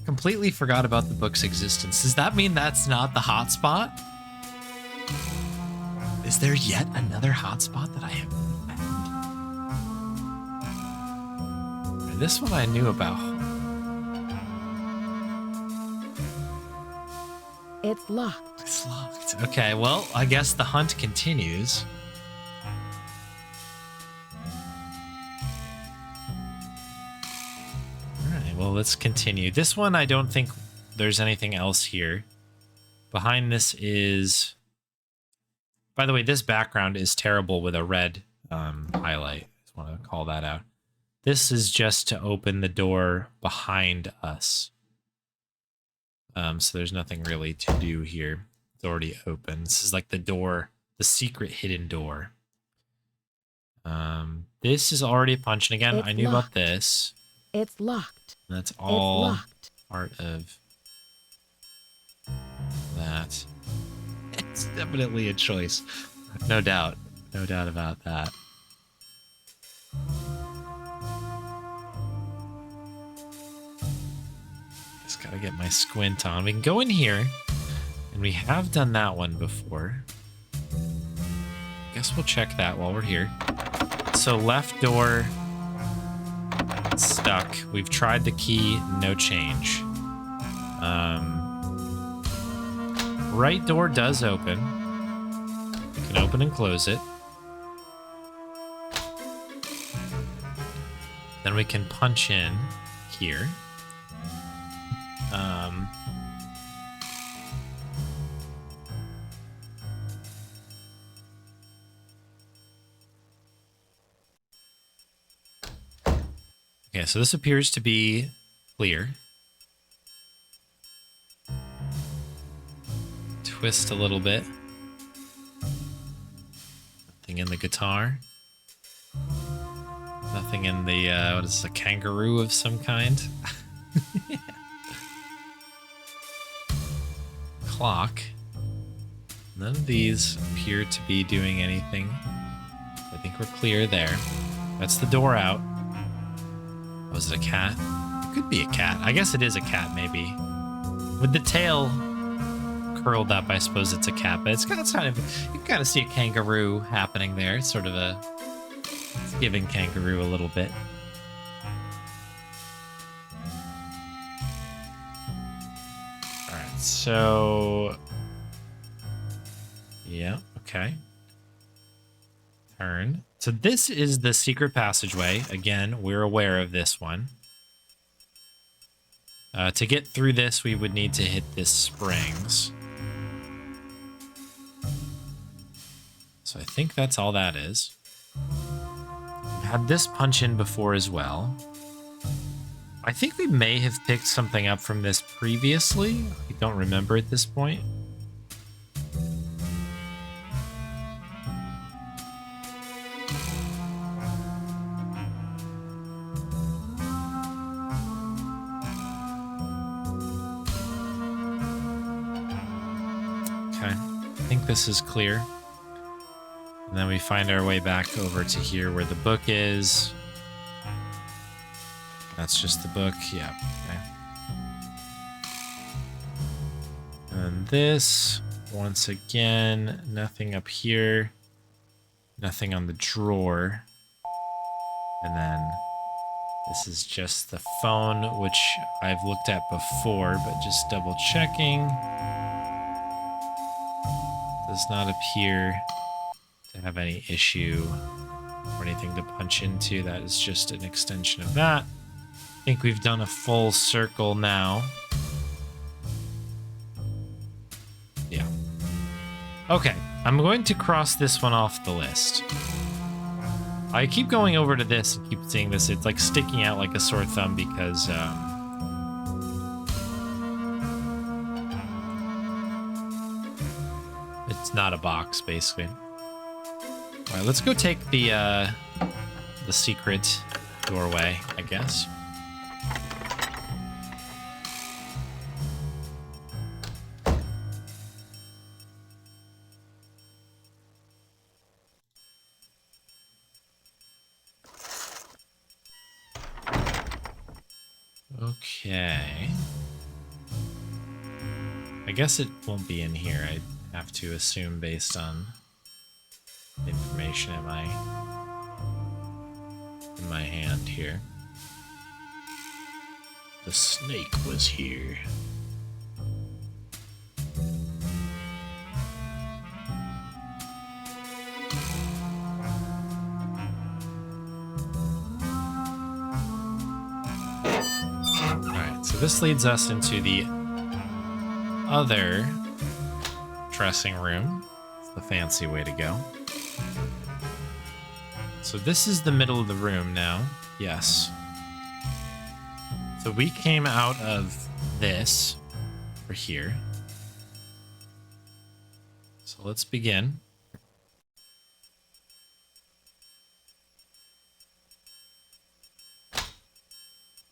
Completely forgot about the book's existence. Does that mean that's not the hotspot? Is there yet another hotspot that I haven't found? This one I knew about. It's locked. It's locked. Okay, well, I guess the hunt continues. Alright, well, let's continue. This one, I don't think there's anything else here. Behind this is... By the way, this background is terrible with a red highlight. Just want to call that out. This is just to open the door behind us. So there's nothing really to do here. It's already open. This is like the door, the secret hidden door. This is already a punch. And again, I knew about this. It's locked. That's all part of that. It's definitely a choice. No doubt. No doubt about that. Just gotta get my squint on. We can go in here, and we have done that one before. Guess we'll check that while we're here. So left door stuck. We've tried the key, no change. Right door does open. We can open and close it. Then we can punch in here. Okay, so this appears to be clear. Twist a little bit. Nothing in the guitar. Nothing in the, what is this, a kangaroo of some kind? Clock. None of these appear to be doing anything. I think we're clear there. That's the door out. Was it a cat? It could be a cat. I guess it is a cat, maybe. With the tail curled up, I suppose it's a cat, but it's kind of, you can kind of see a kangaroo happening there. It's sort of a, it's giving kangaroo a little bit. All right, so, yeah, okay. Turn. So this is the secret passageway. Again, we're aware of this one. To get through this, we would need to hit this springs. So I think that's all that is. We've had this punch in before as well. I think we may have picked something up from this previously. I don't remember at this point. Okay, I think this is clear. And then we find our way back over to here where the book is. That's just the book, yeah. Okay. And this, once again, nothing up here. Nothing on the drawer. And then this is just the phone, which I've looked at before, but just double checking. Does not appear to have any issue or anything to punch into. That is just an extension of that. I think we've done a full circle now. Yeah. Okay, I'm going to cross this one off the list. I keep going over to this and keep seeing this. It's like sticking out like a sore thumb because it's not a box, basically. All right, let's go take the secret doorway, I guess. Okay. I guess it won't be in here. I have to assume based on information in my hand here. The snake was here. This leads us into the other dressing room. It's the fancy way to go. So this is the middle of the room now. Yes. So we came out of this over here. So let's begin.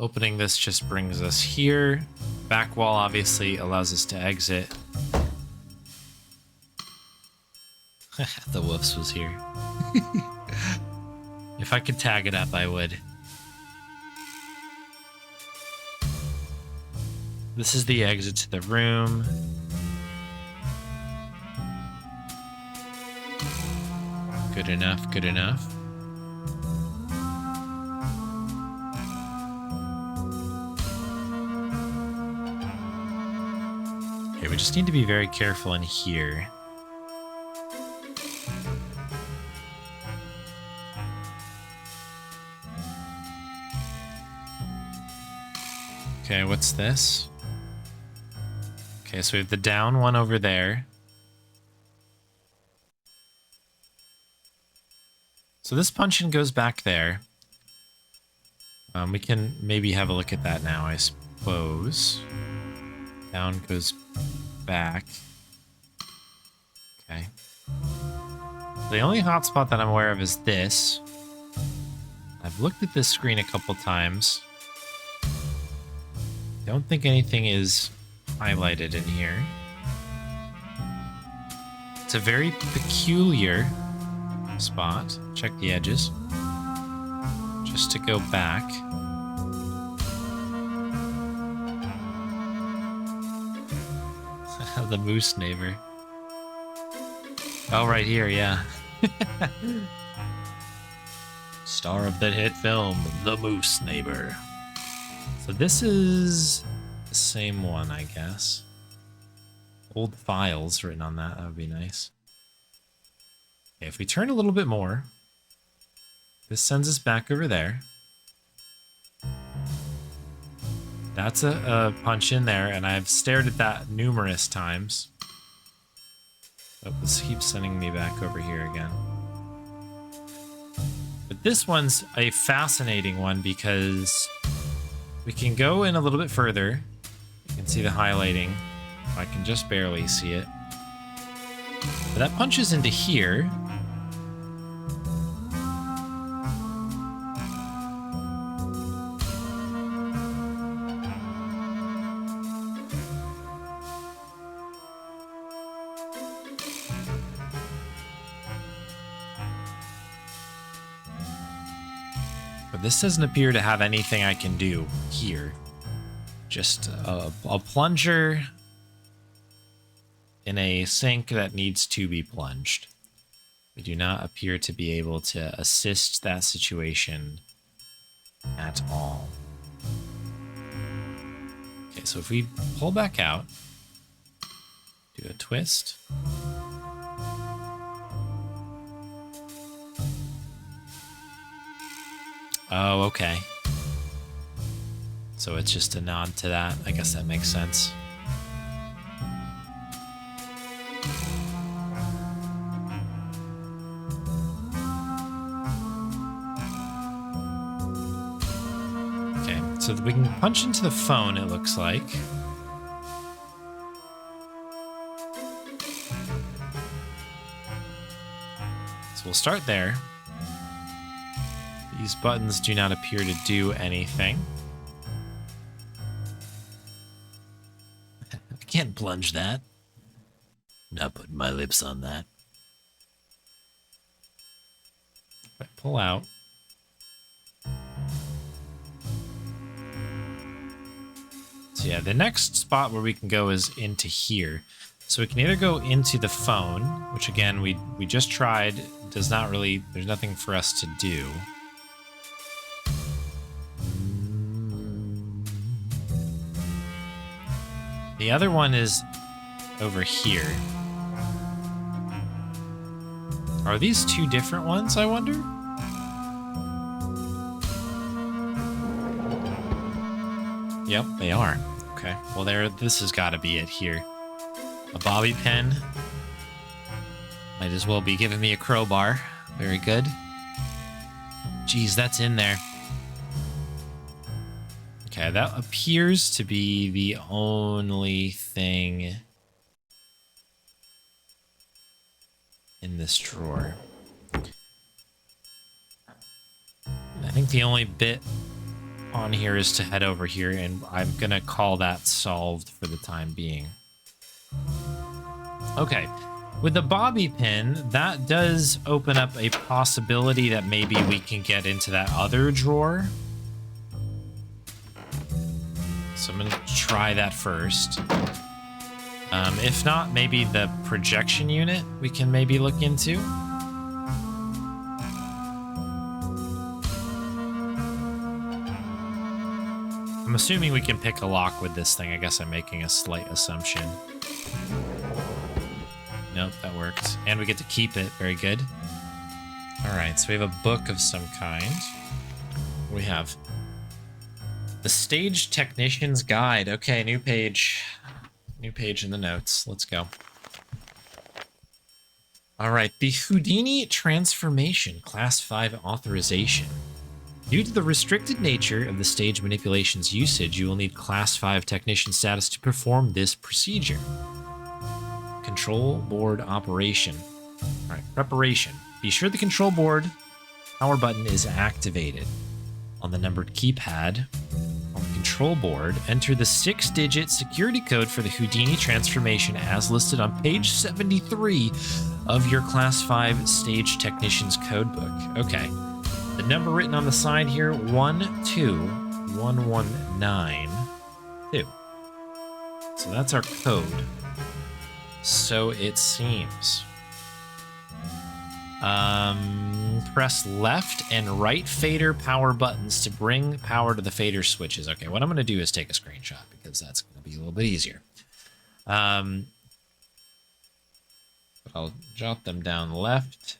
Opening this just brings us here. Back wall obviously allows us to exit. The Wolves was here. If I could tag it up, I would. This is the exit to the room. Good enough, good enough. Okay, we just need to be very careful in here. Okay, what's this? Okay, so we have the down one over there. So this punch-in goes back there. We can maybe have a look at that now, I suppose. Down goes back. Okay. The only hotspot that I'm aware of is this. I've looked at this screen a couple times. Don't think anything is highlighted in here. It's a very peculiar spot. Check the edges. Just to go back. The moose neighbor. Oh, right here, yeah. Star of the hit film, The Moose Neighbor. So this is the same one, I guess. Old files written on that. That would be nice. Okay, if we turn a little bit more, this sends us back over there. That's a punch in there, and I've stared at that numerous times. Oh, this keeps sending me back over here again. But this one's a fascinating one because we can go in a little bit further. You can see the highlighting. I can just barely see it. But that punches into here. But this doesn't appear to have anything I can do here. Just a plunger in a sink that needs to be plunged. We do not appear to be able to assist that situation at all. Okay, so if we pull back out, do a twist. Oh, okay. So it's just a nod to that. I guess that makes sense. Okay, so we can punch into the phone, it looks like. So we'll start there. These buttons do not appear to do anything. I can't plunge that. Not putting my lips on that. If I pull out. So yeah, the next spot where we can go is into here. So we can either go into the phone, which again, we just tried. Does not really, there's nothing for us to do. The other one is over here. Are these two different ones, I wonder? Yep, they are. Okay, well this has got to be it here. A bobby pin. Might as well be giving me a crowbar. Very good. Geez, that's in there. Okay, that appears to be the only thing in this drawer. I think the only bit on here is to head over here, and I'm gonna call that solved for the time being. Okay, with the bobby pin, that does open up a possibility that maybe we can get into that other drawer. So I'm going to try that first. If not, maybe the projection unit we can maybe look into. I'm assuming we can pick a lock with this thing. I guess I'm making a slight assumption. Nope, that worked. And we get to keep it. Very good. All right, so we have a book of some kind. We have the Stage Technician's Guide. Okay, new page. New page in the notes. Let's go. All right, the Houdini Transformation, Class 5 Authorization. Due to the restricted nature of the stage manipulation's usage, you will need Class 5 Technician status to perform this procedure. Control board operation. All right, preparation. Be sure the control board power button is activated. On the numbered keypad on the control board, enter the 6-digit security code for the Houdini transformation as listed on page 73 of your Class 5 Stage Technician's Codebook. Okay. The number written on the side here, 12119-2. So that's our code. So it seems. Press left and right fader power buttons to bring power to the fader switches. Okay, what I'm going to do is take a screenshot because that's going to be a little bit easier. But I'll jot them down left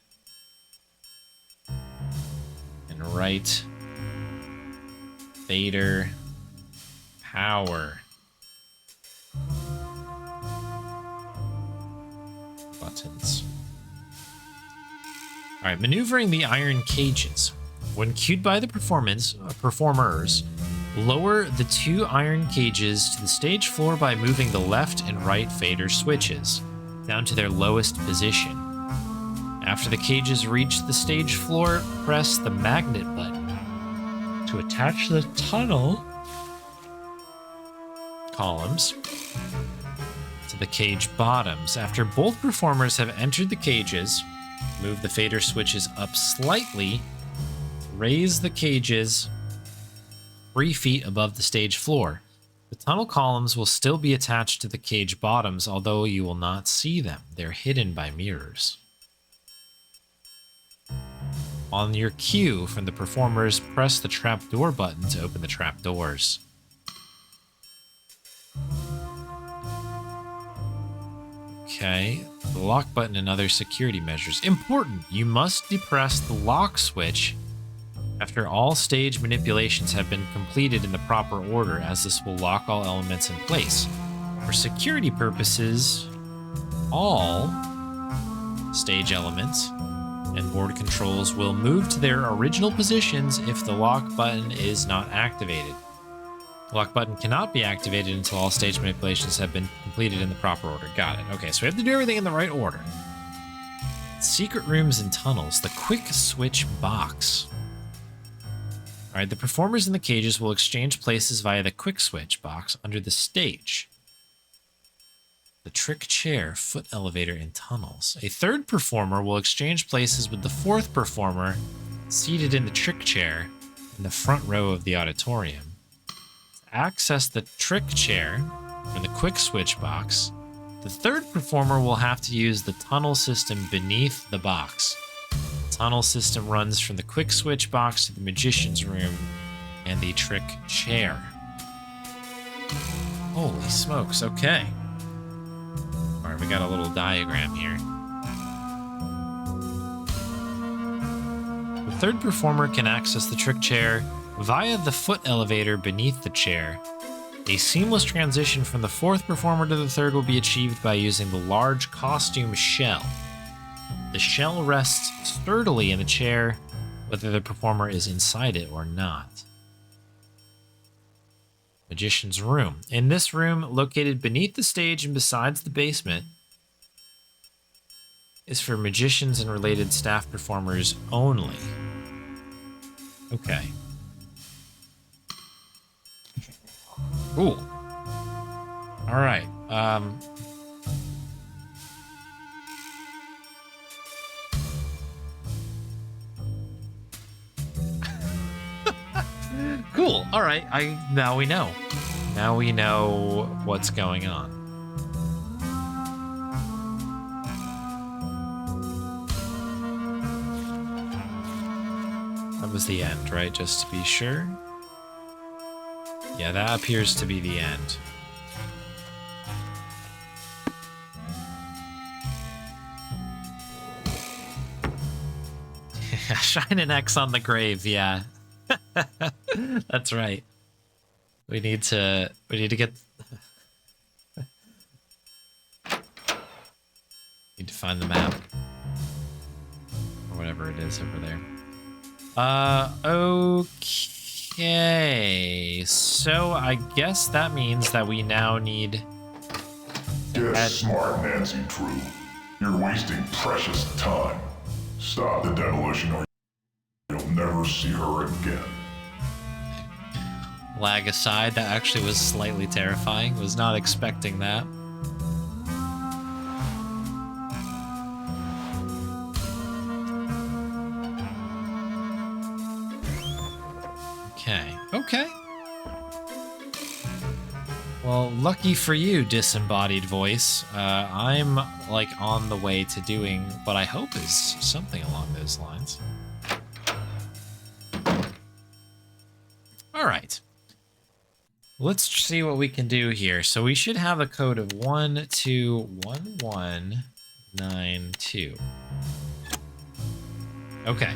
and right fader power buttons. All right, maneuvering the iron cages. When cued by the performers, lower the 2 iron cages to the stage floor by moving the left and right fader switches down to their lowest position. After the cages reach the stage floor, press the magnet button to attach the tunnel columns to the cage bottoms. After both performers have entered the cages, move the fader switches up slightly, raise the cages 3 feet above the stage floor. The tunnel columns will still be attached to the cage bottoms, although you will not see them. They're hidden by mirrors. On your cue from the performers, press the trapdoor button to open the trapdoors. Okay, the lock button and other security measures. Important! You must depress the lock switch after all stage manipulations have been completed in the proper order, as this will lock all elements in place. For security purposes, all stage elements and board controls will move to their original positions if the lock button is not activated. The lock button cannot be activated until all stage manipulations have been completed in the proper order. Got it. Okay, so we have to do everything in the right order. Secret rooms and tunnels. The quick switch box. All right, the performers in the cages will exchange places via the quick switch box under the stage. The trick chair, foot elevator, and tunnels. A third performer will exchange places with the fourth performer seated in the trick chair in the front row of the auditorium. To access the trick chair from the quick switch box, the third performer will have to use the tunnel system beneath the box. The tunnel system runs from the quick switch box to the magician's room and the trick chair. Holy smokes, okay. All right, we got a little diagram here. The third performer can access the trick chair via the foot elevator beneath the chair. A seamless transition from the fourth performer to the third will be achieved by using the large costume shell. The shell rests sturdily in the chair, whether the performer is inside it or not. Magician's room. In this room, located beneath the stage and besides the basement, is for magicians and related staff performers only. Okay. Cool. All right. Cool. All right. Now we know. Now we know what's going on. That was the end, right? Just to be sure. Yeah, that appears to be the end. Shine an X on the grave, yeah. That's right. We need to get need to find the map. Or whatever it is over there. Okay. So I guess that means that we now need Get smart, Nancy Drew. You're wasting precious time. Stop the demolition or you'll never see her again. Lag aside, that actually was slightly terrifying. Was not expecting that. Okay. Well, lucky for you, disembodied voice. I'm like on the way to doing what I hope is something along those lines. All right. Let's see what we can do here. So we should have a code of 121192. Okay.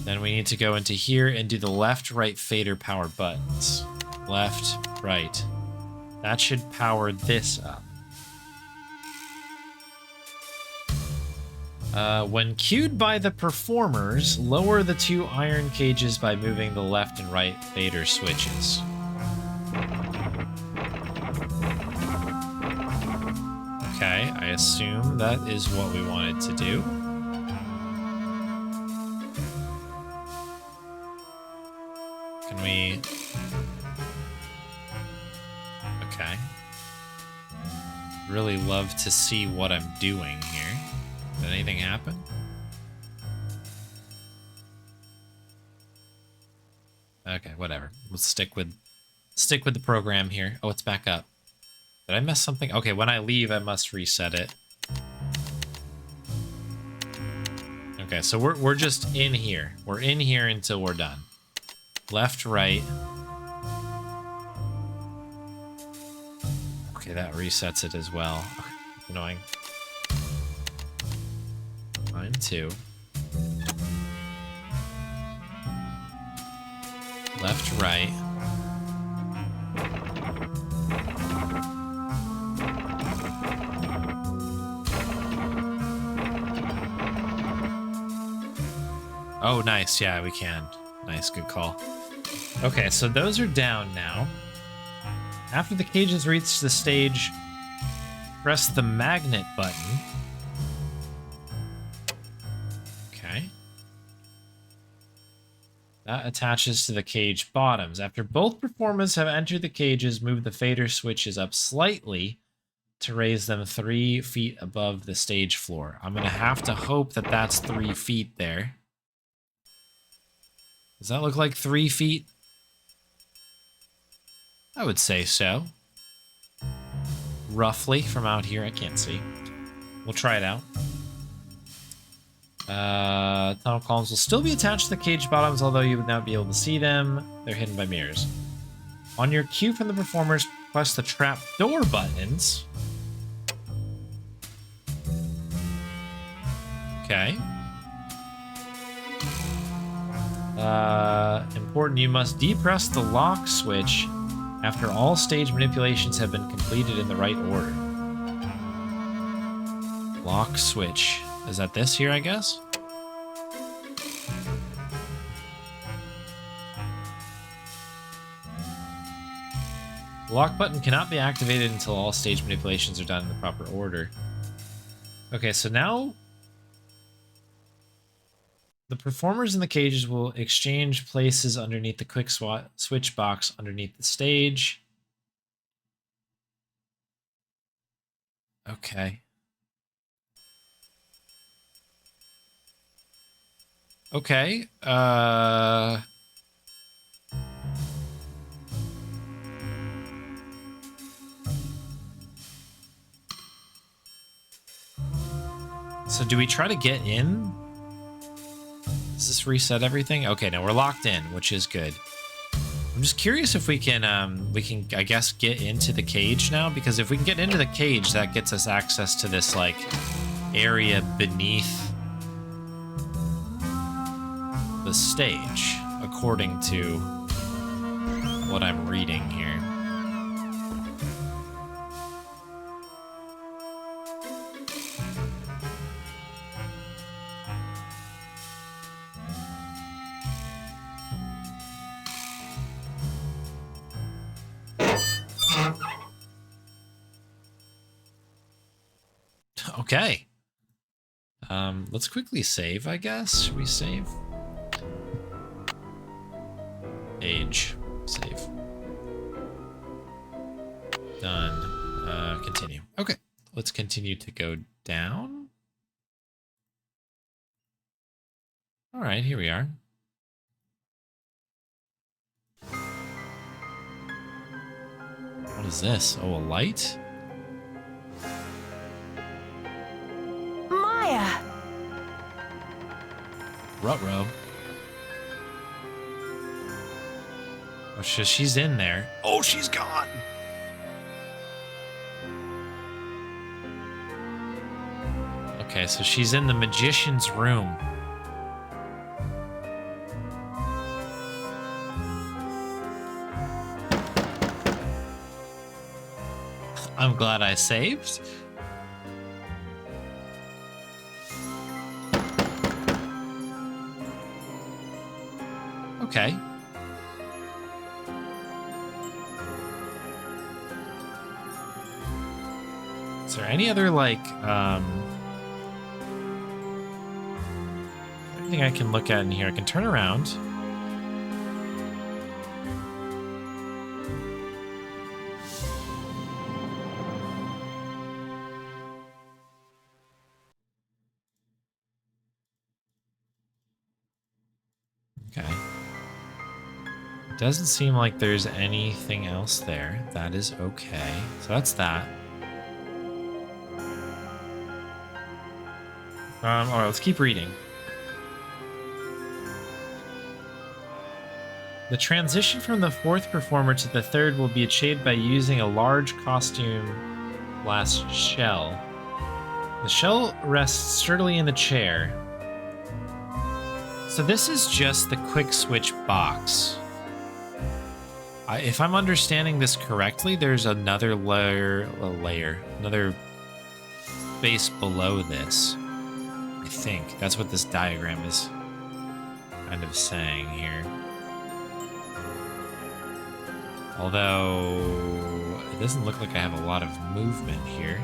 Then we need to go into here and do the left, right fader power buttons. Left, right. That should power this up. When cued by the performers, lower the two iron cages by moving the left and right fader switches. Okay, I assume that is what we wanted to do. Can we... Okay. Really love to see what I'm doing here. Did anything happen? Okay, whatever. Let's stick with the program here. Oh, it's back up. Did I mess something? Okay, when I leave, I must reset it. Okay, Okay, so we're just in here. We're in here until we're done. Left, right. Okay, that resets it as well. Annoying. Mine too. Left, right. Oh, nice. Yeah, we can. Nice, good call. Okay, so those are down now. After the cages reach the stage, press the magnet button. Okay. That attaches to the cage bottoms. After both performers have entered the cages, move the fader switches up slightly to raise them 3 feet above the stage floor. I'm going to have to hope that that's 3 feet there. Does that look like 3 feet? I would say so. Roughly from out here, I can't see. We'll try it out. Tunnel columns will still be attached to the cage bottoms, although you would not be able to see them. They're hidden by mirrors. On your cue from the performers, press the trap door buttons. Okay. Important, you must depress the lock switch after all stage manipulations have been completed in the right order. Lock switch. Is that this here, I guess? The lock button cannot be activated until all stage manipulations are done in the proper order. Okay, so now the performers in the cages will exchange places underneath the quick switch box underneath the stage. Okay. Okay. So do we try to get in? Does this reset everything? Okay, now we're locked in, which is good. I'm just curious if we can, I guess, get into the cage now, because if we can get into the cage, that gets us access to this, like, area beneath the stage, according to what I'm reading here. Okay. Let's quickly save, I guess. Should we save? Age. Save. Done. Continue. Okay. Let's continue to go down. All right, here we are. What is this? Oh, a light? Maya! Ruh-roh. Oh, she's in there. Oh, she's gone! Okay, so she's in the magician's room. I'm glad I saved. Okay. Is there any other, like, anything I can look at in here? I can turn around. Okay. Doesn't seem like there's anything else there. That is okay. So that's that. All right, let's keep reading. The transition from the fourth performer to the third will be achieved by using a large costume glass shell. The shell rests sturdily in the chair. So this is just the quick switch box. If I'm understanding this correctly, there's another another space below this. I think that's what this diagram is kind of saying here. Although it doesn't look like I have a lot of movement here.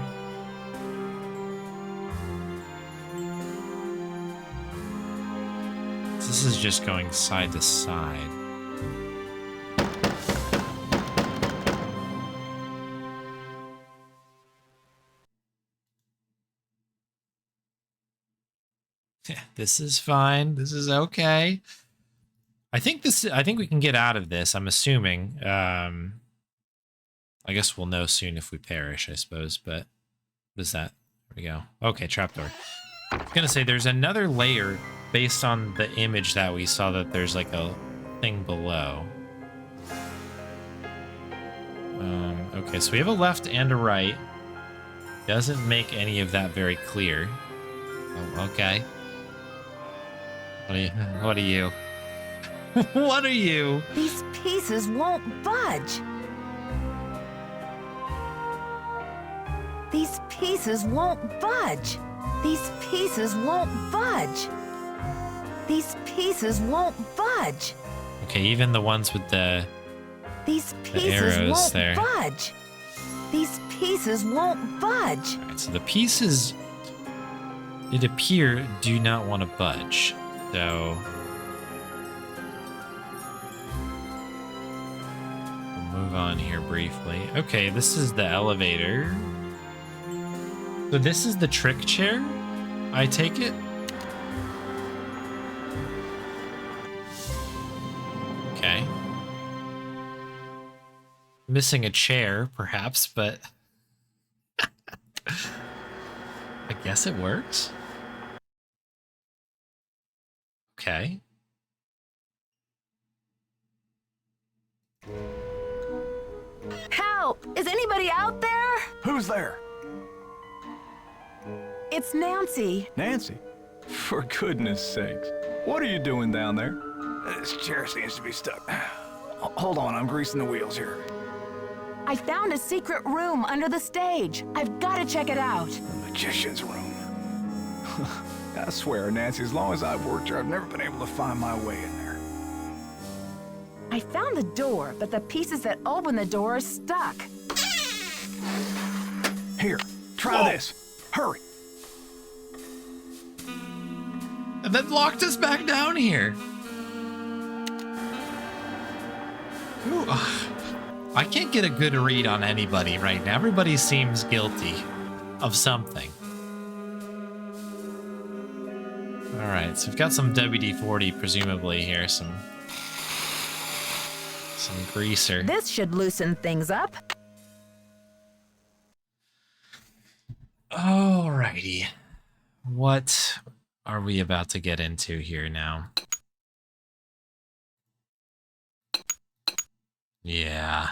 This is just going side to side. Yeah, this is fine. This is okay. I think we can get out of this, I'm assuming. I guess we'll know soon if we perish, I suppose, but what is that? There we go. Okay, trapdoor. I was gonna say there's another layer based on the image that we saw that there's like a thing below. Okay, so we have a left and a right. Doesn't make any of that very clear. Oh, okay. What are you? What are you? These pieces won't budge. These pieces won't budge. These pieces won't budge. These pieces won't budge. Okay, even the ones with the pieces arrows won't there. budge. These pieces won't budge. Alright, so the pieces, it appear, do not want to budge. So we'll move on here briefly. Okay, this is the elevator. So this is the trick chair, I take it? Okay. Missing a chair, perhaps, but I guess it works. Okay. Help! Is anybody out there? Who's there? It's Nancy. Nancy? For goodness sakes. What are you doing down there? This chair seems to be stuck. Hold on, I'm greasing the wheels here. I found a secret room under the stage. I've got to check it out. The magician's room. I swear, Nancy, as long as I've worked here, I've never been able to find my way in there. I found the door, but the pieces that open the door are stuck. Here, try this. Hurry. And then locked us back down here. Ooh, I can't get a good read on anybody right now. Everybody seems guilty of something. All right, so we've got some WD-40 presumably here, some greaser. This should loosen things up. Alrighty, what are we about to get into here now? Yeah.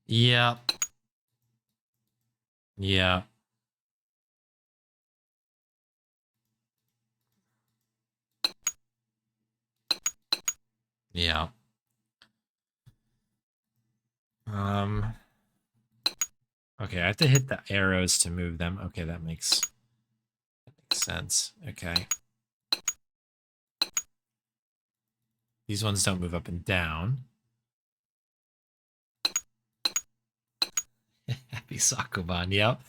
Yep. Yep. Yeah. Okay, I have to hit the arrows to move them. Okay, that makes sense. Okay. These ones don't move up and down. Happy Sakuban, yep.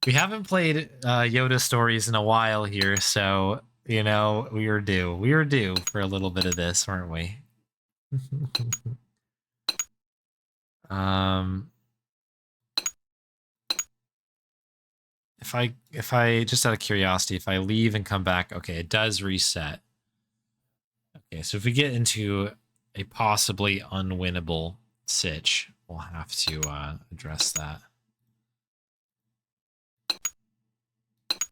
We haven't played Yoda Stories in a while here, so, you know, we were due. We were due for a little bit of this, weren't we? If I just out of curiosity, if I leave and come back, okay, it does reset. Okay, so if we get into a possibly unwinnable sitch, we'll have to address that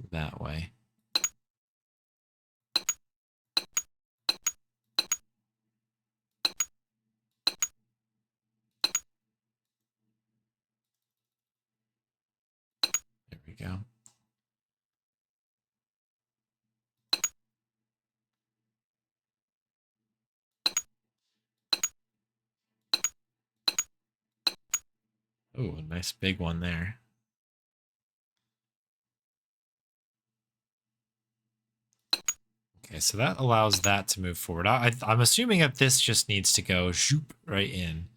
that way. Ooh, a nice big one there. Okay, so that allows that to move forward. I'm assuming that this just needs to go shoop right in,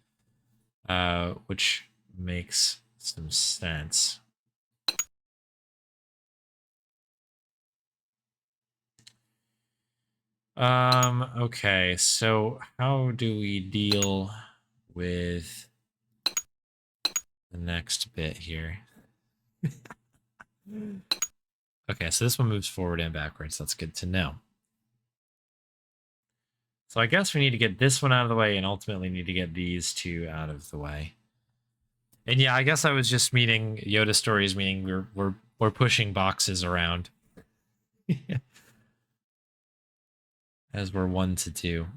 which makes some sense. Okay, so how do we deal with the next bit here? Okay, so this one moves forward and backwards. That's good to know. So I guess we need to get this one out of the way and ultimately need to get these two out of the way. And yeah, I guess I was just meaning Yoda stories, meaning we're pushing boxes around. As we're one to do.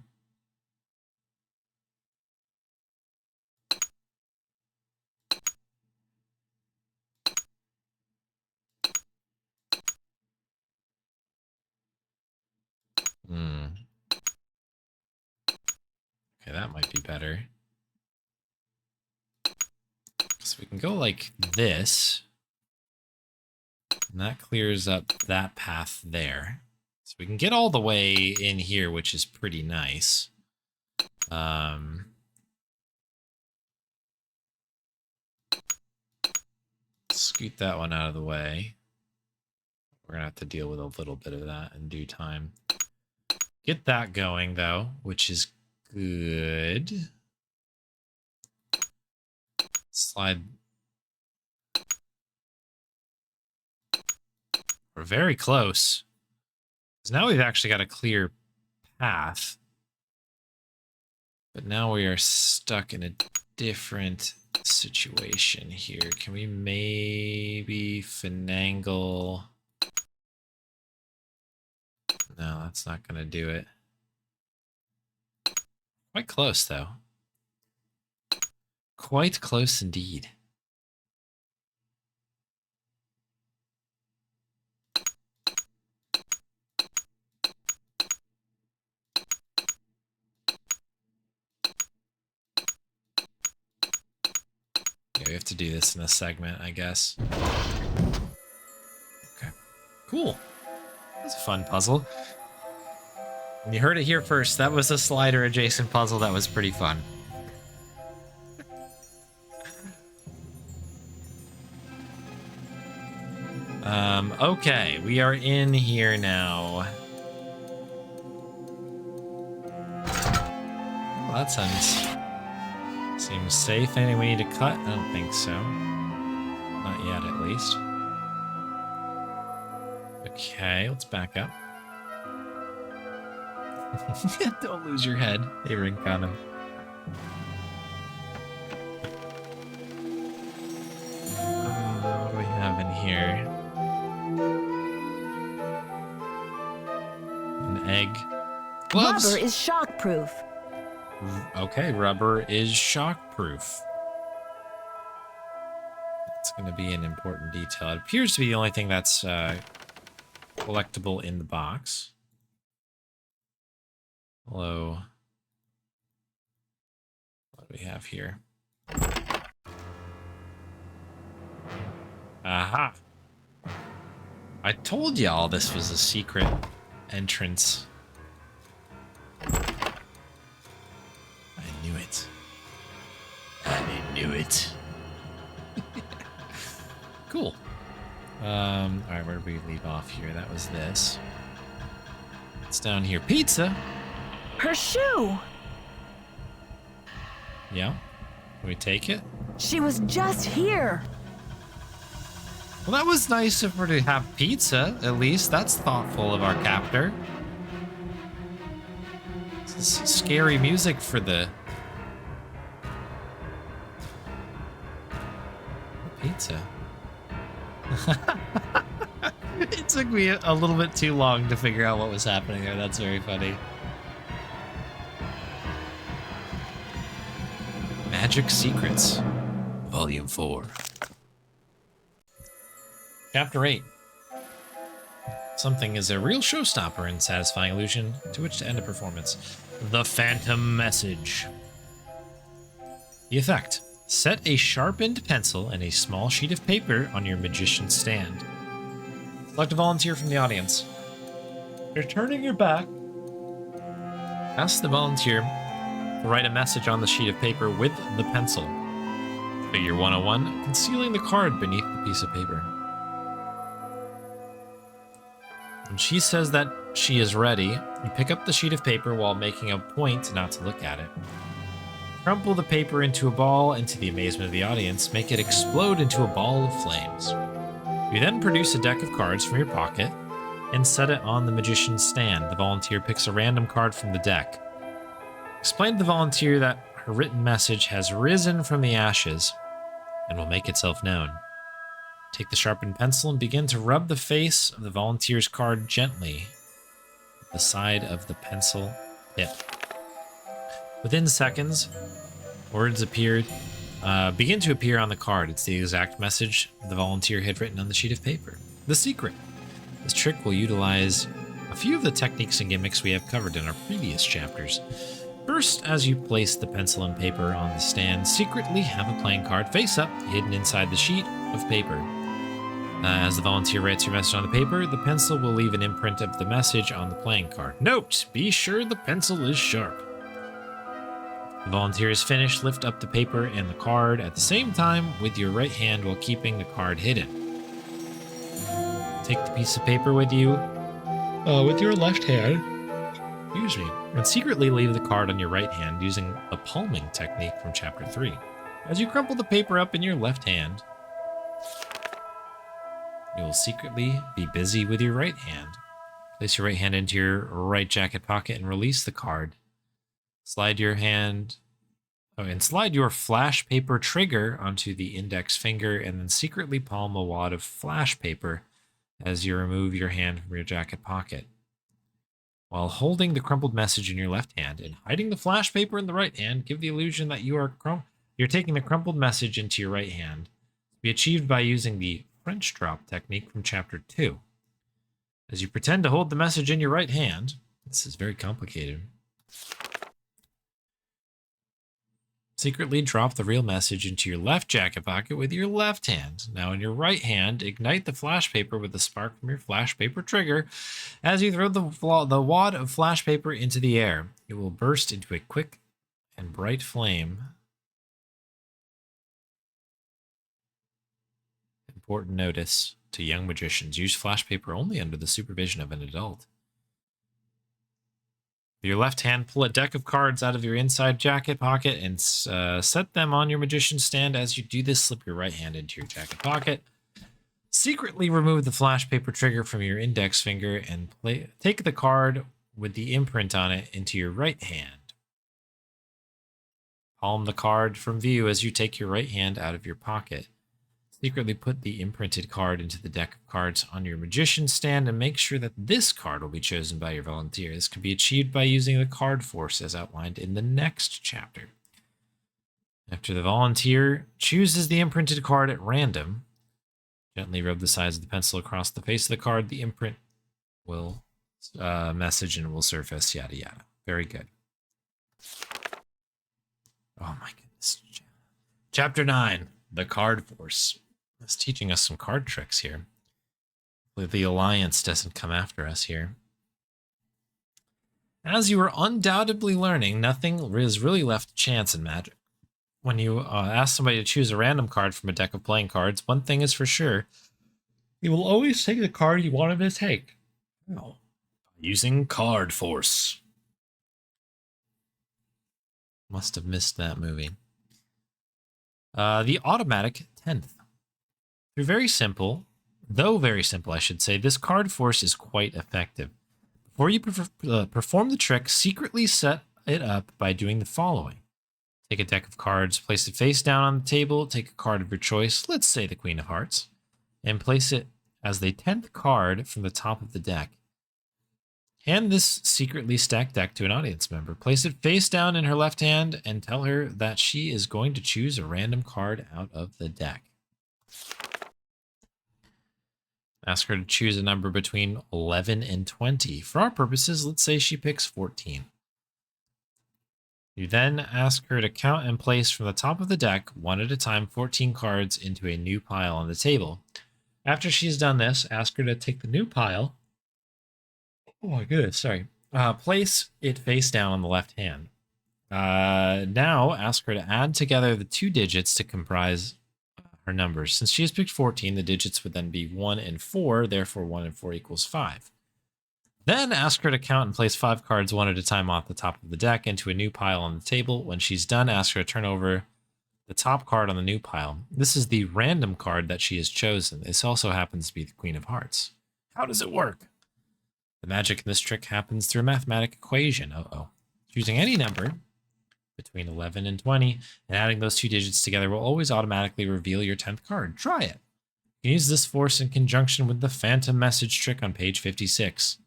Okay, that might be better. So we can go like this. And that clears up that path there. So we can get all the way in here, which is pretty nice. Scoot that one out of the way. We're going to have to deal with a little bit of that in due time. Get that going, though, which is good. Slide. We're very close. Because now we've actually got a clear path. But now we are stuck in a different situation here. Can we maybe finagle? No, that's not going to do it. Quite close, though. Quite close indeed. Yeah, we have to do this in a segment, I guess. Okay. Cool. That's a fun puzzle. And you heard it here first. That was a slider adjacent puzzle that was pretty fun. Okay, we are in here now. Well, that seems safe. Anything we need to cut? I don't think so. Not yet, at least. Okay, let's back up. Don't lose your head. Hey, Rinkanen. What do we have in here? An egg. Gloves. Rubber is shockproof. Okay, rubber is shockproof. That's going to be an important detail. It appears to be the only thing that's collectible in the box. Hello. What do we have here? Aha! I told y'all this was a secret entrance. I knew it. I knew it. Cool. Alright, where did we leave off here? That was this. It's down here. Pizza! Her shoe! Yeah? Can we take it? She was just here! Well, that was nice of her to have pizza, at least. That's thoughtful of our captor. This is scary music for the... pizza. It took me a little bit too long to figure out what was happening there. That's very funny. Magic Secrets, Volume 4. Chapter 8. Something is a real showstopper in satisfying illusion to which to end a performance. The Phantom Message. The effect. Set a sharpened pencil and a small sheet of paper on your magician's stand. Select a volunteer from the audience. You're turning your back. Ask the volunteer to write a message on the sheet of paper with the pencil. Figure 101, concealing the card beneath the piece of paper. When she says that she is ready, you pick up the sheet of paper while making a point not to look at it. Crumple the paper into a ball, and to the amazement of the audience, make it explode into a ball of flames. You then produce a deck of cards from your pocket and set it on the magician's stand. The volunteer picks a random card from the deck. Explain to the volunteer that her written message has risen from the ashes and will make itself known. Take the sharpened pencil and begin to rub the face of the volunteer's card gently with the side of the pencil tip. Within seconds, words begin to appear on the card. It's the exact message the volunteer had written on the sheet of paper. The secret. This trick will utilize a few of the techniques and gimmicks we have covered in our previous chapters. First, as you place the pencil and paper on the stand, secretly have a playing card face up, hidden inside the sheet of paper. As the volunteer writes your message on the paper, the pencil will leave an imprint of the message on the playing card. Note, be sure the pencil is sharp. The volunteer is finished, lift up the paper and the card at the same time with your right hand while keeping the card hidden. Take the piece of paper with you with your left hand, and secretly leave the card on your right hand using the palming technique from Chapter 3. As you crumple the paper up in your left hand, you will secretly be busy with your right hand. Place your right hand into your right jacket pocket and release the card. Slide your flash paper trigger onto the index finger and then secretly palm a wad of flash paper as you remove your hand from your jacket pocket. While holding the crumpled message in your left hand and hiding the flash paper in the right hand, give the illusion that you're taking the crumpled message into your right hand. To be achieved by using the French drop technique from Chapter 2. As you pretend to hold the message in your right hand, this is very complicated. Secretly drop the real message into your left jacket pocket with your left hand. Now in your right hand, ignite the flash paper with the spark from your flash paper trigger. As you throw the wad of flash paper into the air, it will burst into a quick and bright flame. Important notice to young magicians: use flash paper only under the supervision of an adult. With your left hand, pull a deck of cards out of your inside jacket pocket and set them on your magician's stand. As you do this, slip your right hand into your jacket pocket. Secretly remove the flash paper trigger from your index finger and take the card with the imprint on it into your right hand. Palm the card from view as you take your right hand out of your pocket. Secretly put the imprinted card into the deck of cards on your magician's stand and make sure that this card will be chosen by your volunteer. This can be achieved by using the card force as outlined in the next chapter. After the volunteer chooses the imprinted card at random, gently rub the sides of the pencil across the face of the card. The imprint will message and it will surface, yada yada. Very good. Oh my goodness. Chapter 9, the card force. It's teaching us some card tricks here. The Alliance doesn't come after us here. As you are undoubtedly learning, nothing is really left to chance in Magic. When you ask somebody to choose a random card from a deck of playing cards, one thing is for sure: he will always take the card you want him to take. Oh. Using Card Force. Must have missed that movie. The automatic 10th. Though very simple, I should say, this card force is quite effective. Before you perform the trick, secretly set it up by doing the following. Take a deck of cards, place it face down on the table, take a card of your choice, let's say the Queen of Hearts, and place it as the 10th card from the top of the deck. Hand this secretly stacked deck to an audience member. Place it face down in her left hand and tell her that she is going to choose a random card out of the deck. Ask her to choose a number between 11 and 20. For our purposes, let's say she picks 14. You then ask her to count and place from the top of the deck, one at a time, 14 cards into a new pile on the table. After she's done this, ask her to take the new pile. Oh my goodness, sorry. Place it face down on the left hand. Now ask her to add together the 2 digits to comprise her numbers. Since she has picked 14, the digits would then be 1 and 4, therefore 1 and 4 equals 5. Then ask her to count and place 5 cards one at a time off the top of the deck into a new pile on the table. When she's done, ask her to turn over the top card on the new pile. This is the random card that she has chosen. This also happens to be the Queen of Hearts. How does it work? The magic in this trick happens through a mathematical equation. Choosing any number between 11 and 20 and adding those 2 digits together will always automatically reveal your 10th card. Try it. You can use this force in conjunction with the Phantom Message trick on page 56.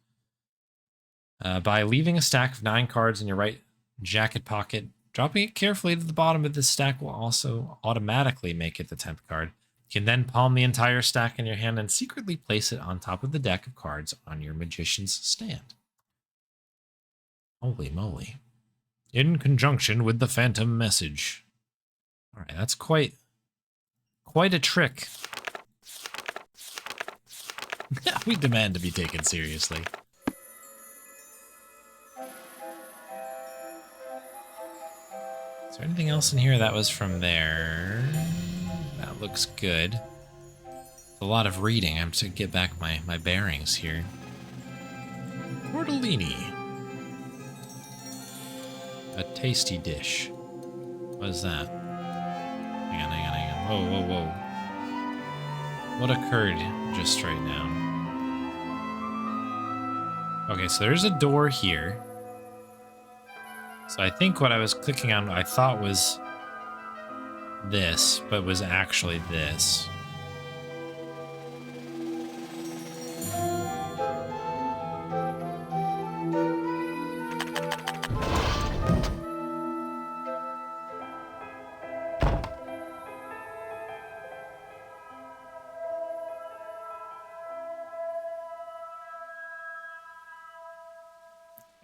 By leaving a stack of 9 cards in your right jacket pocket, dropping it carefully to the bottom of this stack will also automatically make it the 10th card. You can then palm the entire stack in your hand and secretly place it on top of the deck of cards on your magician's stand. Holy moly. In conjunction with the Phantom Message. All right, that's quite a trick. We demand to be taken seriously. Is there anything else in here that was from there? That looks good. A lot of reading. I'm to get back my bearings here. Tortellini. A tasty dish. What is that? Hang on. Whoa. What occurred just right now? Okay, so there's a door here. So I think what I was clicking on, I thought was this, but was actually this.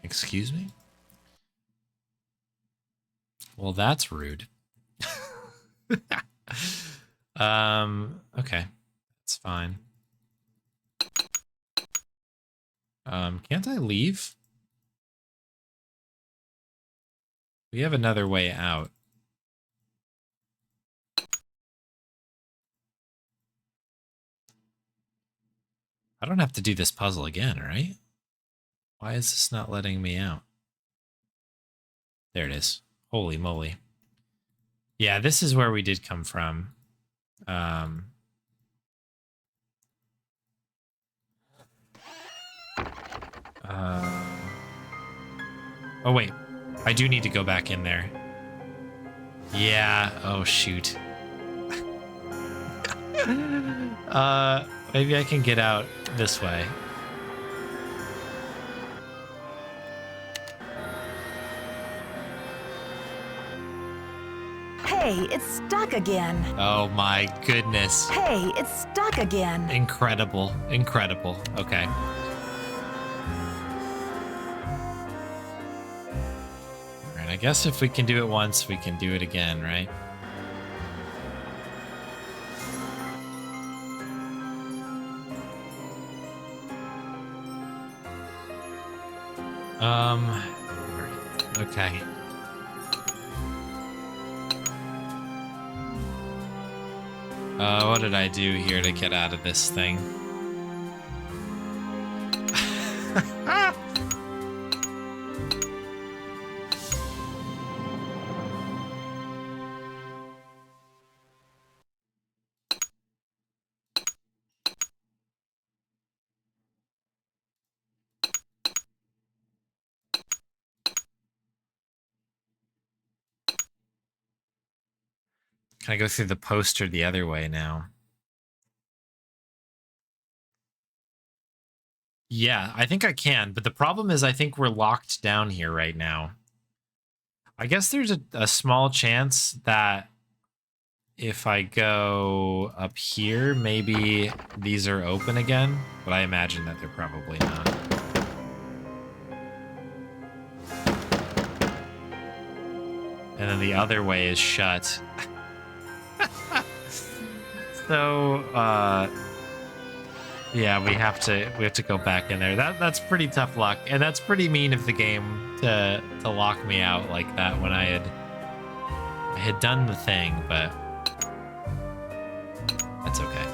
Excuse me? Well, that's rude. Okay. That's fine. Can't I leave? We have another way out. I don't have to do this puzzle again, right? Why is this not letting me out? There it is. Holy moly. Yeah, this is where we did come from. Oh, wait. I do need to go back in there. Yeah. Oh, shoot. Maybe I can get out this way. Hey, it's stuck again. Oh my goodness. Hey, it's stuck again. Incredible. Incredible. Okay. Alright, I guess if we can do it once, we can do it again, right? Okay. What did I do here to get out of this thing? Can I go through the poster the other way now? Yeah, I think I can, but the problem is I think we're locked down here right now. I guess there's a small chance that if I go up here, maybe these are open again, but I imagine that they're probably not. and then the other way is shut. So, yeah, we have to go back in there. That's pretty tough luck, and that's pretty mean of the game to lock me out like that when I had done the thing, but that's okay.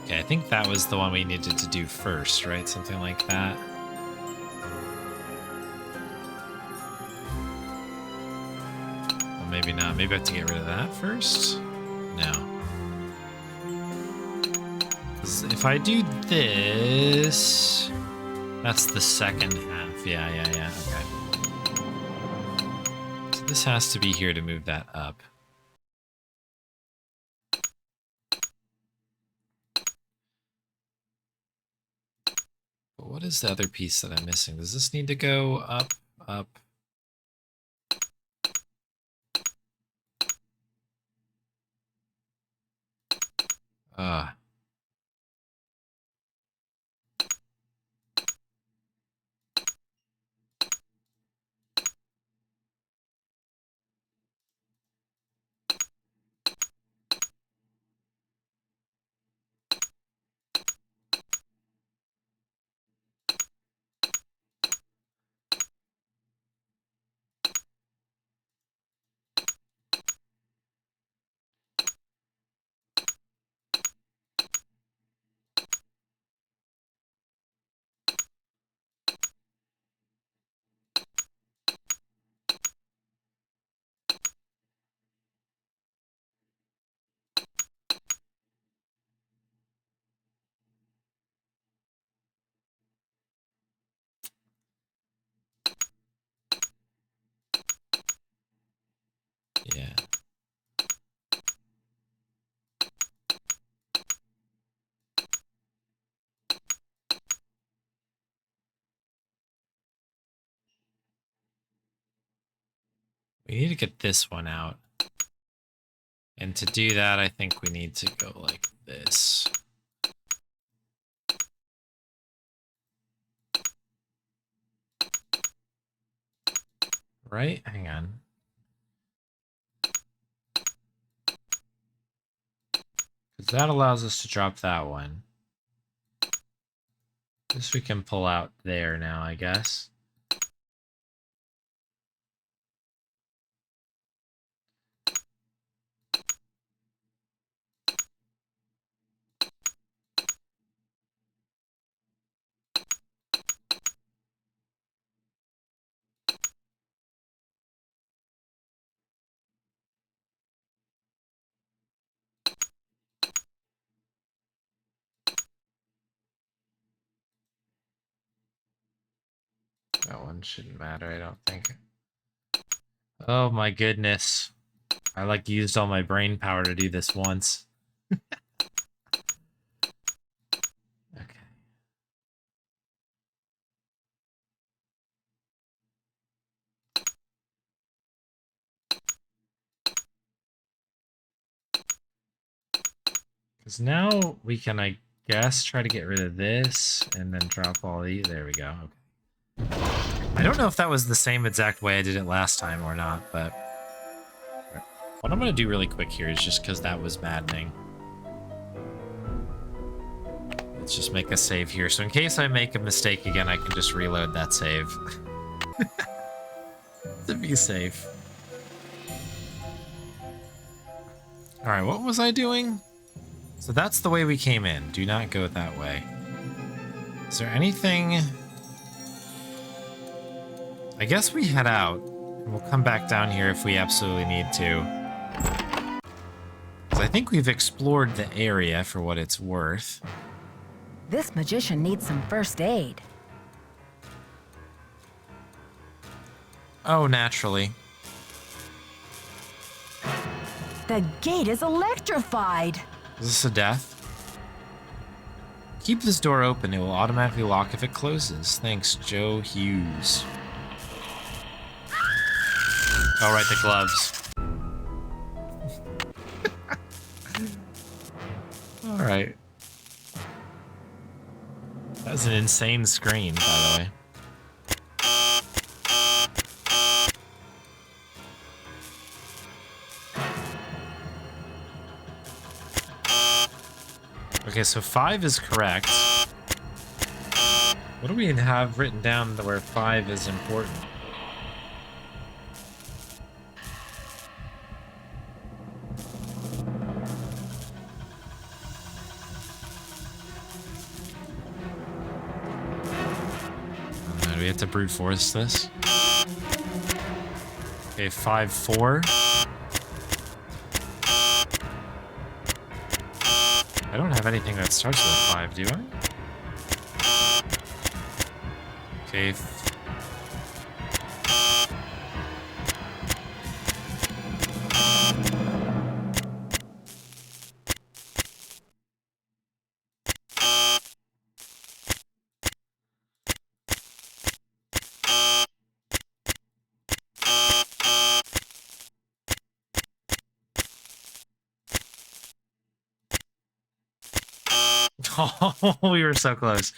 Okay, I think that was the one we needed to do first, right? Something like that. Well, maybe not. Maybe I have to get rid of that first? No. 'Cause if I do this... That's the second half. Yeah, okay. So this has to be here to move that up. But what is the other piece that I'm missing? Does this need to go up, up? Yeah. We need to get this one out. And to do that, I think we need to go like this. Right? Hang on. Because that allows us to drop that one. This we can pull out there now, I guess. That one shouldn't matter, I don't think. Oh my goodness. I like used all my brain power to do this once. Okay. Because now we can, I guess, try to get rid of this and then drop all these. There we go. Okay. I don't know if that was the same exact way I did it last time or not, but what I'm going to do really quick here is just because that was maddening. Let's just make a save here. So in case I make a mistake again, I can just reload that save. To be safe. Alright, what was I doing? So that's the way we came in. Do not go that way. Is there anything... I guess we head out, and we'll come back down here if we absolutely need to. So I think we've explored the area for what it's worth. This magician needs some first aid. Oh, naturally. The gate is electrified. Is this a death? Keep this door open. It will automatically lock if it closes. Thanks, Joe Hughes. All right, the gloves. Alright. That was an insane screen, by the way. Okay, so 5 is correct. What do we have written down where 5 is important? Do we have to brute force this? Okay, 5-4. I don't have anything that starts with 5, do I? Okay. Oh, we were so close.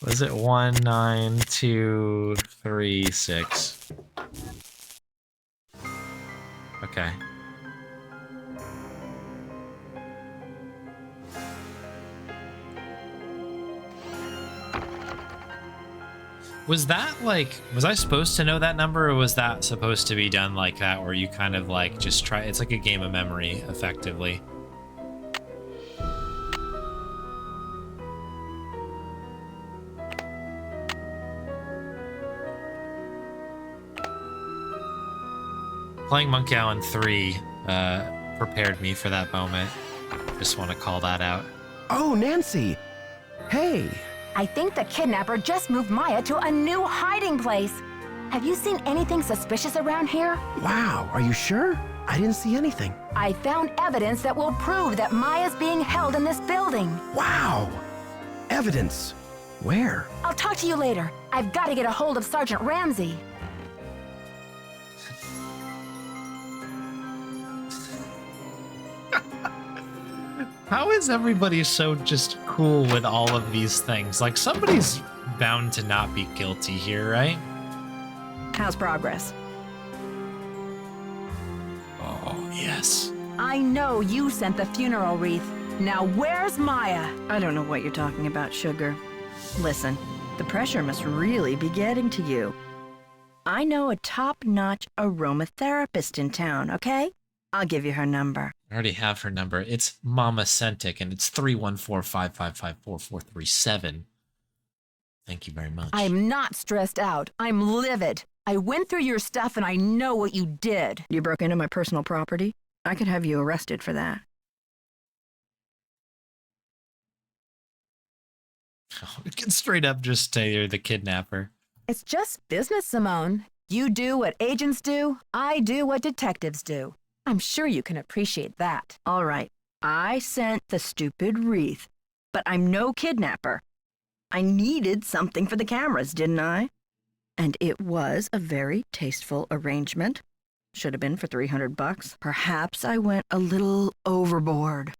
Was it 1, 9, 2, 3, 6? Okay. Was that like, was I supposed to know that number, or was that supposed to be done like that, where you kind of like just try, it's like a game of memory, effectively? Playing Monkey Island 3 prepared me for that moment. Just want to call that out. Oh, Nancy! Hey! I think the kidnapper just moved Maya to a new hiding place. Have you seen anything suspicious around here? Wow, are you sure? I didn't see anything. I found evidence that will prove that Maya's being held in this building. Wow! Evidence? Where? I'll talk to you later. I've got to get a hold of Sergeant Ramsey. How is everybody so just cool with all of these things? Like, somebody's bound to not be guilty here, right? How's progress? Oh, yes. I know you sent the funeral wreath. Now where's Maya? I don't know what you're talking about, Sugar. Listen, the pressure must really be getting to you. I know a top-notch aromatherapist in town, okay? I'll give you her number. I already have her number. It's Mama Centik, and it's 314-555-4437. Thank you very much. I'm not stressed out. I'm livid. I went through your stuff and I know what you did. You broke into my personal property? I could have you arrested for that. We can straight up just say you're the kidnapper. It's just business, Simone. You do what agents do. I do what detectives do. I'm sure you can appreciate that. All right, I sent the stupid wreath, but I'm no kidnapper. I needed something for the cameras, didn't I? And it was a very tasteful arrangement. Should have been for $300. Perhaps I went a little overboard.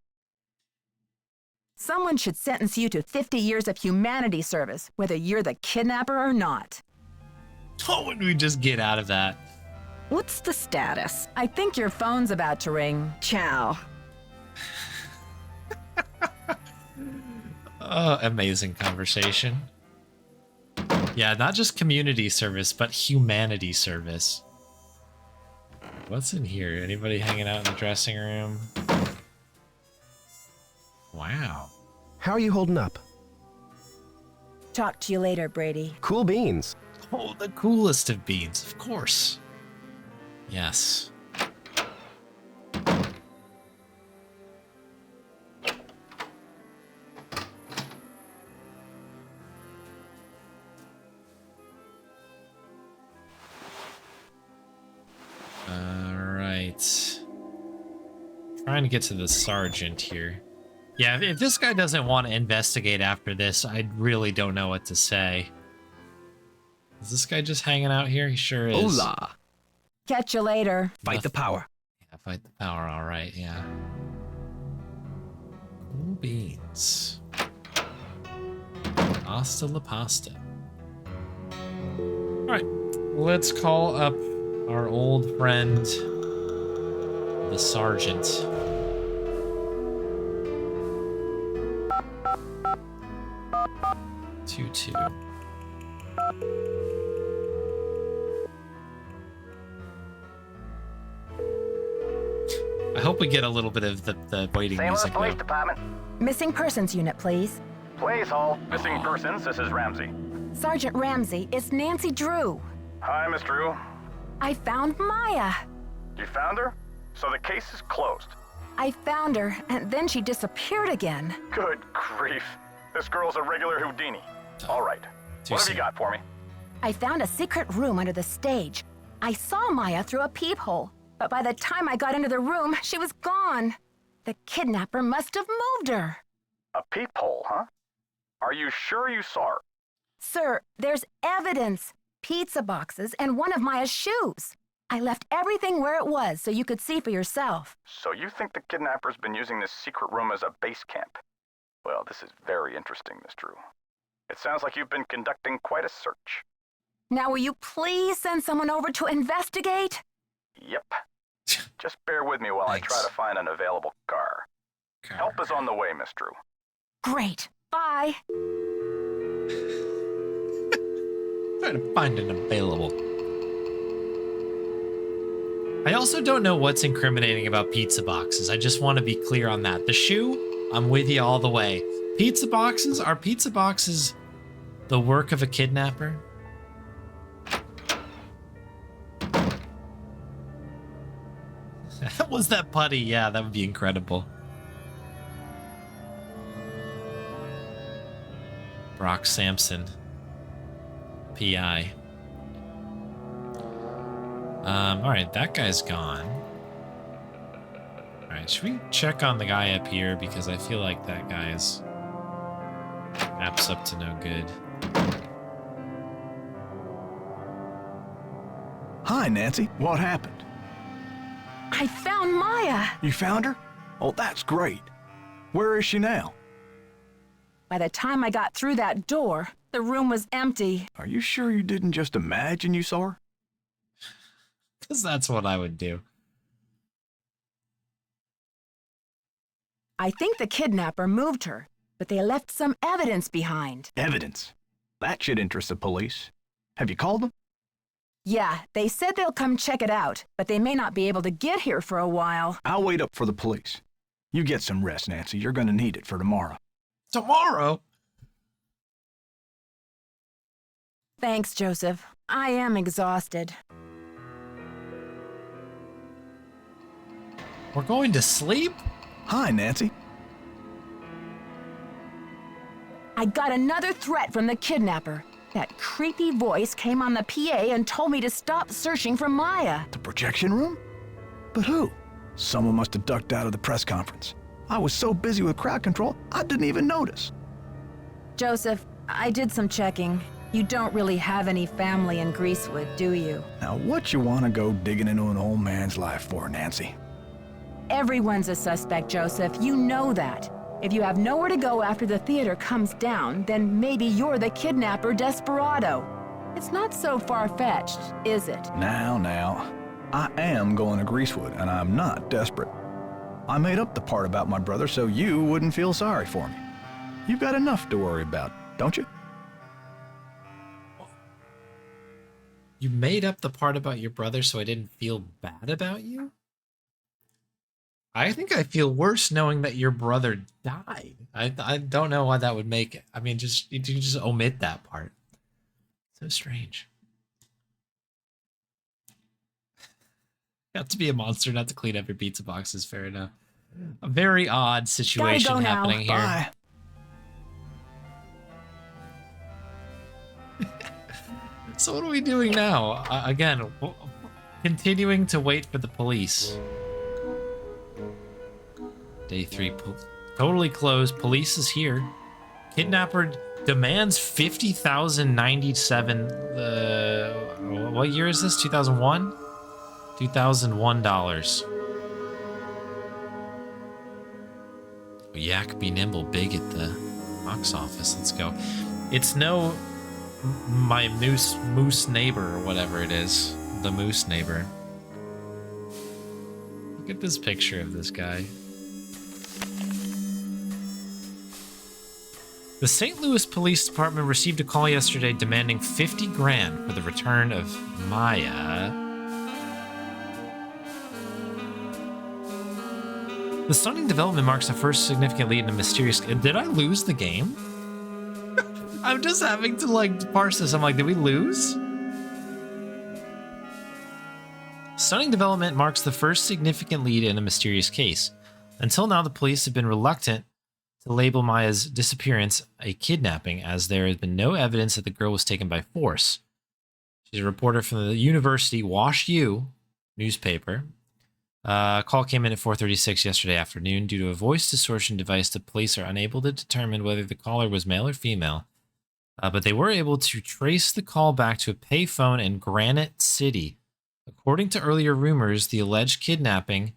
Someone should sentence you to 50 years of humanity service, whether you're the kidnapper or not. Oh, when we just get out of that? What's the status? I think your phone's about to ring. Ciao. Oh, amazing conversation. Yeah, not just community service, but humanity service. What's in here? Anybody hanging out in the dressing room? Wow. How are you holding up? Talk to you later, Brady. Cool beans. Oh, the coolest of beans, of course. Yes. Alright. Trying to get to the sergeant here. Yeah, if this guy doesn't want to investigate after this, I really don't know what to say. Is this guy just hanging out here? He sure is. Hola. Catch you later. Fight the power. Yeah, fight the power, alright, yeah. beans. Hasta la pasta. Alright, let's call up our old friend, the sergeant. Two. I hope we get a little bit of the waiting St. Louis music Police now. Department. Missing persons unit, please. Please hold. Missing persons, this is Ramsey. Sergeant Ramsey, it's Nancy Drew. Hi, Miss Drew. I found Maya. You found her? So the case is closed. I found her, and then she disappeared again. Good grief. This girl's a regular Houdini. All right. What have you got for me? I found a secret room under the stage. I saw Maya through a peephole, but by the time I got into the room, she was gone. The kidnapper must have moved her. A peephole, huh? Are you sure you saw her? Sir, there's evidence. Pizza boxes and one of Maya's shoes. I left everything where it was so you could see for yourself. So you think the kidnapper's been using this secret room as a base camp? Well, this is very interesting, Miss Drew. It sounds like you've been conducting quite a search. Now will you please send someone over to investigate? Yep. Just bear with me while I try to find an available car. Help is on the way, Miss Drew. Great. Bye. Trying to find an available. I also don't know what's incriminating about pizza boxes. I just want to be clear on that. The shoe, I'm with you all the way. Pizza boxes? Are pizza boxes the work of a kidnapper? Was that putty? Yeah, that would be incredible. Brock Sampson. PI. Alright, that guy's gone. Alright, should we check on the guy up here? Because I feel like that guy's app's up to no good. Hi, Nancy. What happened? I found Maya. You found her? Oh, that's great. Where is she now? By the time I got through that door, the room was empty. Are you sure you didn't just imagine you saw her? Because that's what I would do. I think the kidnapper moved her, but they left some evidence behind. Evidence? That should interest the police. Have you called them? Yeah, they said they'll come check it out, but they may not be able to get here for a while. I'll wait up for the police. You get some rest, Nancy. You're going to need it for tomorrow. Tomorrow? Thanks, Joseph. I am exhausted. We're going to sleep? Hi, Nancy. I got another threat from the kidnapper. That creepy voice came on the PA and told me to stop searching for Maya. The projection room? But who? Someone must have ducked out of the press conference. I was so busy with crowd control, I didn't even notice. Joseph, I did some checking. You don't really have any family in Greasewood, do you? Now, what you want to go digging into an old man's life for, Nancy? Everyone's a suspect, Joseph. You know that. If you have nowhere to go after the theater comes down, then maybe you're the kidnapper desperado. It's not so far-fetched, is it? Now. I am going to Greasewood, and I'm not desperate. I made up the part about my brother so you wouldn't feel sorry for me. You've got enough to worry about, don't you? You made up the part about your brother so I didn't feel bad about you? I think I feel worse knowing that your brother died. I don't know why that would make it. I mean, you just omit that part. So strange. You have to be a monster not to clean up your pizza boxes, fair enough. A very odd situation happening here. Bye. So what are we doing now? Again, continuing to wait for the police. Day 3, totally closed. Police is here. Kidnapper demands $50,097. What year is this? 2001? $2001. Yak Be Nimble big at the box office. Let's go. It's no My Moose Neighbor or whatever it is. The Moose Neighbor. Look at this picture of this guy. The St. Louis Police Department received a call yesterday demanding 50 grand for the return of Maya. The stunning development marks the first significant lead in a mysterious... Did I lose the game? I'm just having to, like, parse this. I'm like, did we lose? Stunning development marks the first significant lead in a mysterious case. Until now, the police have been reluctant to label Maya's disappearance a kidnapping, as there has been no evidence that the girl was taken by force. She's a reporter from the University Wash U newspaper. A call came in at 4:36 yesterday afternoon. Due to a voice distortion device, the police are unable to determine whether the caller was male or female, but they were able to trace the call back to a payphone in Granite City. According to earlier rumors, the alleged kidnapping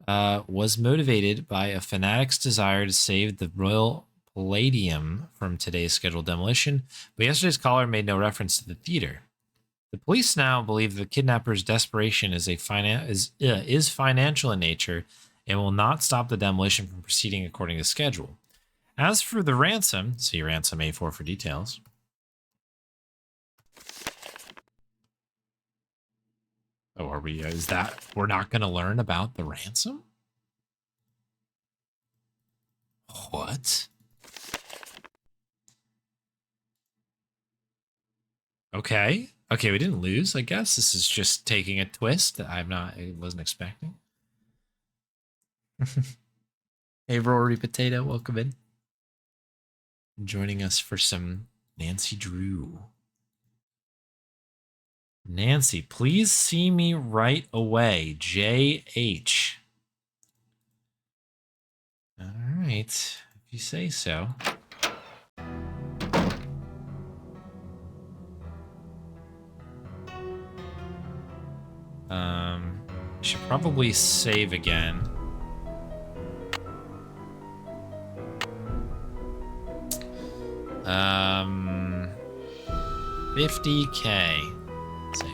was motivated by a fanatic's desire to save the Royal Palladium from today's scheduled demolition, but yesterday's caller made no reference to the theater. The police now believe the kidnapper's desperation is financial in nature and will not stop the demolition from proceeding according to schedule. As for the ransom, see ransom A4 for details. Oh, are we? Is that we're not going to learn about the ransom? What? Okay. Okay, we didn't lose, I guess. This is just taking a twist that I wasn't expecting. Hey, Rory Potato, welcome in. Joining us for some Nancy Drew. Nancy, please see me right away. JH. All right, if you say so. Should probably save again. $50K. Save.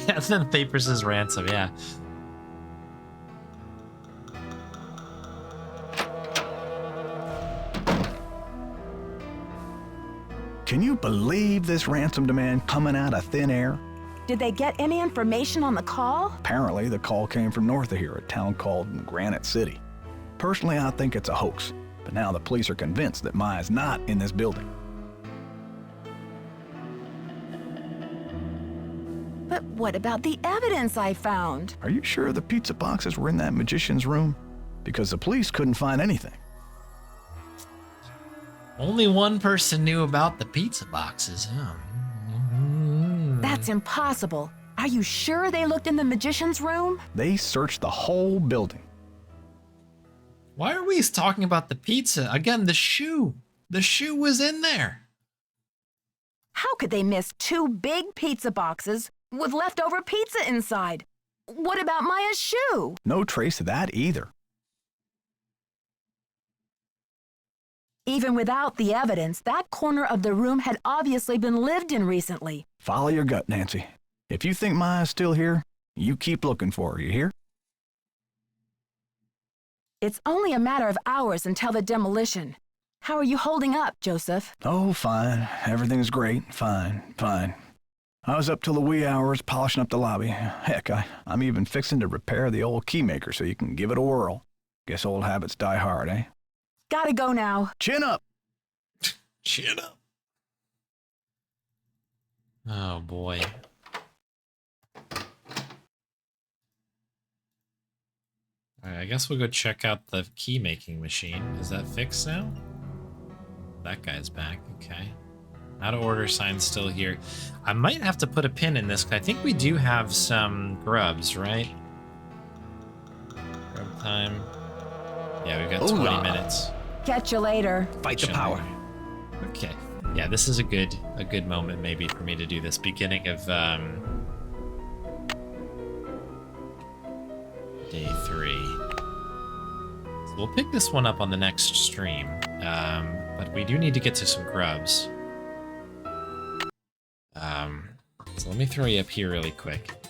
Yeah, and then paper says ransom, yeah. Can you believe this ransom demand coming out of thin air? Did they get any information on the call? Apparently, the call came from north of here, a town called Granite City. Personally, I think it's a hoax, but now the police are convinced that Maya's not in this building. But what about the evidence I found? Are you sure the pizza boxes were in that magician's room? Because the police couldn't find anything. Only one person knew about the pizza boxes, huh? That's impossible. Are you sure they looked in the magician's room? They searched the whole building. Why are we talking about the pizza? Again, the shoe. The shoe was in there. How could they miss 2 big pizza boxes with leftover pizza inside? What about Maya's shoe? No trace of that either. Even without the evidence, that corner of the room had obviously been lived in recently. Follow your gut, Nancy. If you think Maya's still here, you keep looking for her, you hear? It's only a matter of hours until the demolition. How are you holding up, Joseph? Oh, fine. Everything's great. Fine. I was up till the wee hours polishing up the lobby. Heck, I'm even fixing to repair the old key maker so you can give it a whirl. Guess old habits die hard, eh? Gotta go now. Chin up! Chin up. Oh, boy. Alright, I guess we'll go check out the key making machine. Is that fixed now? That guy's back. Okay. Out of order sign's still here. I might have to put a pin in this, because I think we do have some grubs, right? Grub time. Yeah, we've got 20 minutes. Catch you later. Fight the power. Okay. Yeah, this is a good moment maybe for me to do this. Beginning of Day 3. So we'll pick this one up on the next stream, but we do need to get to some grubs. So let me throw you up here really quick.